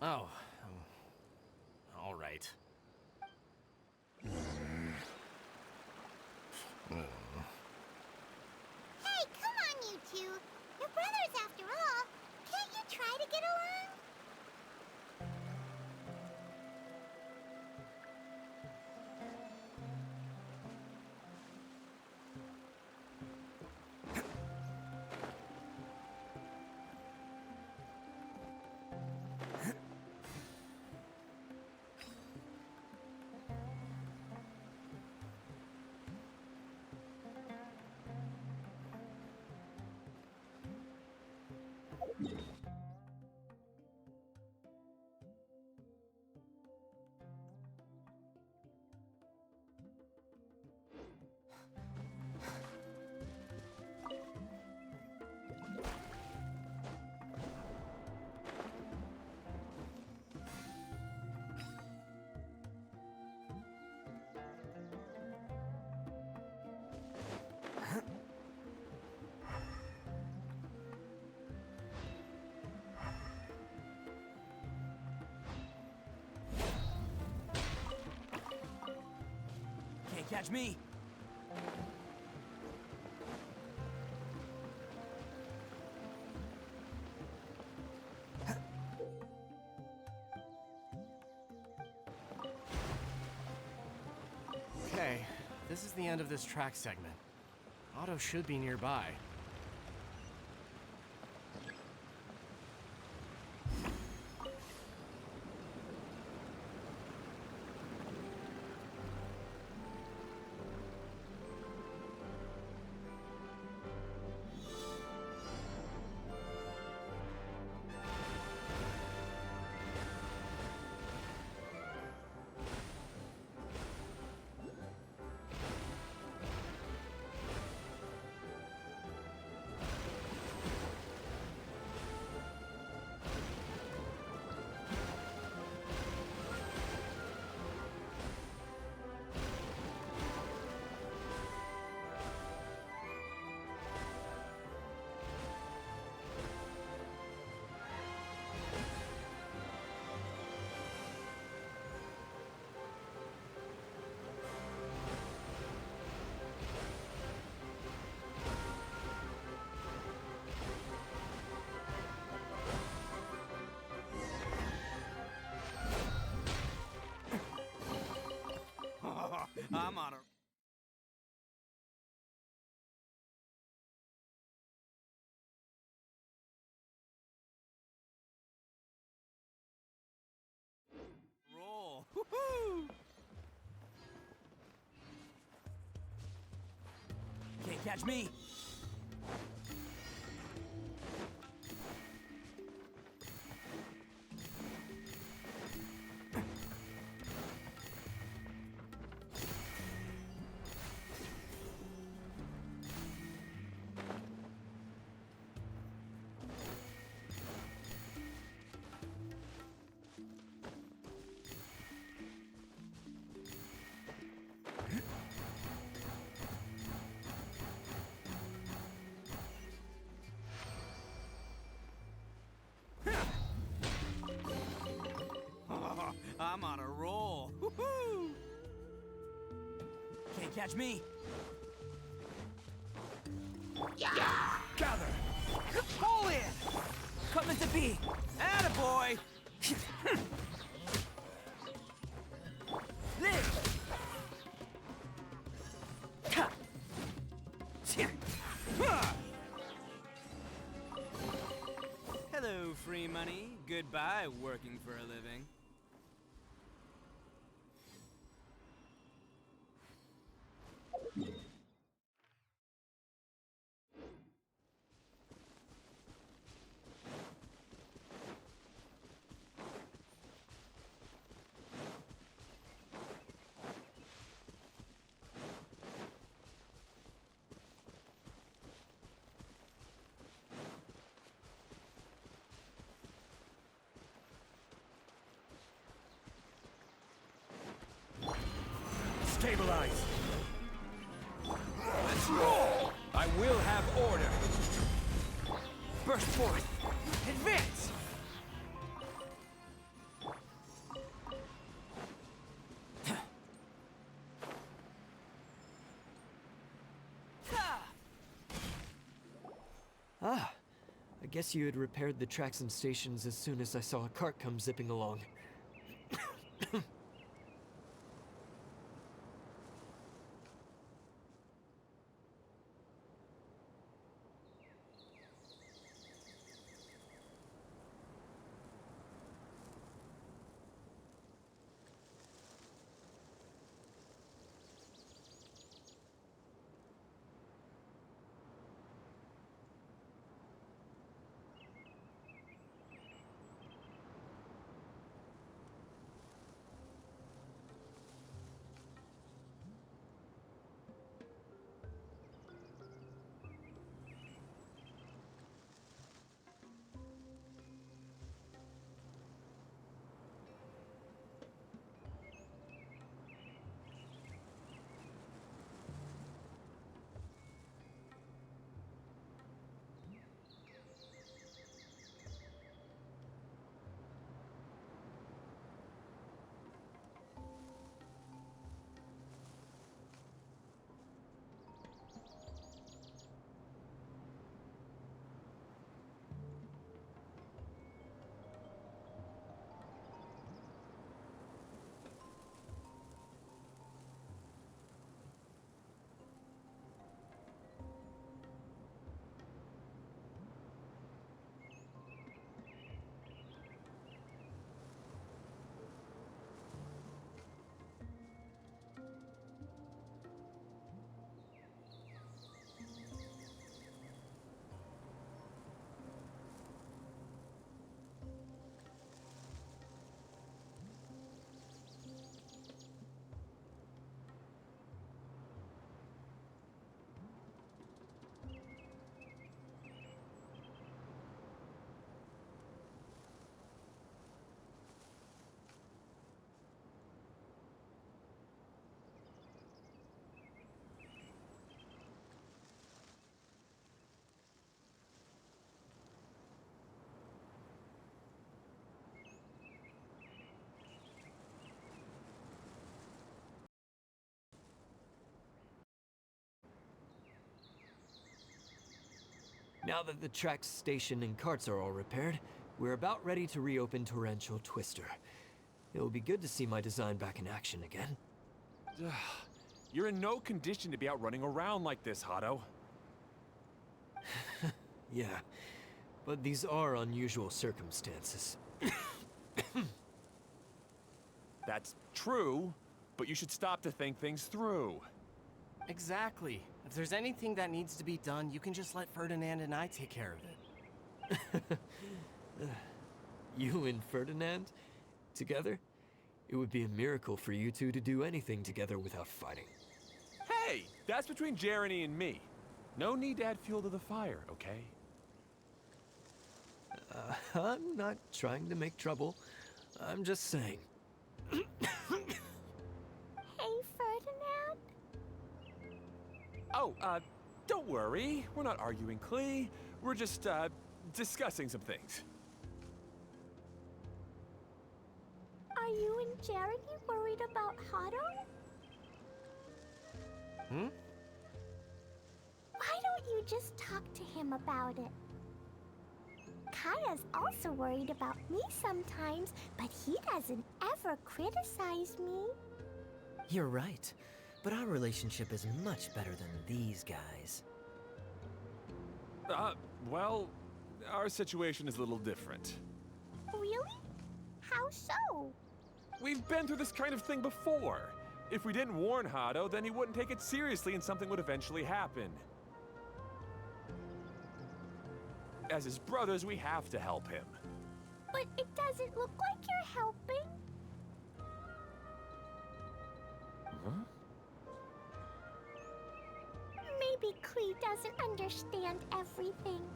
Oh, all right. Hey, come on, you two. You're brothers after all. Can't you try to get along? Can't catch me. Okay, this is the end of this track segment. Otto should be nearby. I'm on a... roll. Woohoo! Can't catch me. I'm on a roll. Woohoo! Can't catch me. Gather! Pull in! Coming to be. Attaboy! Live! Ha! Tja. Ha! Hello, free money. Goodbye, working for a living. Stabilize! Let's roll! I will have order. Burst forth! Advance! guess you had repaired the tracks and stations as soon as I saw a cart come zipping along. Now that the tracks, station, and carts are all repaired, we're about ready to reopen Torrential Twister. It will be good to see my design back in action again. You're in no condition to be out running around like this, Hado. Yeah, but these are unusual circumstances. That's true, but you should stop to think things through. Exactly. If there's anything that needs to be done, you can just let Ferdinand and I take care of it. You and Ferdinand? Together? It would be a miracle for you two to do anything together without fighting. Hey, that's between Jeremy and me. No need to add fuel to the fire, okay? I'm not trying to make trouble. I'm just saying. Hey, Ferdinand? Oh, don't worry. We're not arguing, Klee. We're just, discussing some things. Are you and Jeremy worried about Hado? Why don't you just talk to him about it? Kaya's also worried about me sometimes, but he doesn't ever criticize me. You're right. But our relationship is much better than these guys. Well, our situation is a little different. Really? How so? We've been through this kind of thing before. If we didn't warn Hado, then he wouldn't take it seriously and something would eventually happen. As his brothers, we have to help him. But it doesn't look like you're helping. Huh? Maybe Klee doesn't understand everything.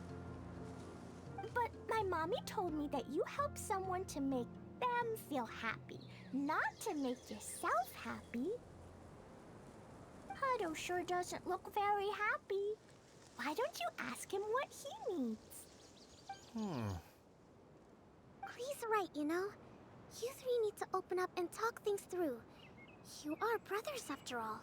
But my mommy told me that you help someone to make them feel happy, not to make yourself happy. Hado sure doesn't look very happy. Why don't you ask him what he needs? Klee's right, you know? You three need to open up and talk things through. You are brothers, after all.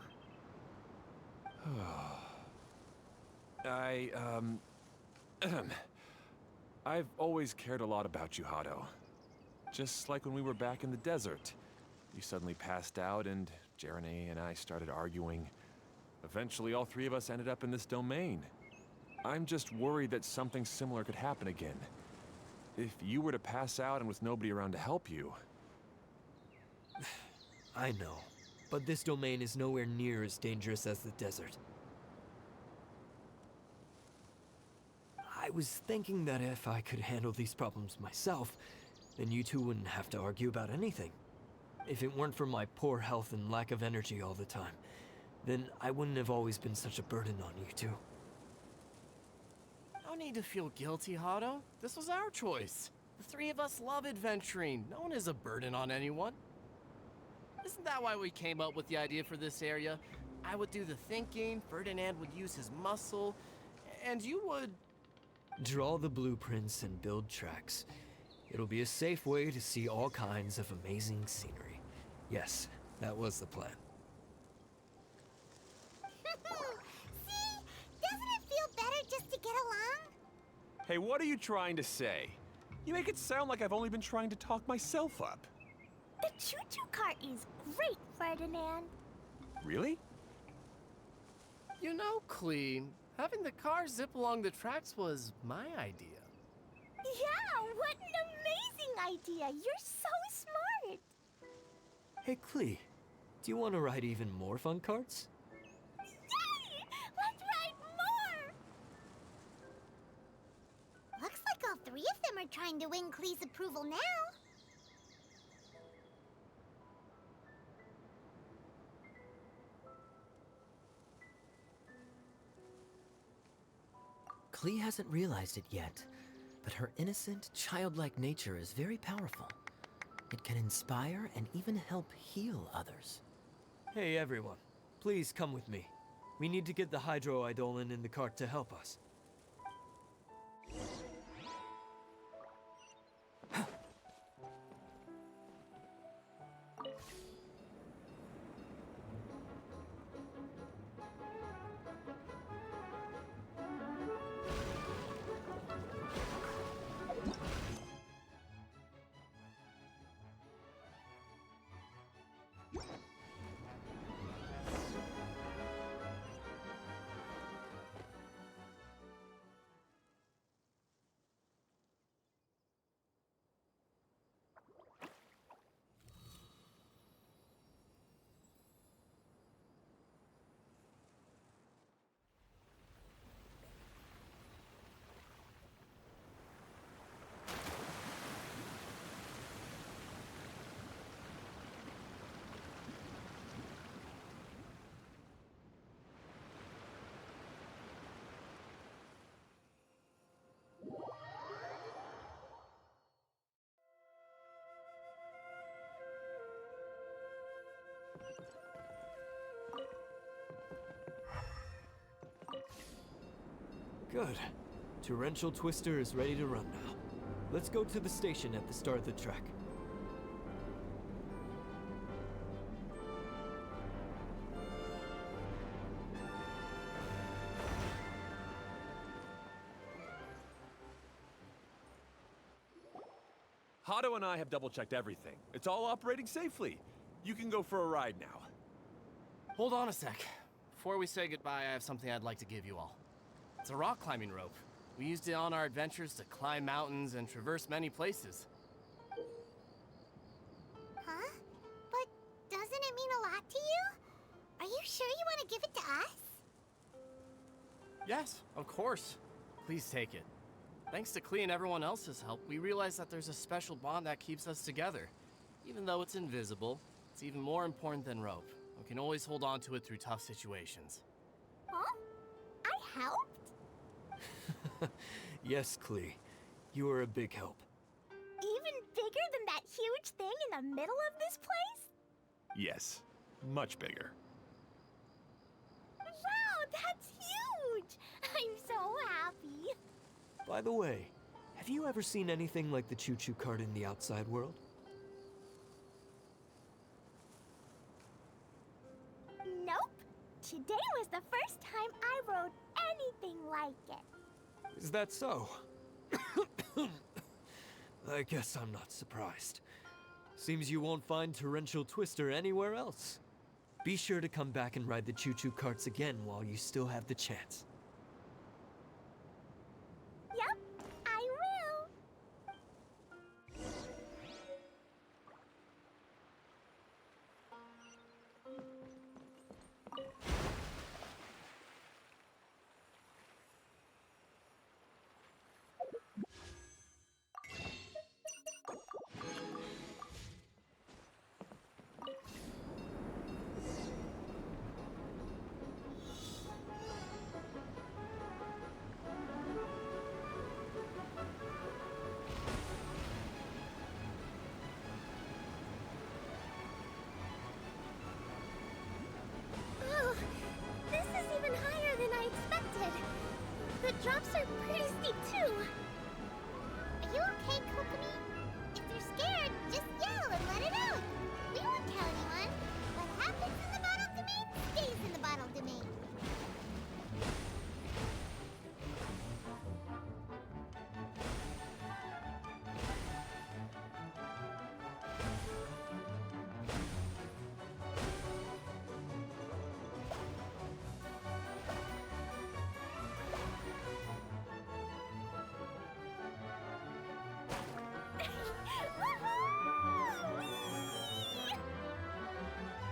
I've always cared a lot about you, Hado. Just like when we were back in the desert. You suddenly passed out and Jeremy and I started arguing. Eventually, all three of us ended up in this domain. I'm just worried that something similar could happen again. If you were to pass out and with nobody around to help you... I know, but this domain is nowhere near as dangerous as the desert. I was thinking that if I could handle these problems myself, then you two wouldn't have to argue about anything. If it weren't for my poor health and lack of energy all the time, then I wouldn't have always been such a burden on you two. No need to feel guilty, Hado. This was our choice. The three of us love adventuring. No one is a burden on anyone. Isn't that why we came up with the idea for this area? I would do the thinking, Ferdinand would use his muscle, and you would... Draw the blueprints and build tracks. It'll be a safe way to see all kinds of amazing scenery. Yes, that was the plan. See? Doesn't it feel better just to get along? Hey, what are you trying to say? You make it sound like I've only been trying to talk myself up. The choo-choo cart is great, Ferdinand. Really? You know, Clee, having the car zip along the tracks was my idea. Yeah, what an amazing idea. You're so smart. Hey, Klee, do you want to ride even more fun carts? Yay! Let's ride more! Looks like all three of them are trying to win Klee's approval now. Klee hasn't realized it yet, but her innocent, childlike nature is very powerful. It can inspire and even help heal others. Hey everyone, please come with me. We need to get the Hydro-Eidolon in the cart to help us. Good. Torrential Twister is ready to run now. Let's go to the station at the start of the track. Hado and I have double-checked everything. It's all operating safely. You can go for a ride now. Hold on a sec. Before we say goodbye, I have something I'd like to give you all. It's a rock climbing rope. We used it on our adventures to climb mountains and traverse many places. Huh? But doesn't it mean a lot to you? Are you sure you want to give it to us? Yes, of course. Please take it. Thanks to Klee and everyone else's help, we realized that there's a special bond that keeps us together. Even though it's invisible, it's even more important than rope. We can always hold on to it through tough situations. Huh? I helped? Yes, Klee. You are a big help. Even bigger than that huge thing in the middle of this place? Yes, much bigger. Wow, that's huge! I'm so happy. By the way, have you ever seen anything like the choo-choo cart in the outside world? Nope. Today was the first time I rode anything like it. Is that so? I guess I'm not surprised. Seems you won't find Torrential Twister anywhere else. Be sure to come back and ride the choo-choo carts again while you still have the chance. Yep, I will. Oh, this is even higher than I expected. The drops are pretty steep too. Are you okay, Kokomi? If you're scared, just yell and let it out. We won't tell anyone. What happens in the bottle domain stays in the bottle domain.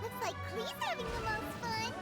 Looks like Klee's having the most fun.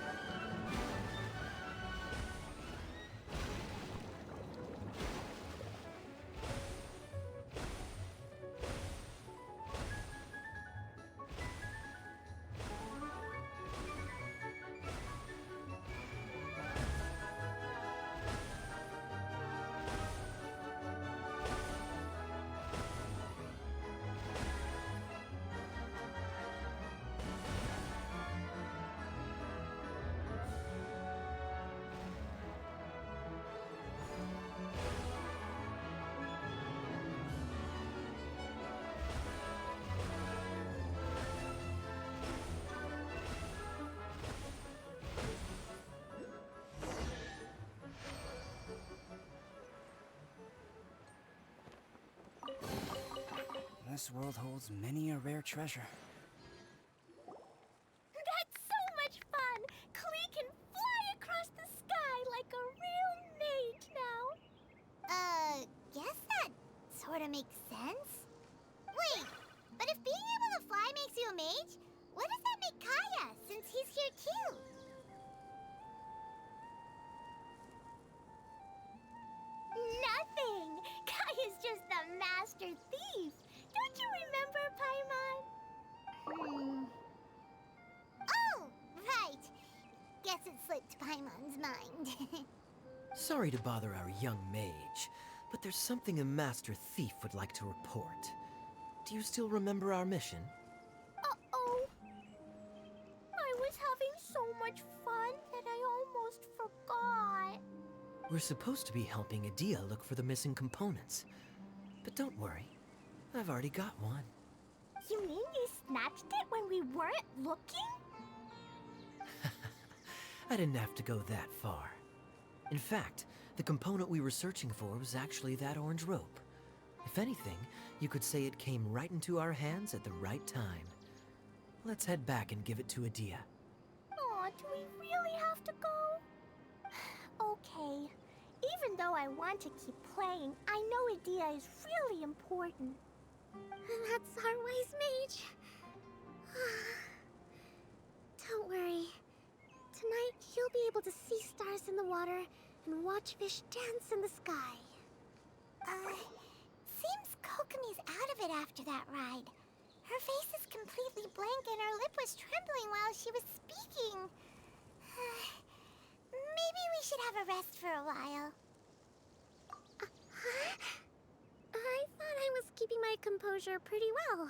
This world holds many a rare treasure. That's so much fun! Klee can fly across the sky like a real mage now. Guess that sort of makes sense. Wait, but if being able to fly makes you a mage, what does that make Kaya, since he's here too? Nothing! Kaya's just the master thief. Don't you remember, Paimon? Oh, right. Guess it slipped Paimon's mind. Sorry to bother our young mage, but there's something a Master Thief would like to report. Do you still remember our mission? Uh-oh. I was having so much fun that I almost forgot. We're supposed to be helping Adia look for the missing components. But don't worry, I've already got one. You mean you snatched it when we weren't looking? I didn't have to go that far. In fact, the component we were searching for was actually that orange rope. If anything, you could say it came right into our hands at the right time. Let's head back and give it to Adia. Aw, do we really have to go? Okay. Even though I want to keep playing, I know Adia is really important. That's our wise mage. Don't worry. Tonight, you'll be able to see stars in the water and watch fish dance in the sky. Seems Kokomi's out of it after that ride. Her face is completely blank and her lip was trembling while she was speaking. Maybe we should have a rest for a while. I thought I was keeping my composure pretty well.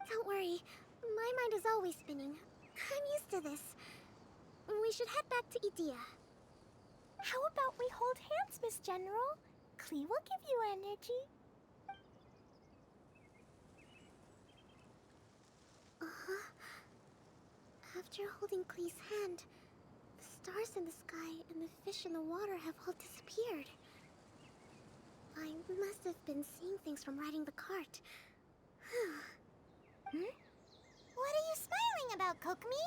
Don't worry, my mind is always spinning. I'm used to this. We should head back to Idia. How about we hold hands, Miss General? Klee will give you energy. After holding Klee's hand, the stars in the sky and the fish in the water have all disappeared. I must have been seeing things from riding the cart. What are you smiling about, Kokomi?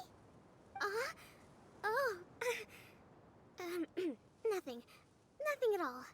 Oh. Nothing. Nothing at all.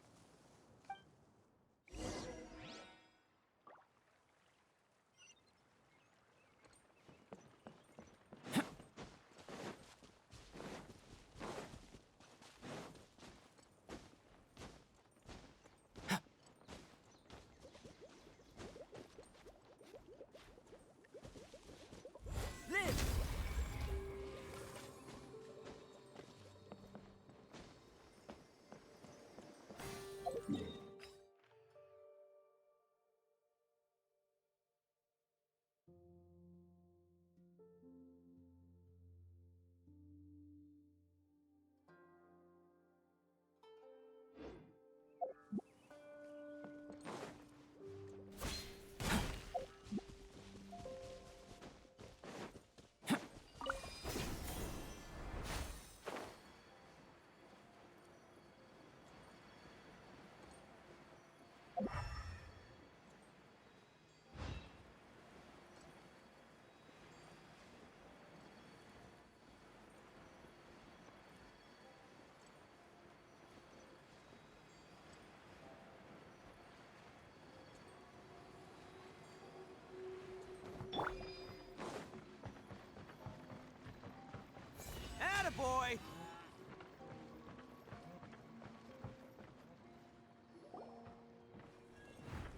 Attaboy!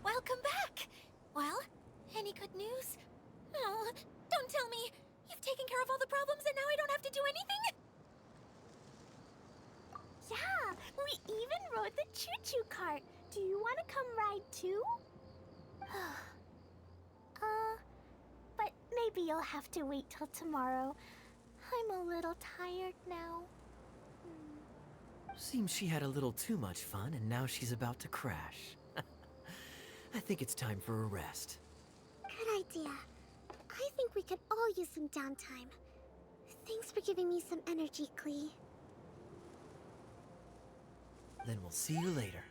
Welcome back! Well, any good news? Oh, don't tell me! You've taken care of all the problems and now I don't have to do anything? Yeah, we even rode the choo-choo cart. Do you want to come ride too? But maybe you'll have to wait till tomorrow. I'm a little tired now. Seems she had a little too much fun and now she's about to crash. I think it's time for a rest. Good idea. I think we could all use some downtime. Thanks for giving me some energy, Klee. Then we'll see you later.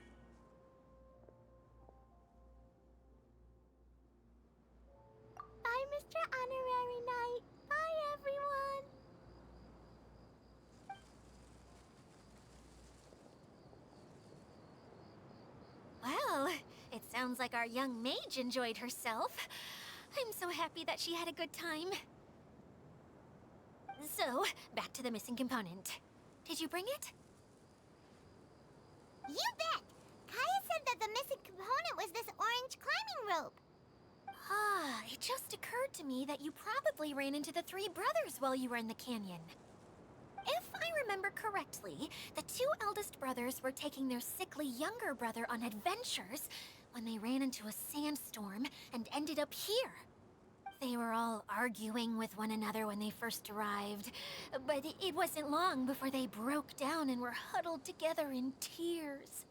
Bye, Mr. Honorary Knight. Bye, everyone. Well, it sounds like our young mage enjoyed herself. I'm so happy that she had a good time. So, back to the missing component. Did you bring it? You bet! Kaya said that the missing component was this orange climbing rope. Ah, it just occurred to me that you probably ran into the three brothers while you were in the canyon. If I remember correctly, the two eldest brothers were taking their sickly younger brother on adventures when they ran into a sandstorm and ended up here. They were all arguing with one another when they first arrived, but it wasn't long before they broke down and were huddled together in tears.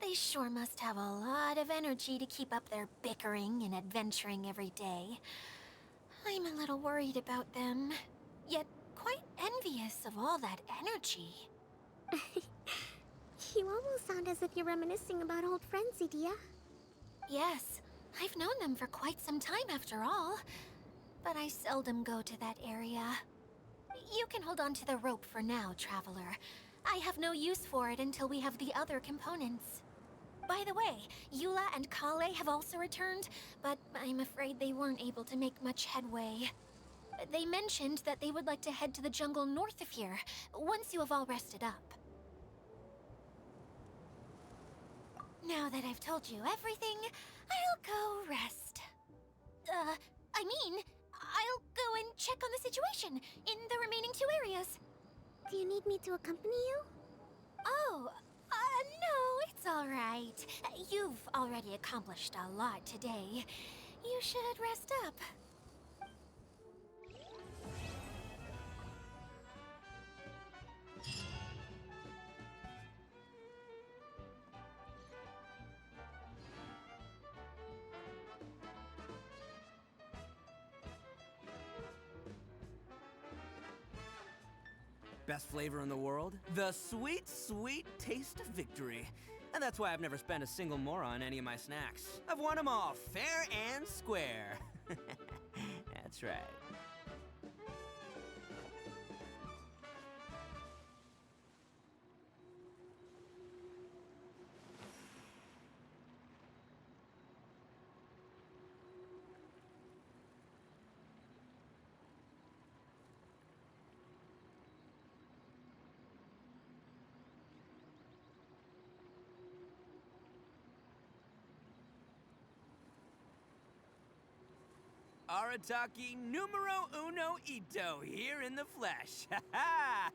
They sure must have a lot of energy to keep up their bickering and adventuring every day. I'm a little worried about them, yet quite envious of all that energy. You almost sound as if you're reminiscing about old friends, Idia. Yes, I've known them for quite some time after all, but I seldom go to that area. You can hold on to the rope for now, Traveler. I have no use for it until we have the other components. By the way, Eula and Kale have also returned, but I'm afraid they weren't able to make much headway. They mentioned that they would like to head to the jungle north of here, once you have all rested up. Now that I've told you everything, I'll go rest. I'll go and check on the situation in the remaining two areas. Do you need me to accompany you? Oh, no, it's all right. You've already accomplished a lot today. You should rest up. Best flavor in the world? The sweet, sweet taste of victory. And that's why I've never spent a single more on any of my snacks. I've won them all, fair and square. That's right. Arataki numero uno ito here in the flesh. Ha ha!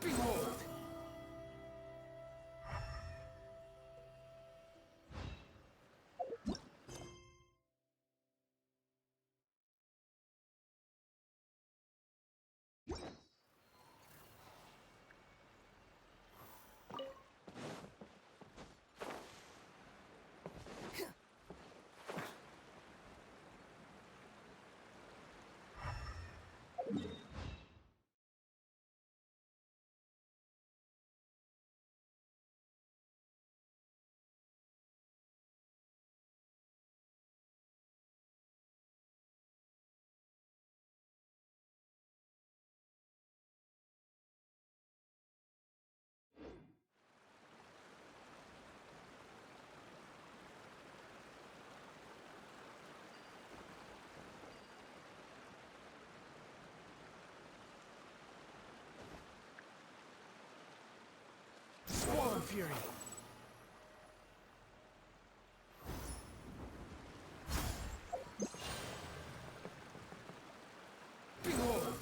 Behold! Squall Fury! Behold!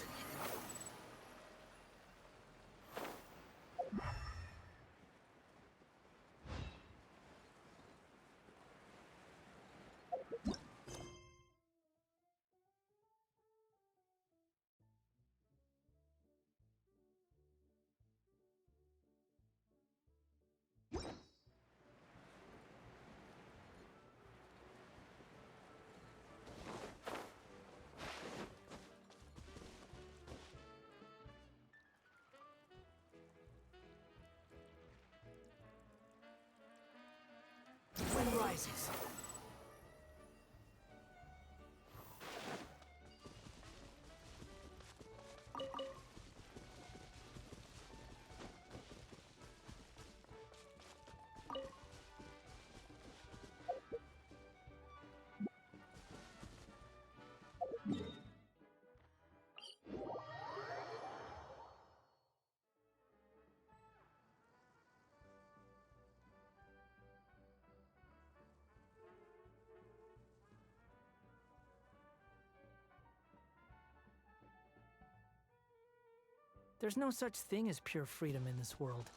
There's no such thing as pure freedom in this world.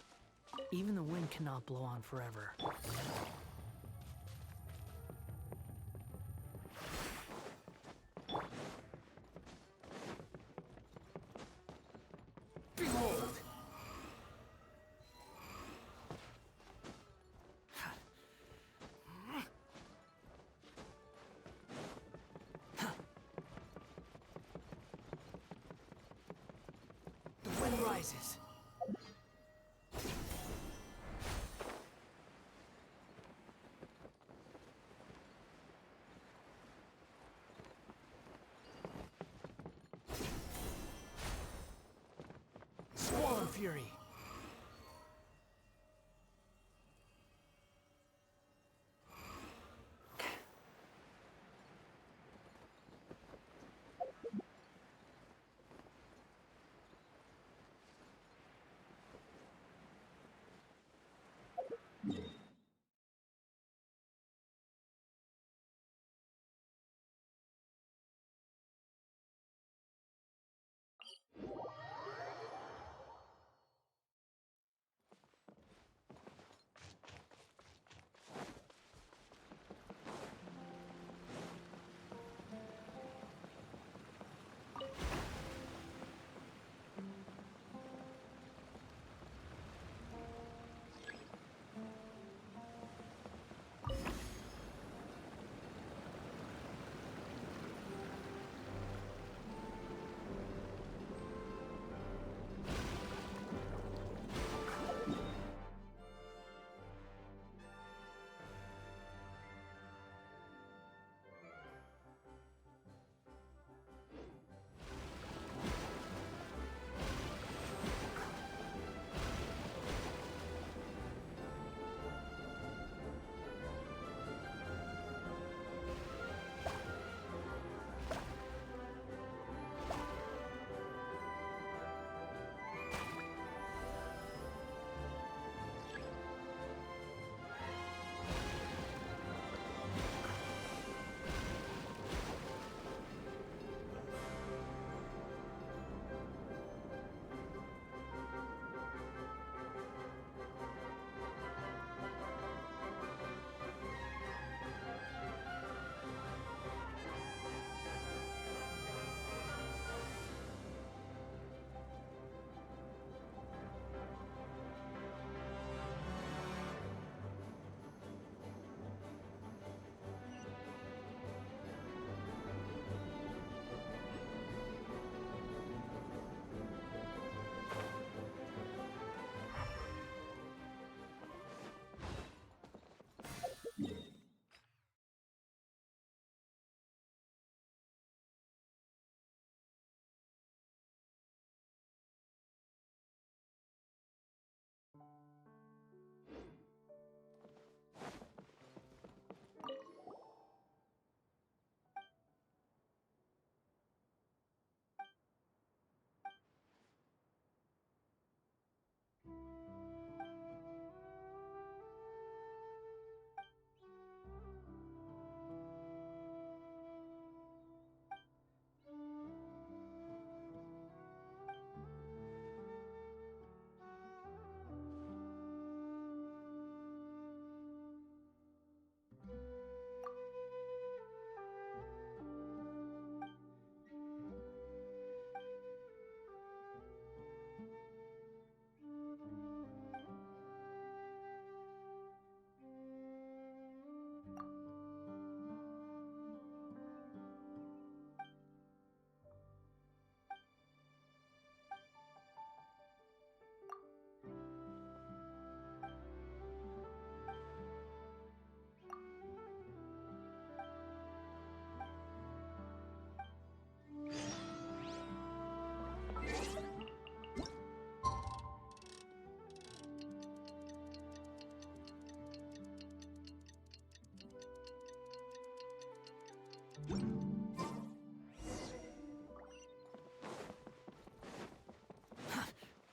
Even the wind cannot blow on forever. Behold! The wind rises. Squall Fury.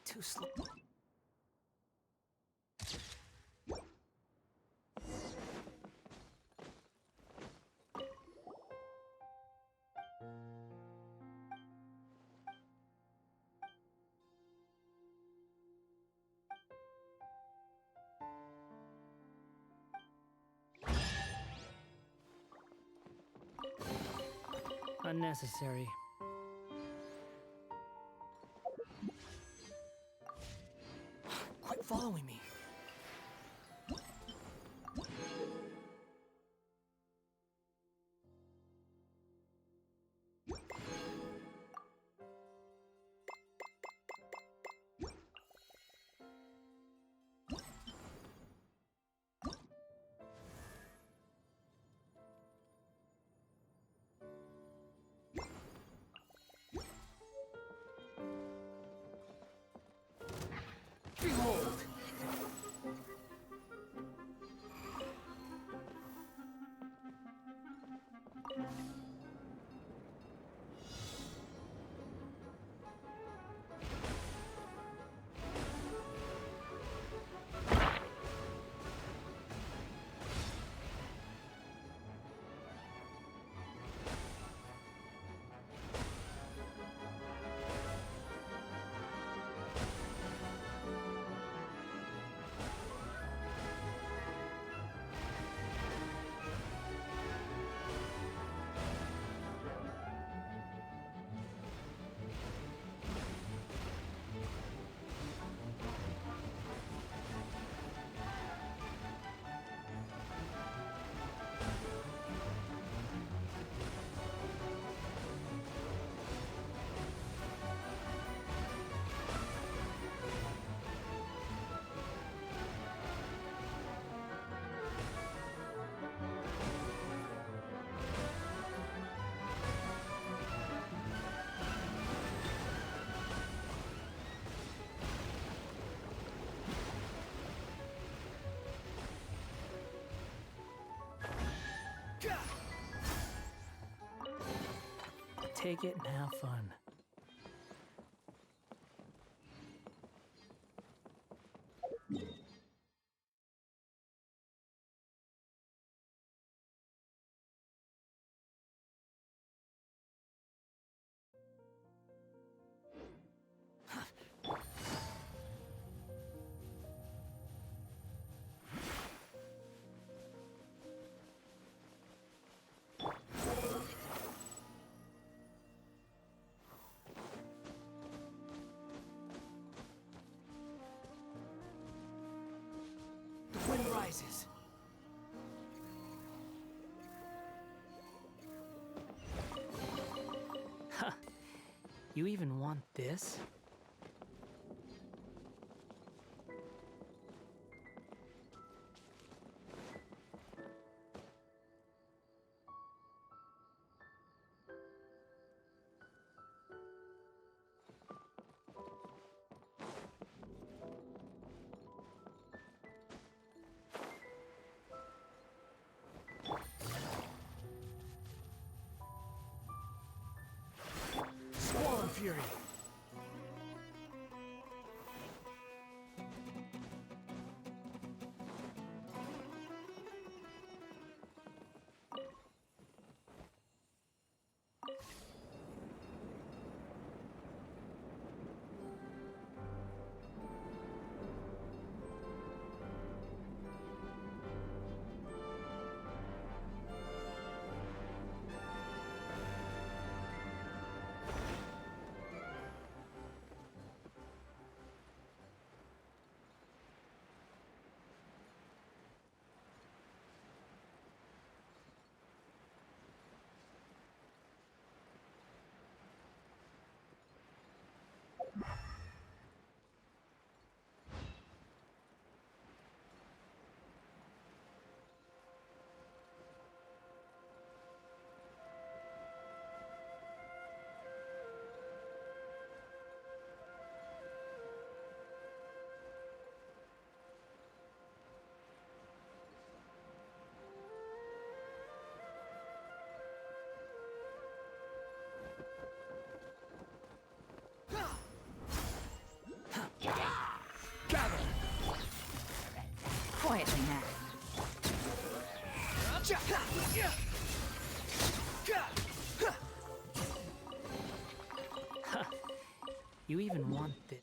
Too slow. Unnecessary. Quit following me. Behold! Take it and have fun. The wind rises. Huh. You even want this? Squall Fury. Quietly now. Huh. You even want this?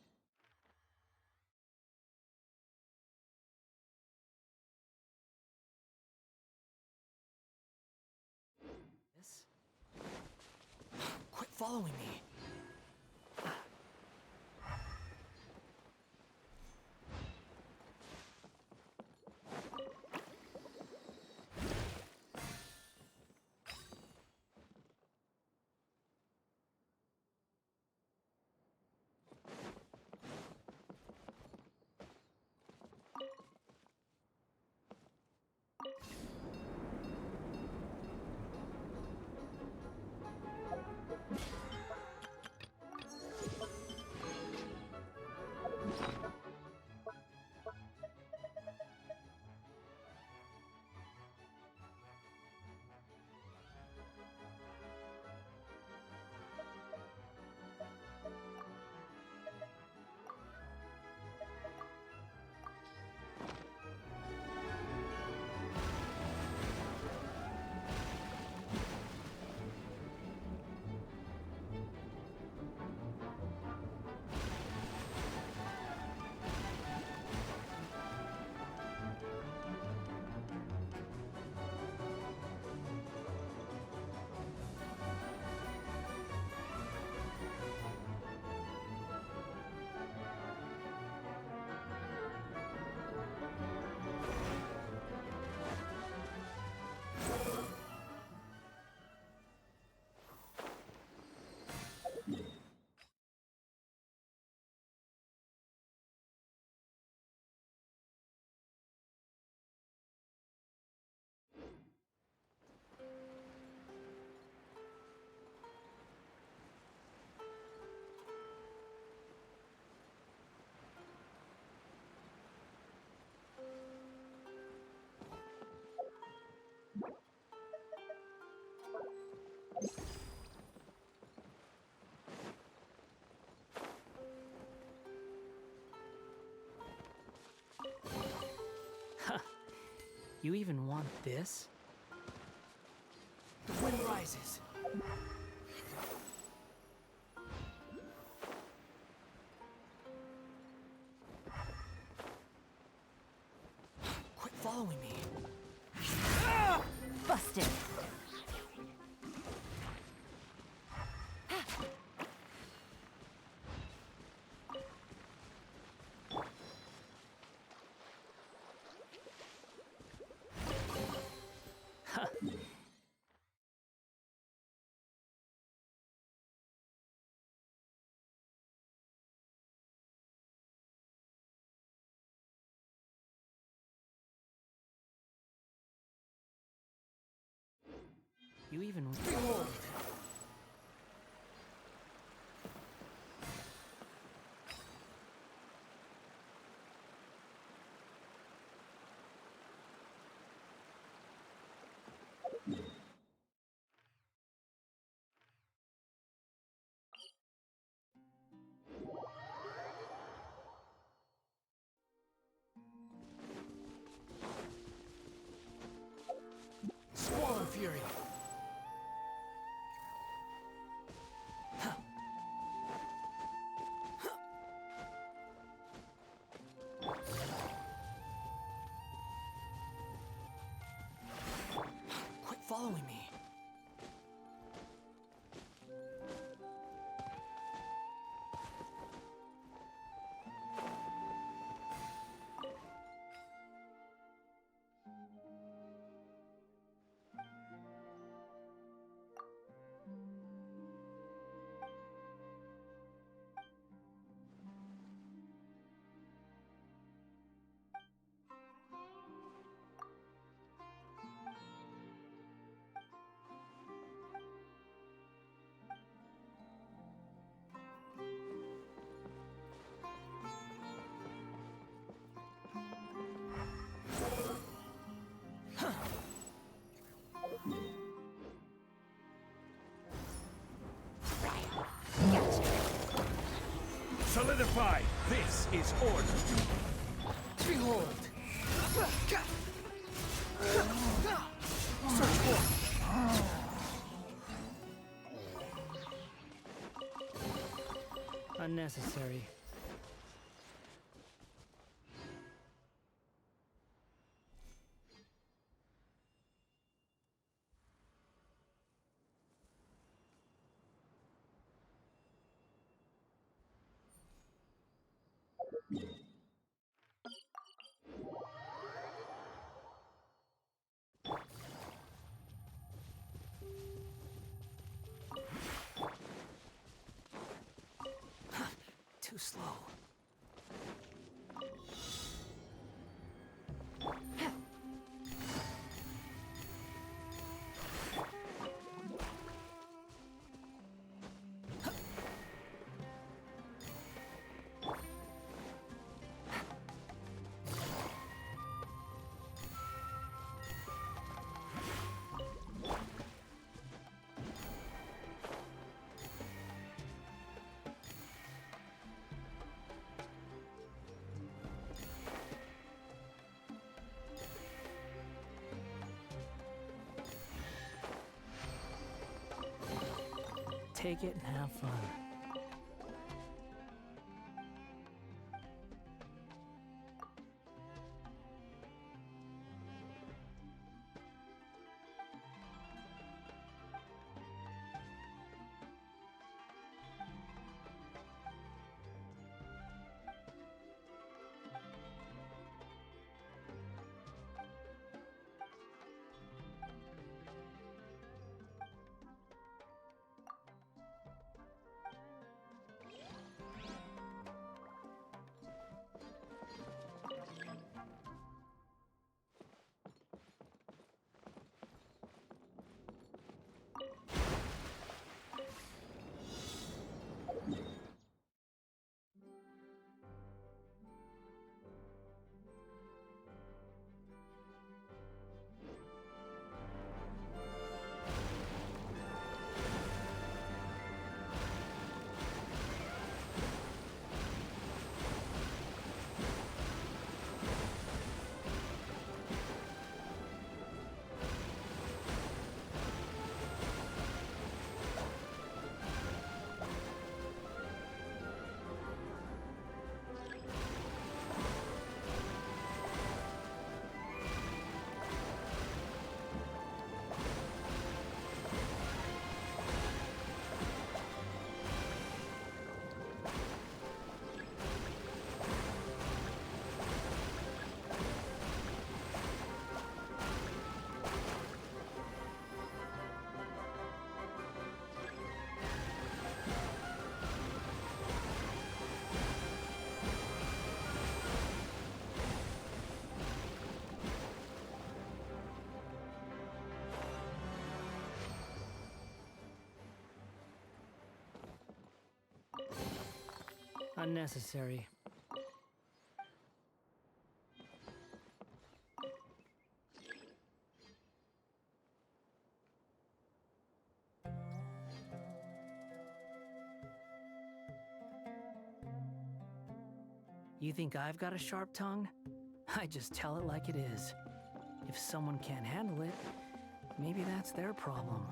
You even want this? The wind rises. Quit following me. Busted. You even... Behold! Squall Fury! Quit following me. Solidify! This is order! Behold! Search for... Unnecessary. Too slow. Take it and have fun. Unnecessary. You think I've got a sharp tongue? I just tell it like it is. If someone can't handle it, maybe that's their problem.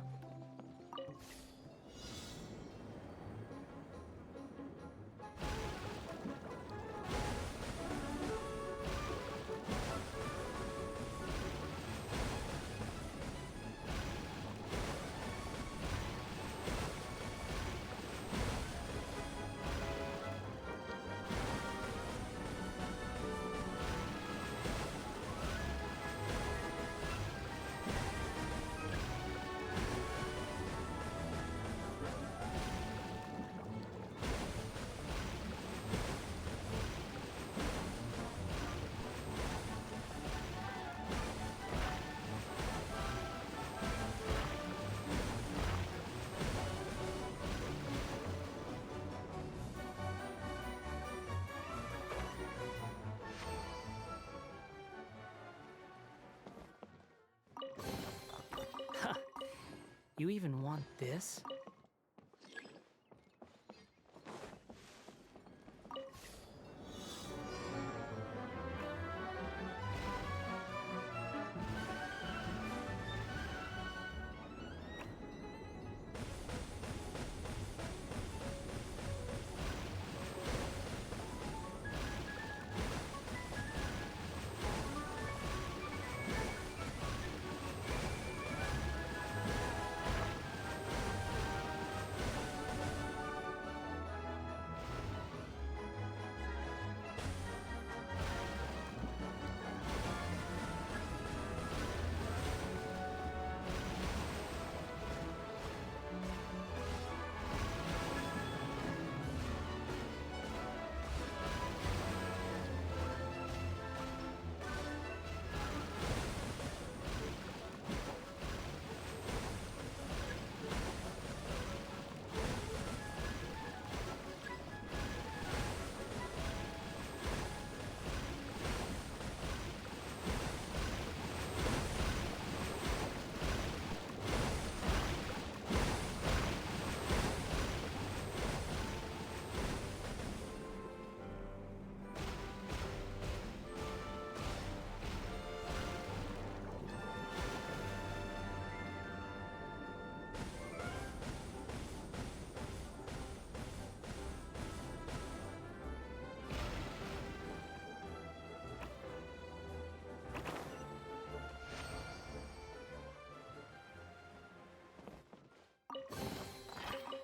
You even want this?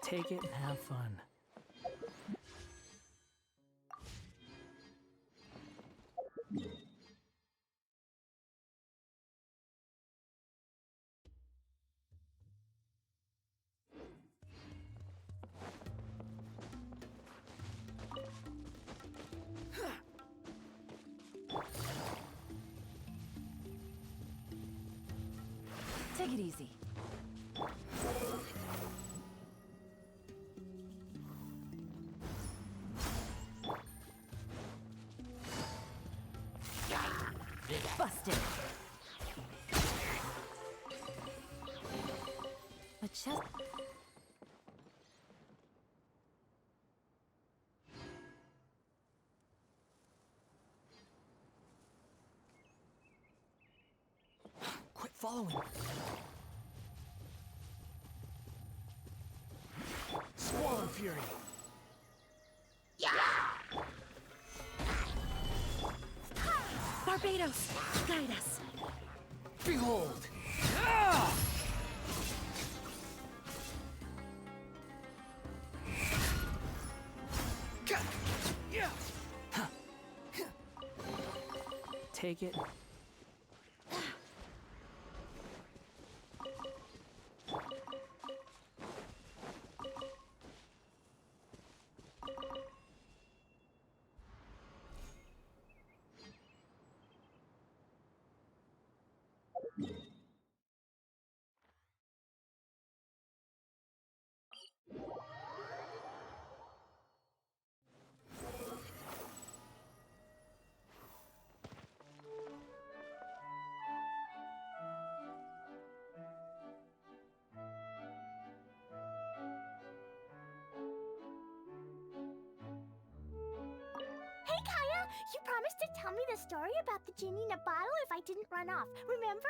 Take it and have fun. Take it easy. Busted. A chest. Quit following. Swallow Fury. Barbados, guide us. Behold. Take it. You promised to tell me the story about the genie in a bottle if I didn't run off, remember?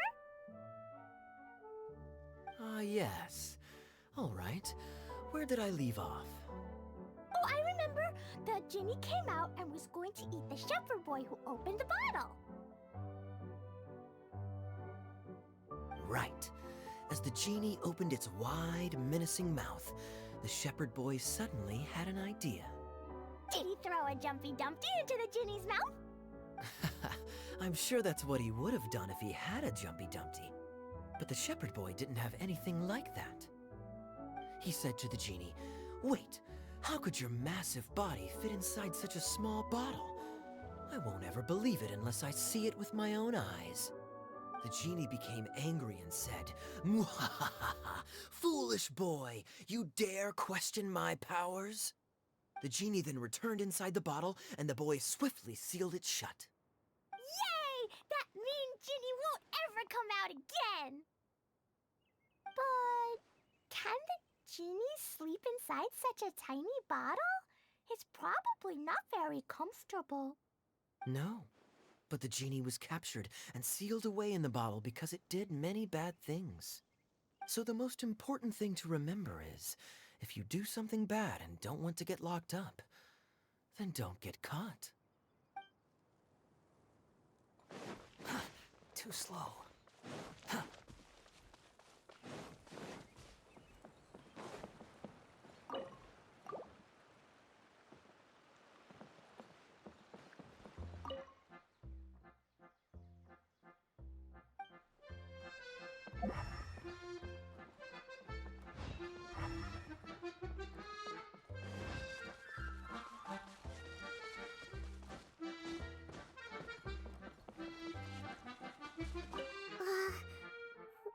Ah, yes. All right. Where did I leave off? Oh, I remember. The genie came out and was going to eat the shepherd boy who opened the bottle. Right. As the genie opened its wide, menacing mouth, the shepherd boy suddenly had an idea. Did he throw a Jumpy Dumpty into the genie's mouth? I'm sure that's what he would have done if he had a Jumpy Dumpty. But the shepherd boy didn't have anything like that. He said to the genie, "Wait, how could your massive body fit inside such a small bottle? I won't ever believe it unless I see it with my own eyes." The genie became angry and said, "Mwahaha! Foolish boy, you dare question my powers?" The genie then returned inside the bottle, and the boy swiftly sealed it shut. Yay! That mean genie won't ever come out again! But can the genie sleep inside such a tiny bottle? It's probably not very comfortable. No, but the genie was captured and sealed away in the bottle because it did many bad things. So the most important thing to remember is, if you do something bad and don't want to get locked up, then don't get caught. Too slow.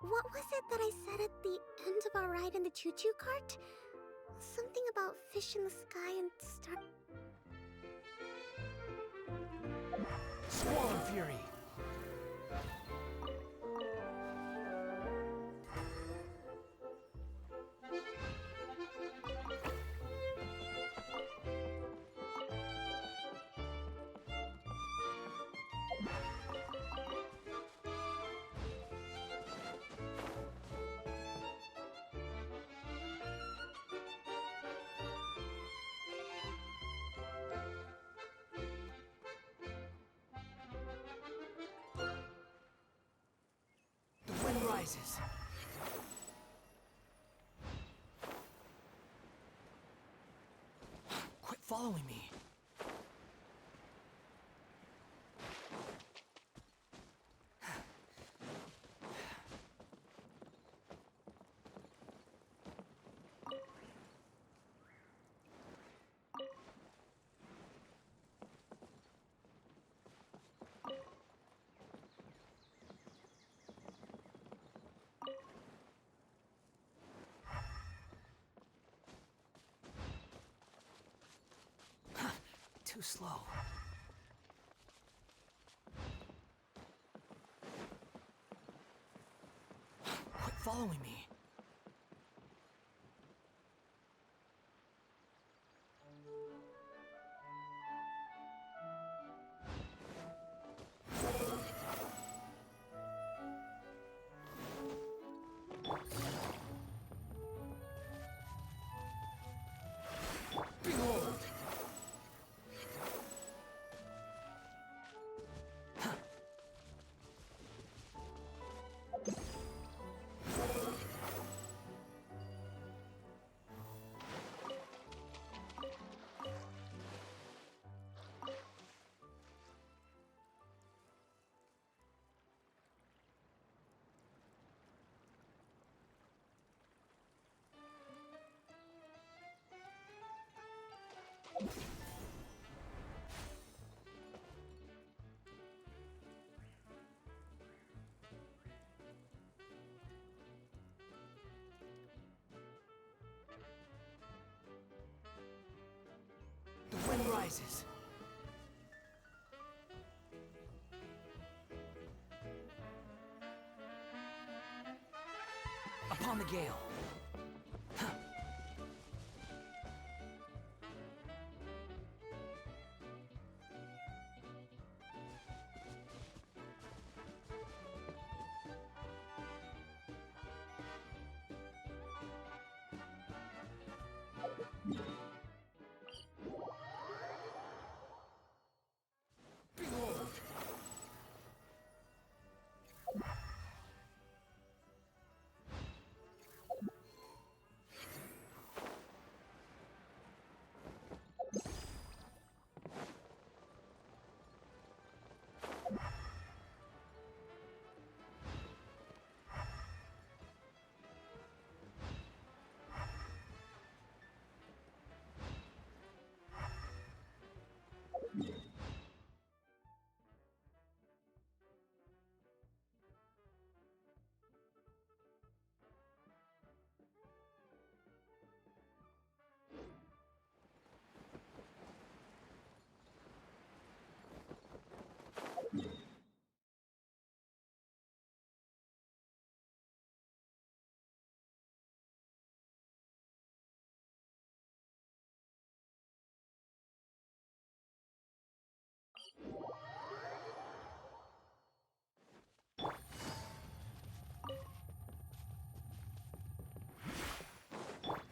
What was it that I said at the end of our ride in the choo-choo cart? Something about fish in the sky and star... Squall and Fury! The wind rises. Quit following me. Too slow. Quit following me. Behold! The wind rises. Upon the gale.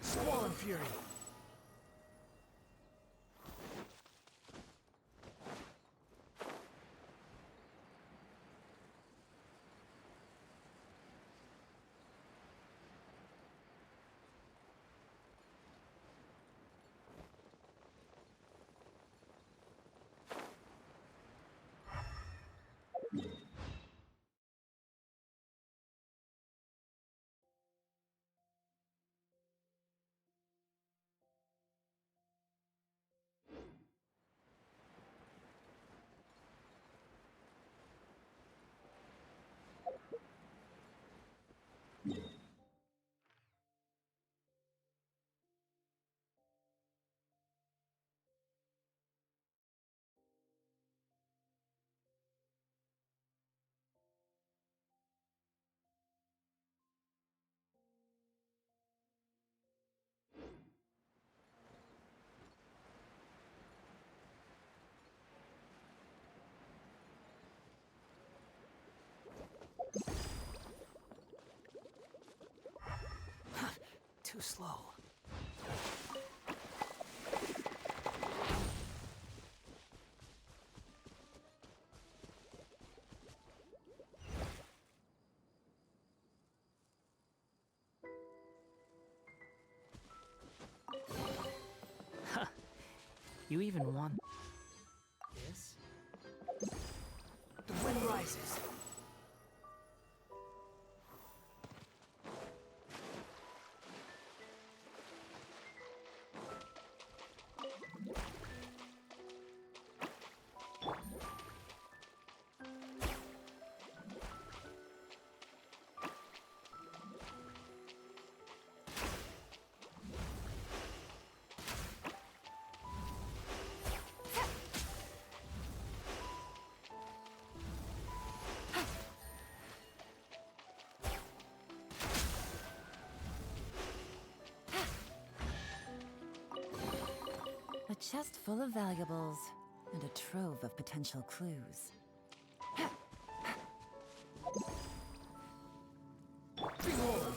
Squall and Fury. Too slow. Huh. You even want this? The wind rises. A chest full of valuables, and a trove of potential clues. Behold!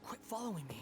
Quit following me.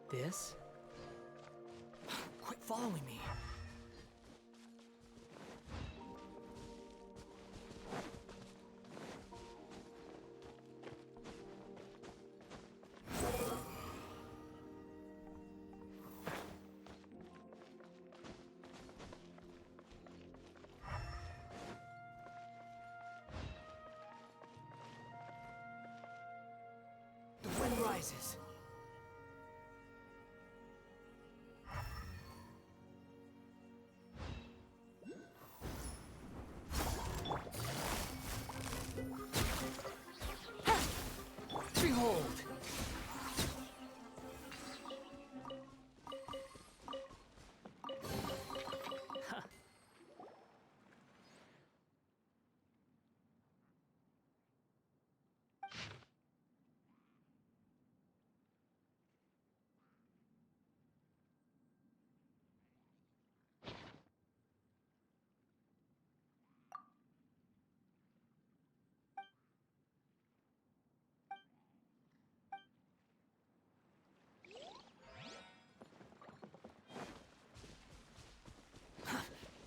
This? Quit following me. The wind rises. Behold!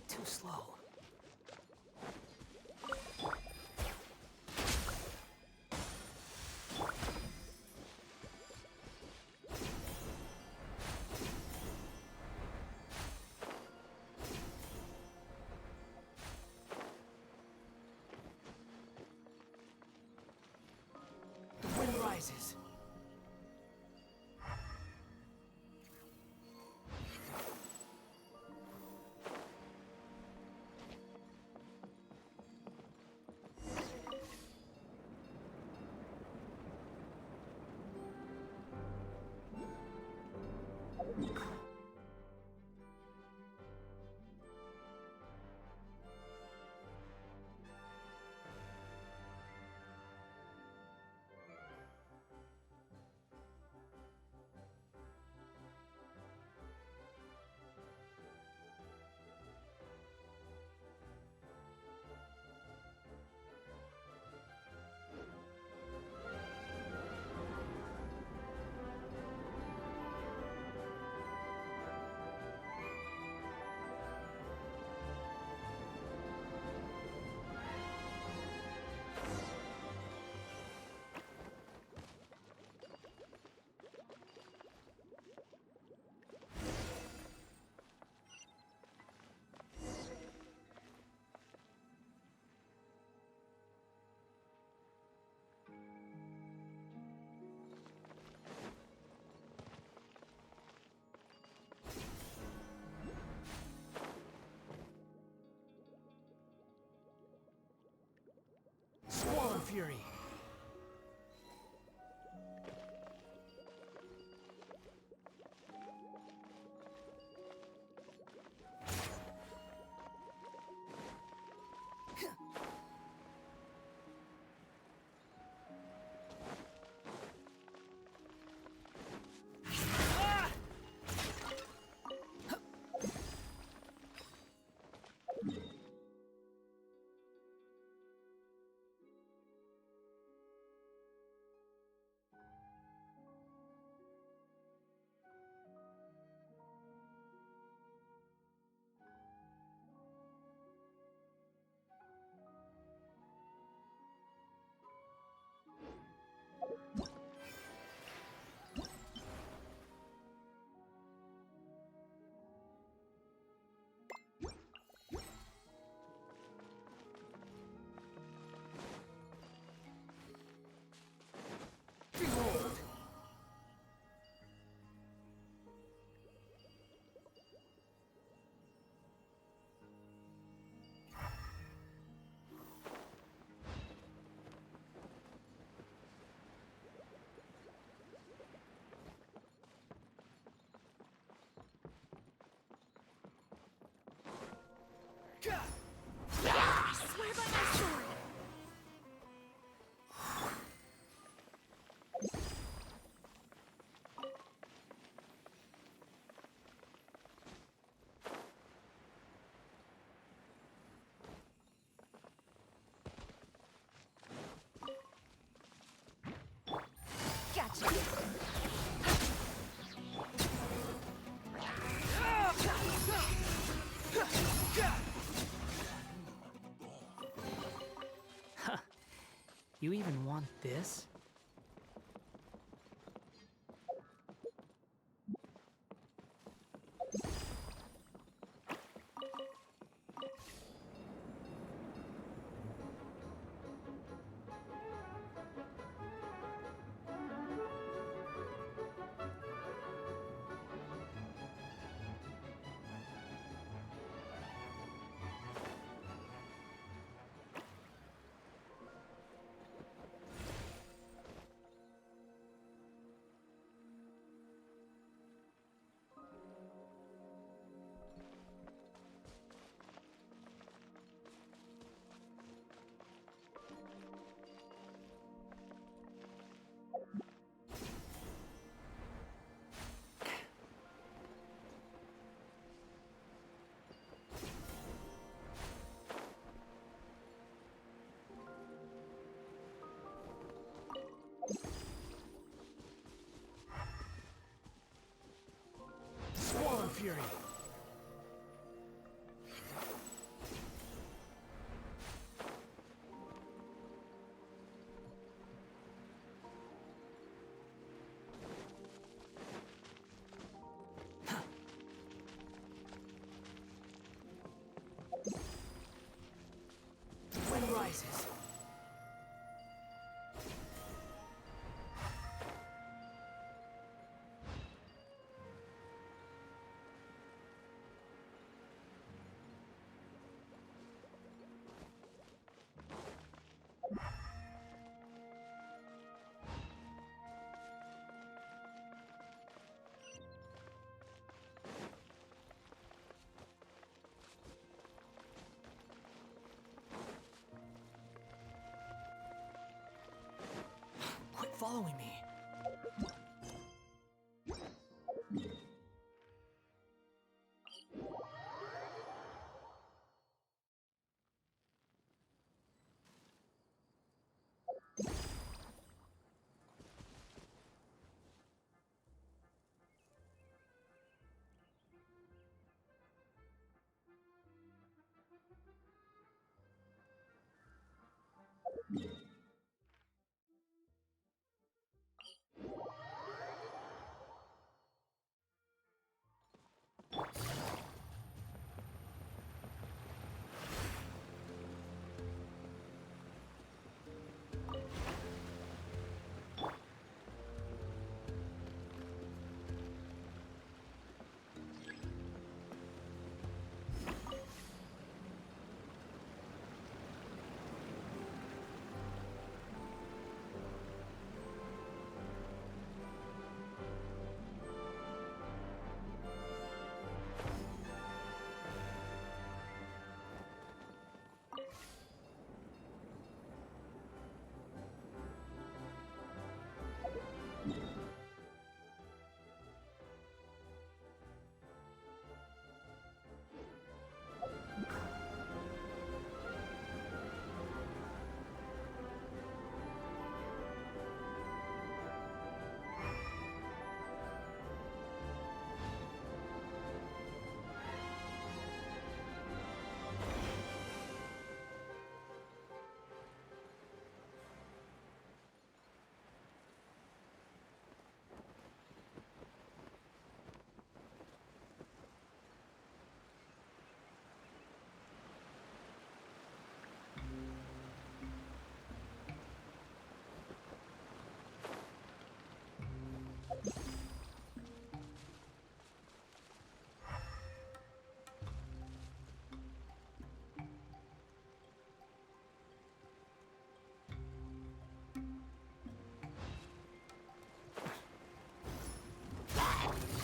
Too slow. The wind rises. Squall Fury. You even want this? Squall and Fury! Wind rises. Quit following me.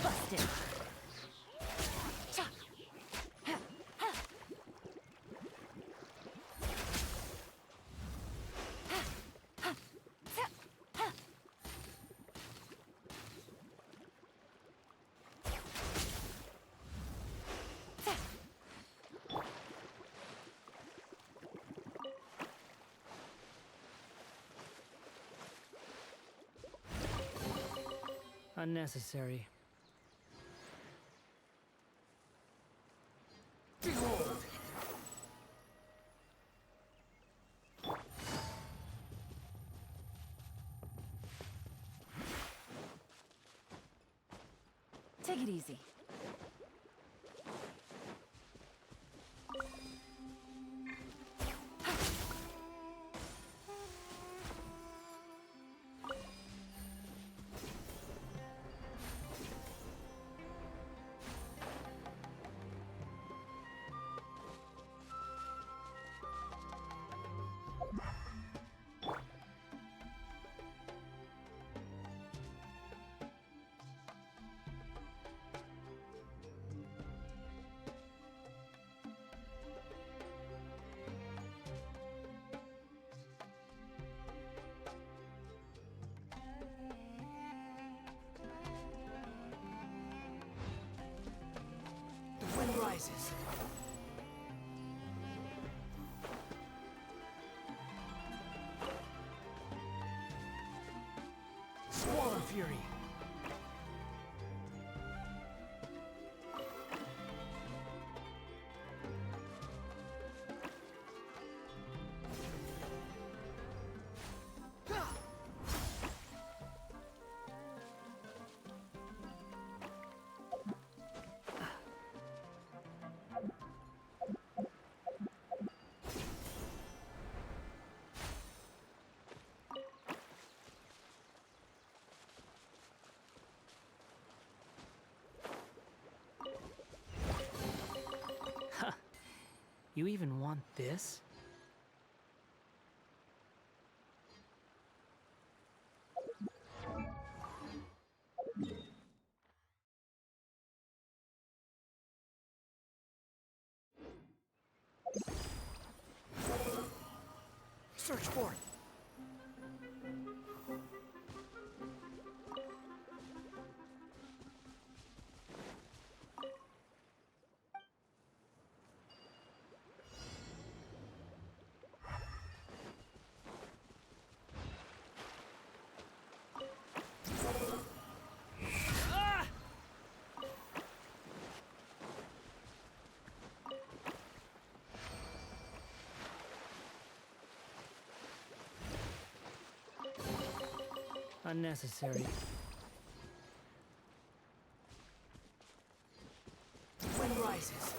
Busted. Unnecessary. Take it easy. The wind rises. Squall Fury. You even want this? Search for it. Unnecessary. The wind rises.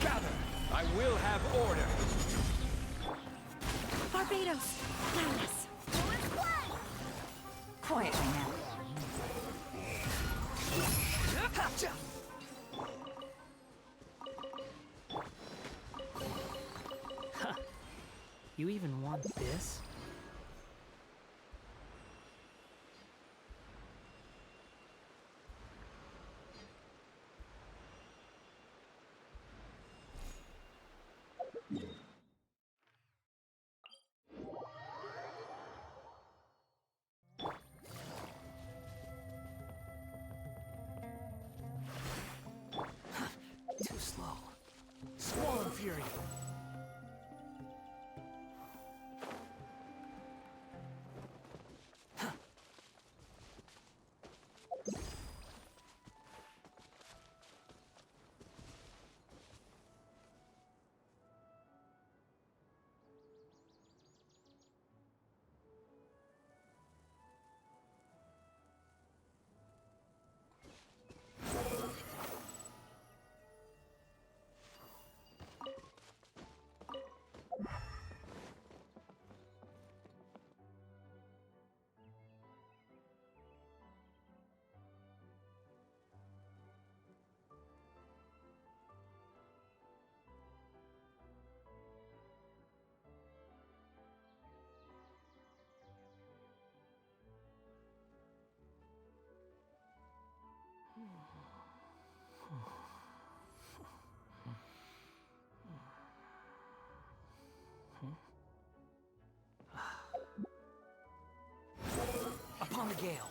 Gather! I will have order. Barbados! Loudness! Quietly now. Gotcha! You even want this? Too slow. Squall Fury. Upon the gale.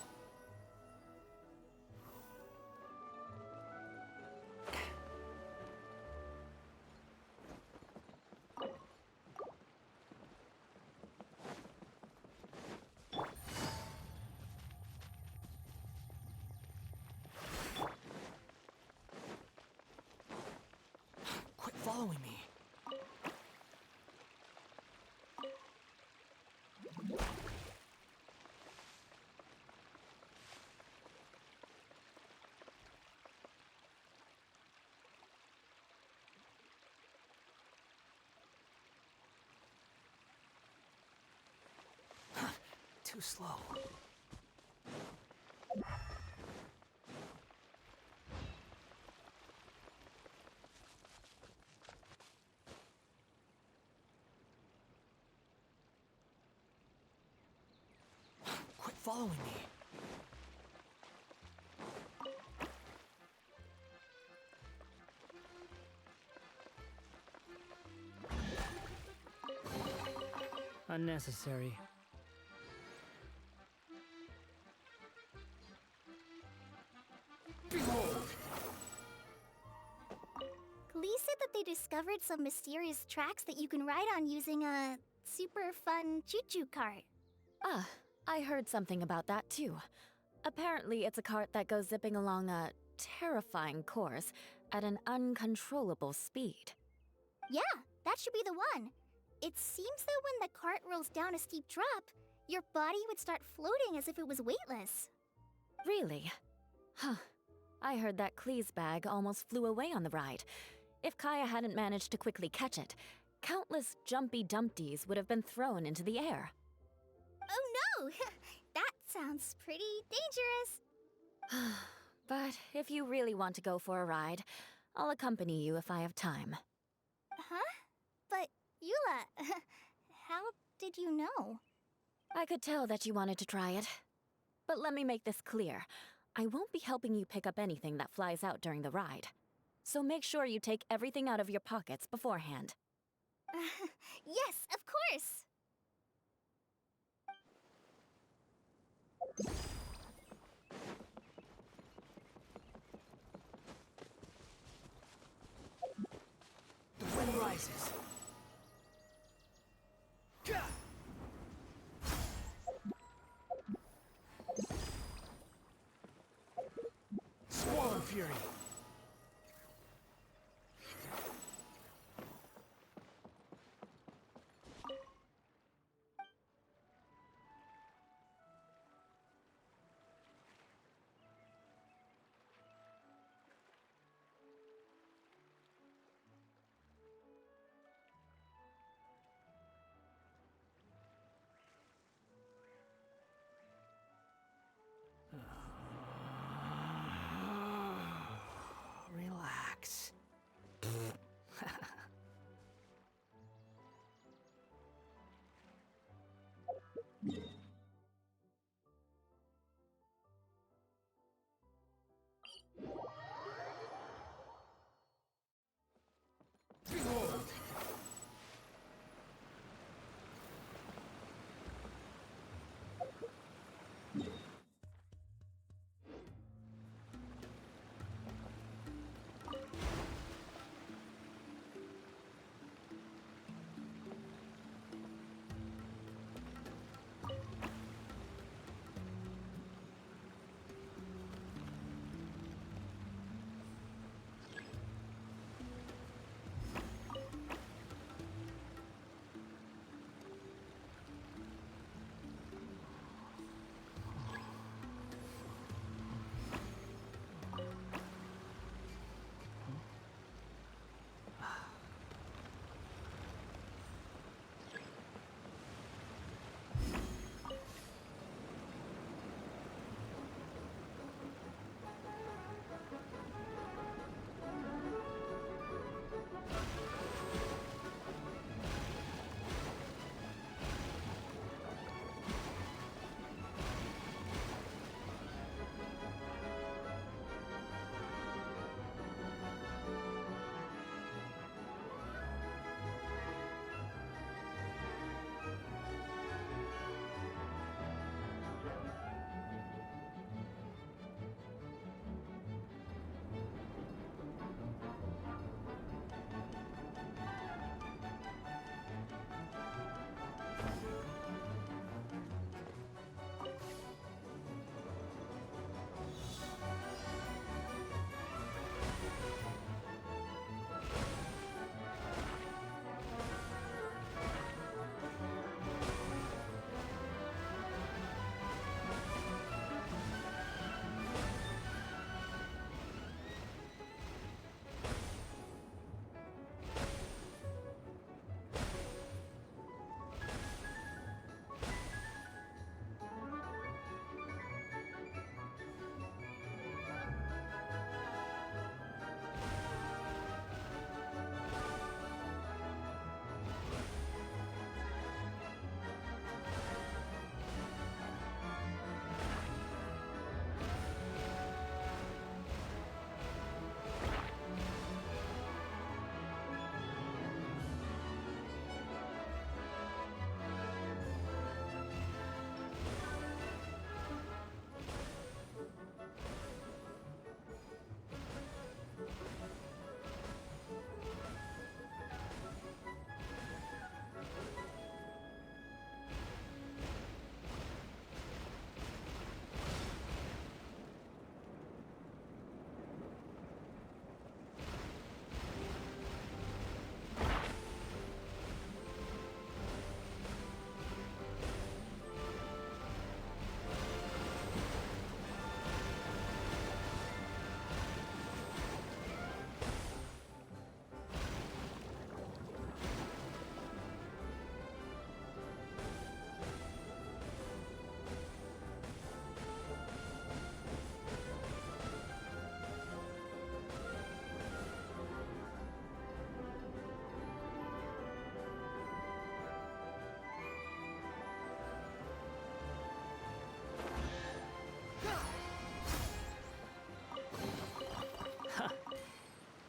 Quit following me. too slow. Quit following me. Unnecessary. Behold! Glee said that they discovered some mysterious tracks that you can ride on using a super fun choo-choo cart. Ah, I heard something about that too. Apparently, it's a cart that goes zipping along a terrifying course at an uncontrollable speed. Yeah, that should be the one. It seems that when the cart rolls down a steep drop, your body would start floating as if it was weightless. Really? Huh. I heard that Klee's bag almost flew away on the ride. If Kaya hadn't managed to quickly catch it, countless jumpy dumpties would have been thrown into the air. Oh no! That sounds pretty dangerous. But if you really want to go for a ride, I'll accompany you if I have time. Huh? But, Eula, how did you know? I could tell that you wanted to try it. But let me make this clear. I won't be helping you pick up anything that flies out during the ride. So make sure you take everything out of your pockets beforehand. Yes, of course! The wind rises. Squall Fury!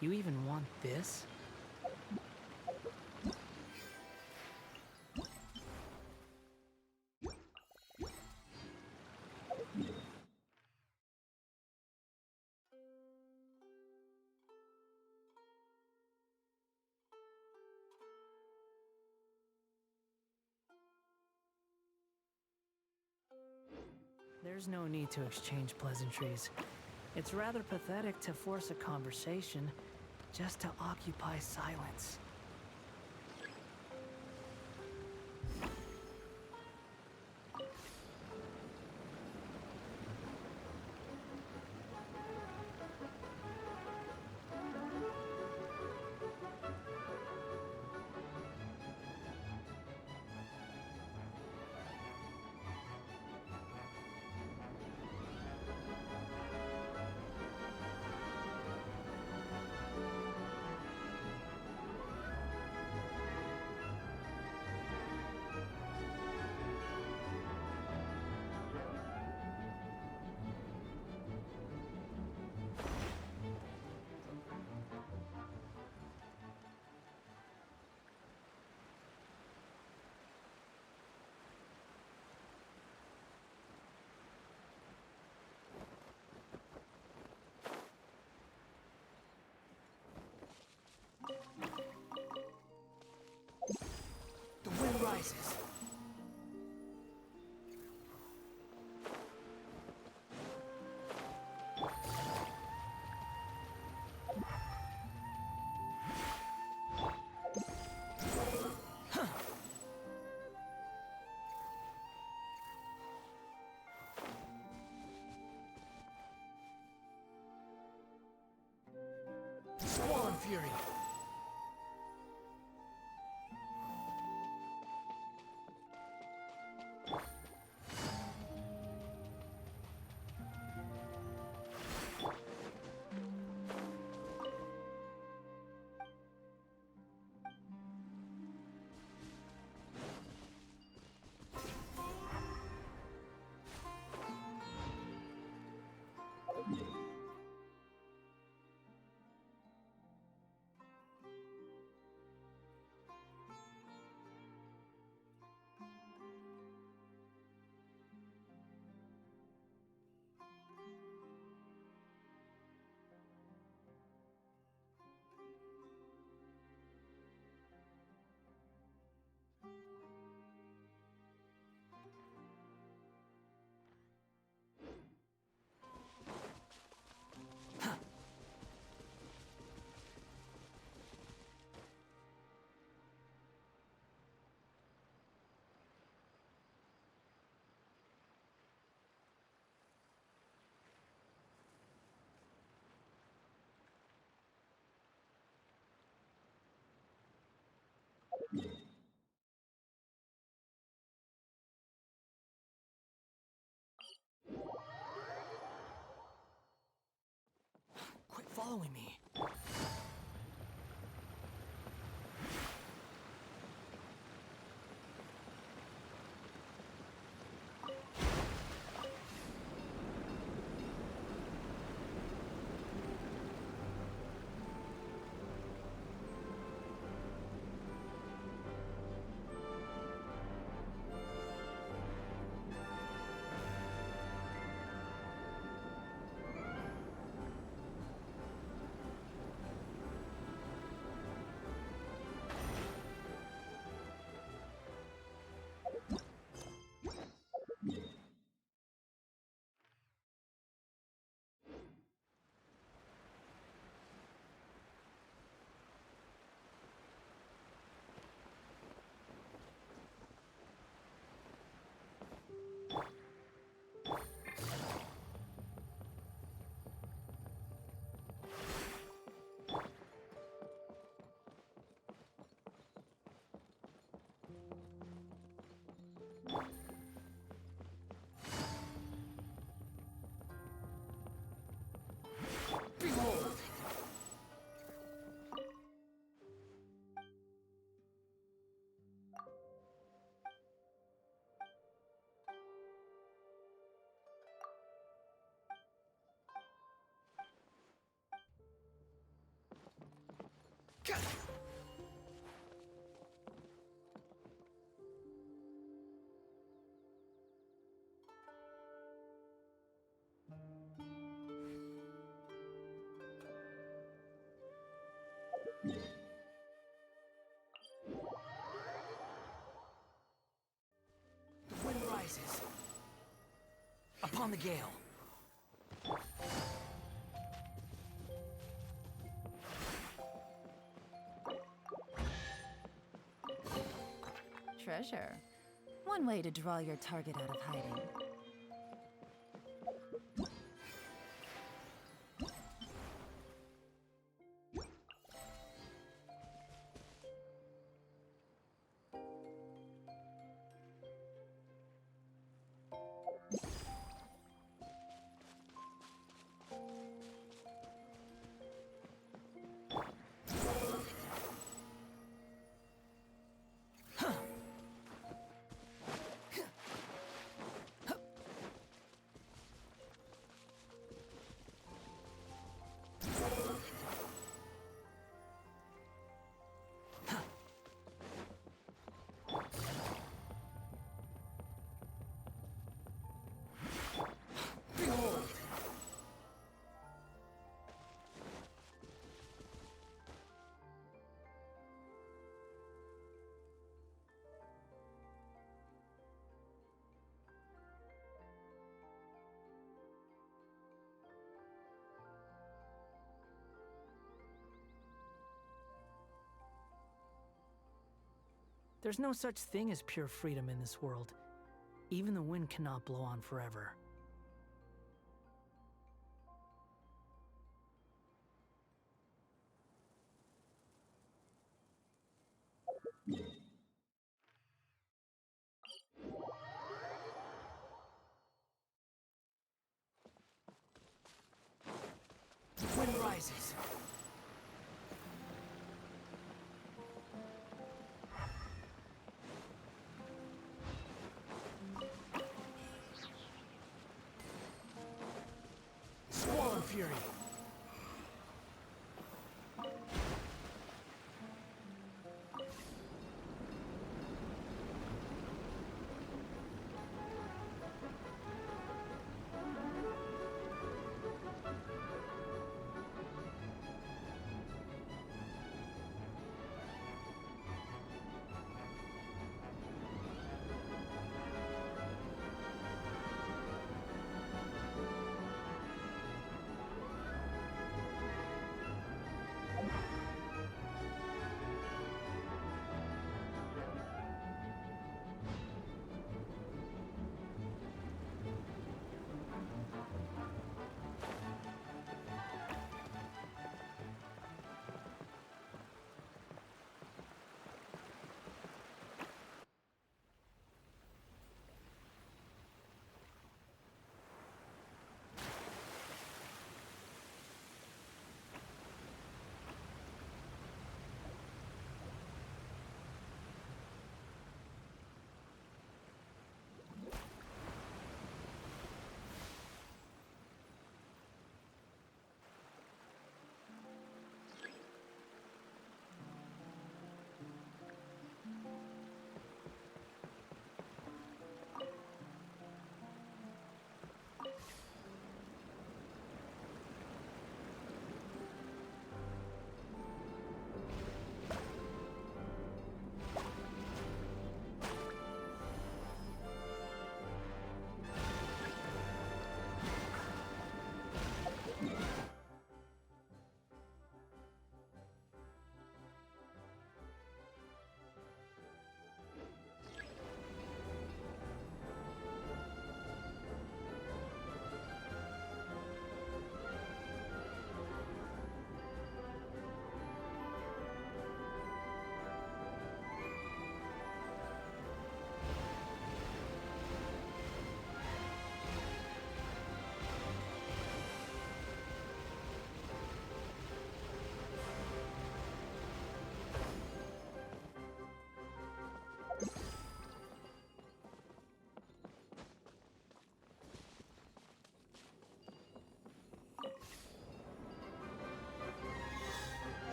You even want this? There's no need to exchange pleasantries. It's rather pathetic to force a conversation just to occupy silence. The wind rises. Squall Fury. Quit following me. The wind rises. Upon the gale. Treasure. One way to draw your target out of hiding. There's no such thing as pure freedom in this world. Even the wind cannot blow on forever. The wind rises. Squall and fury.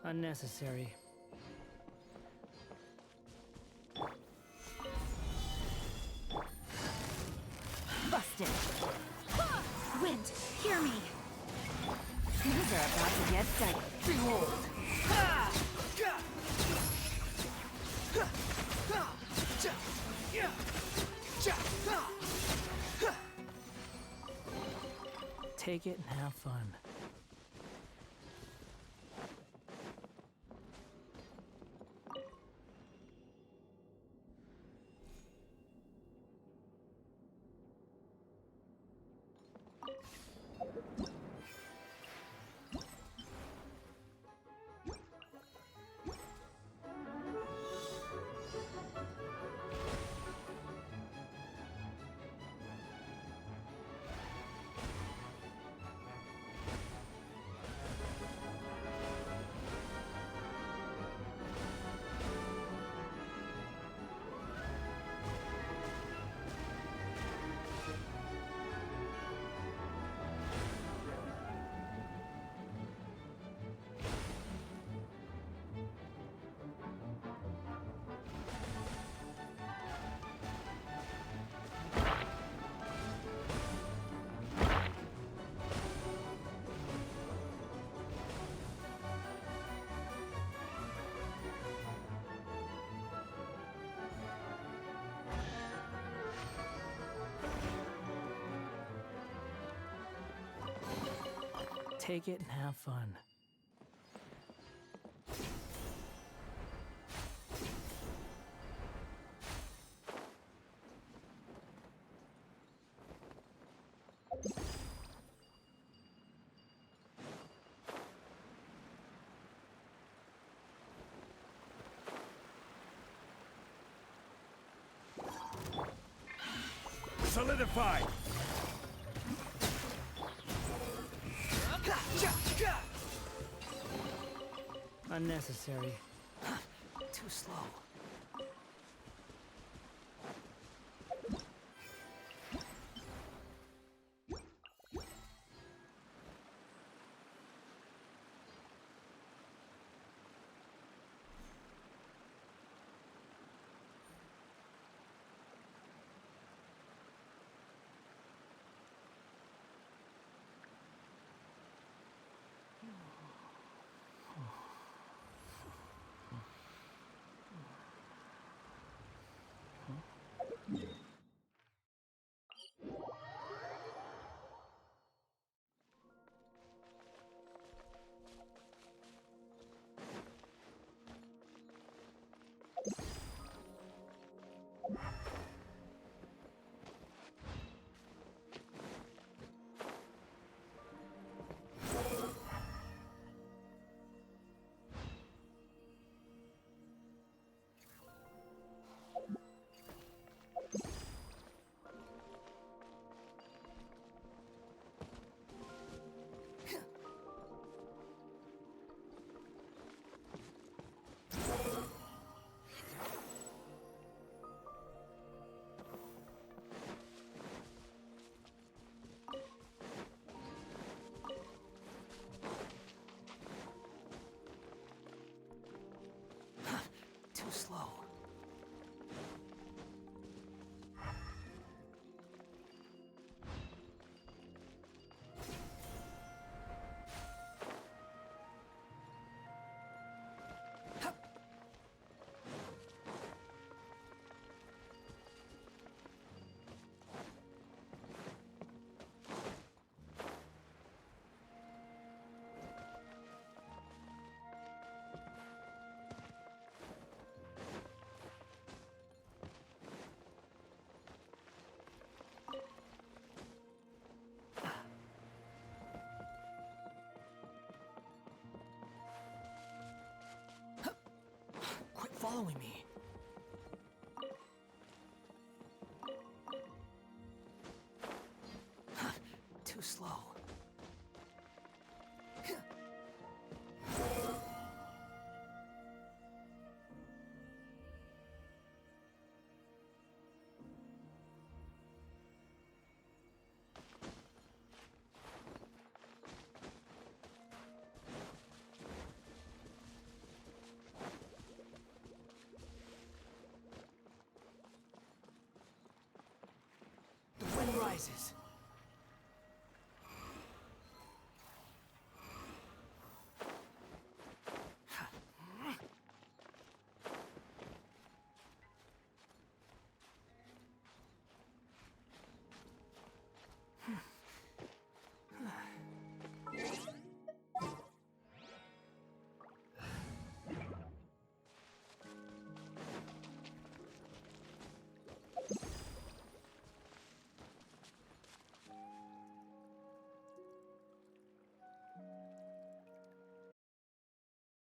Unnecessary. Busted. Wind, hear me. Things are about to get dicey. Behold. Take it and have fun. Take it and have fun. Solidify! Unnecessary. Too slow. Too slow. Quit following me.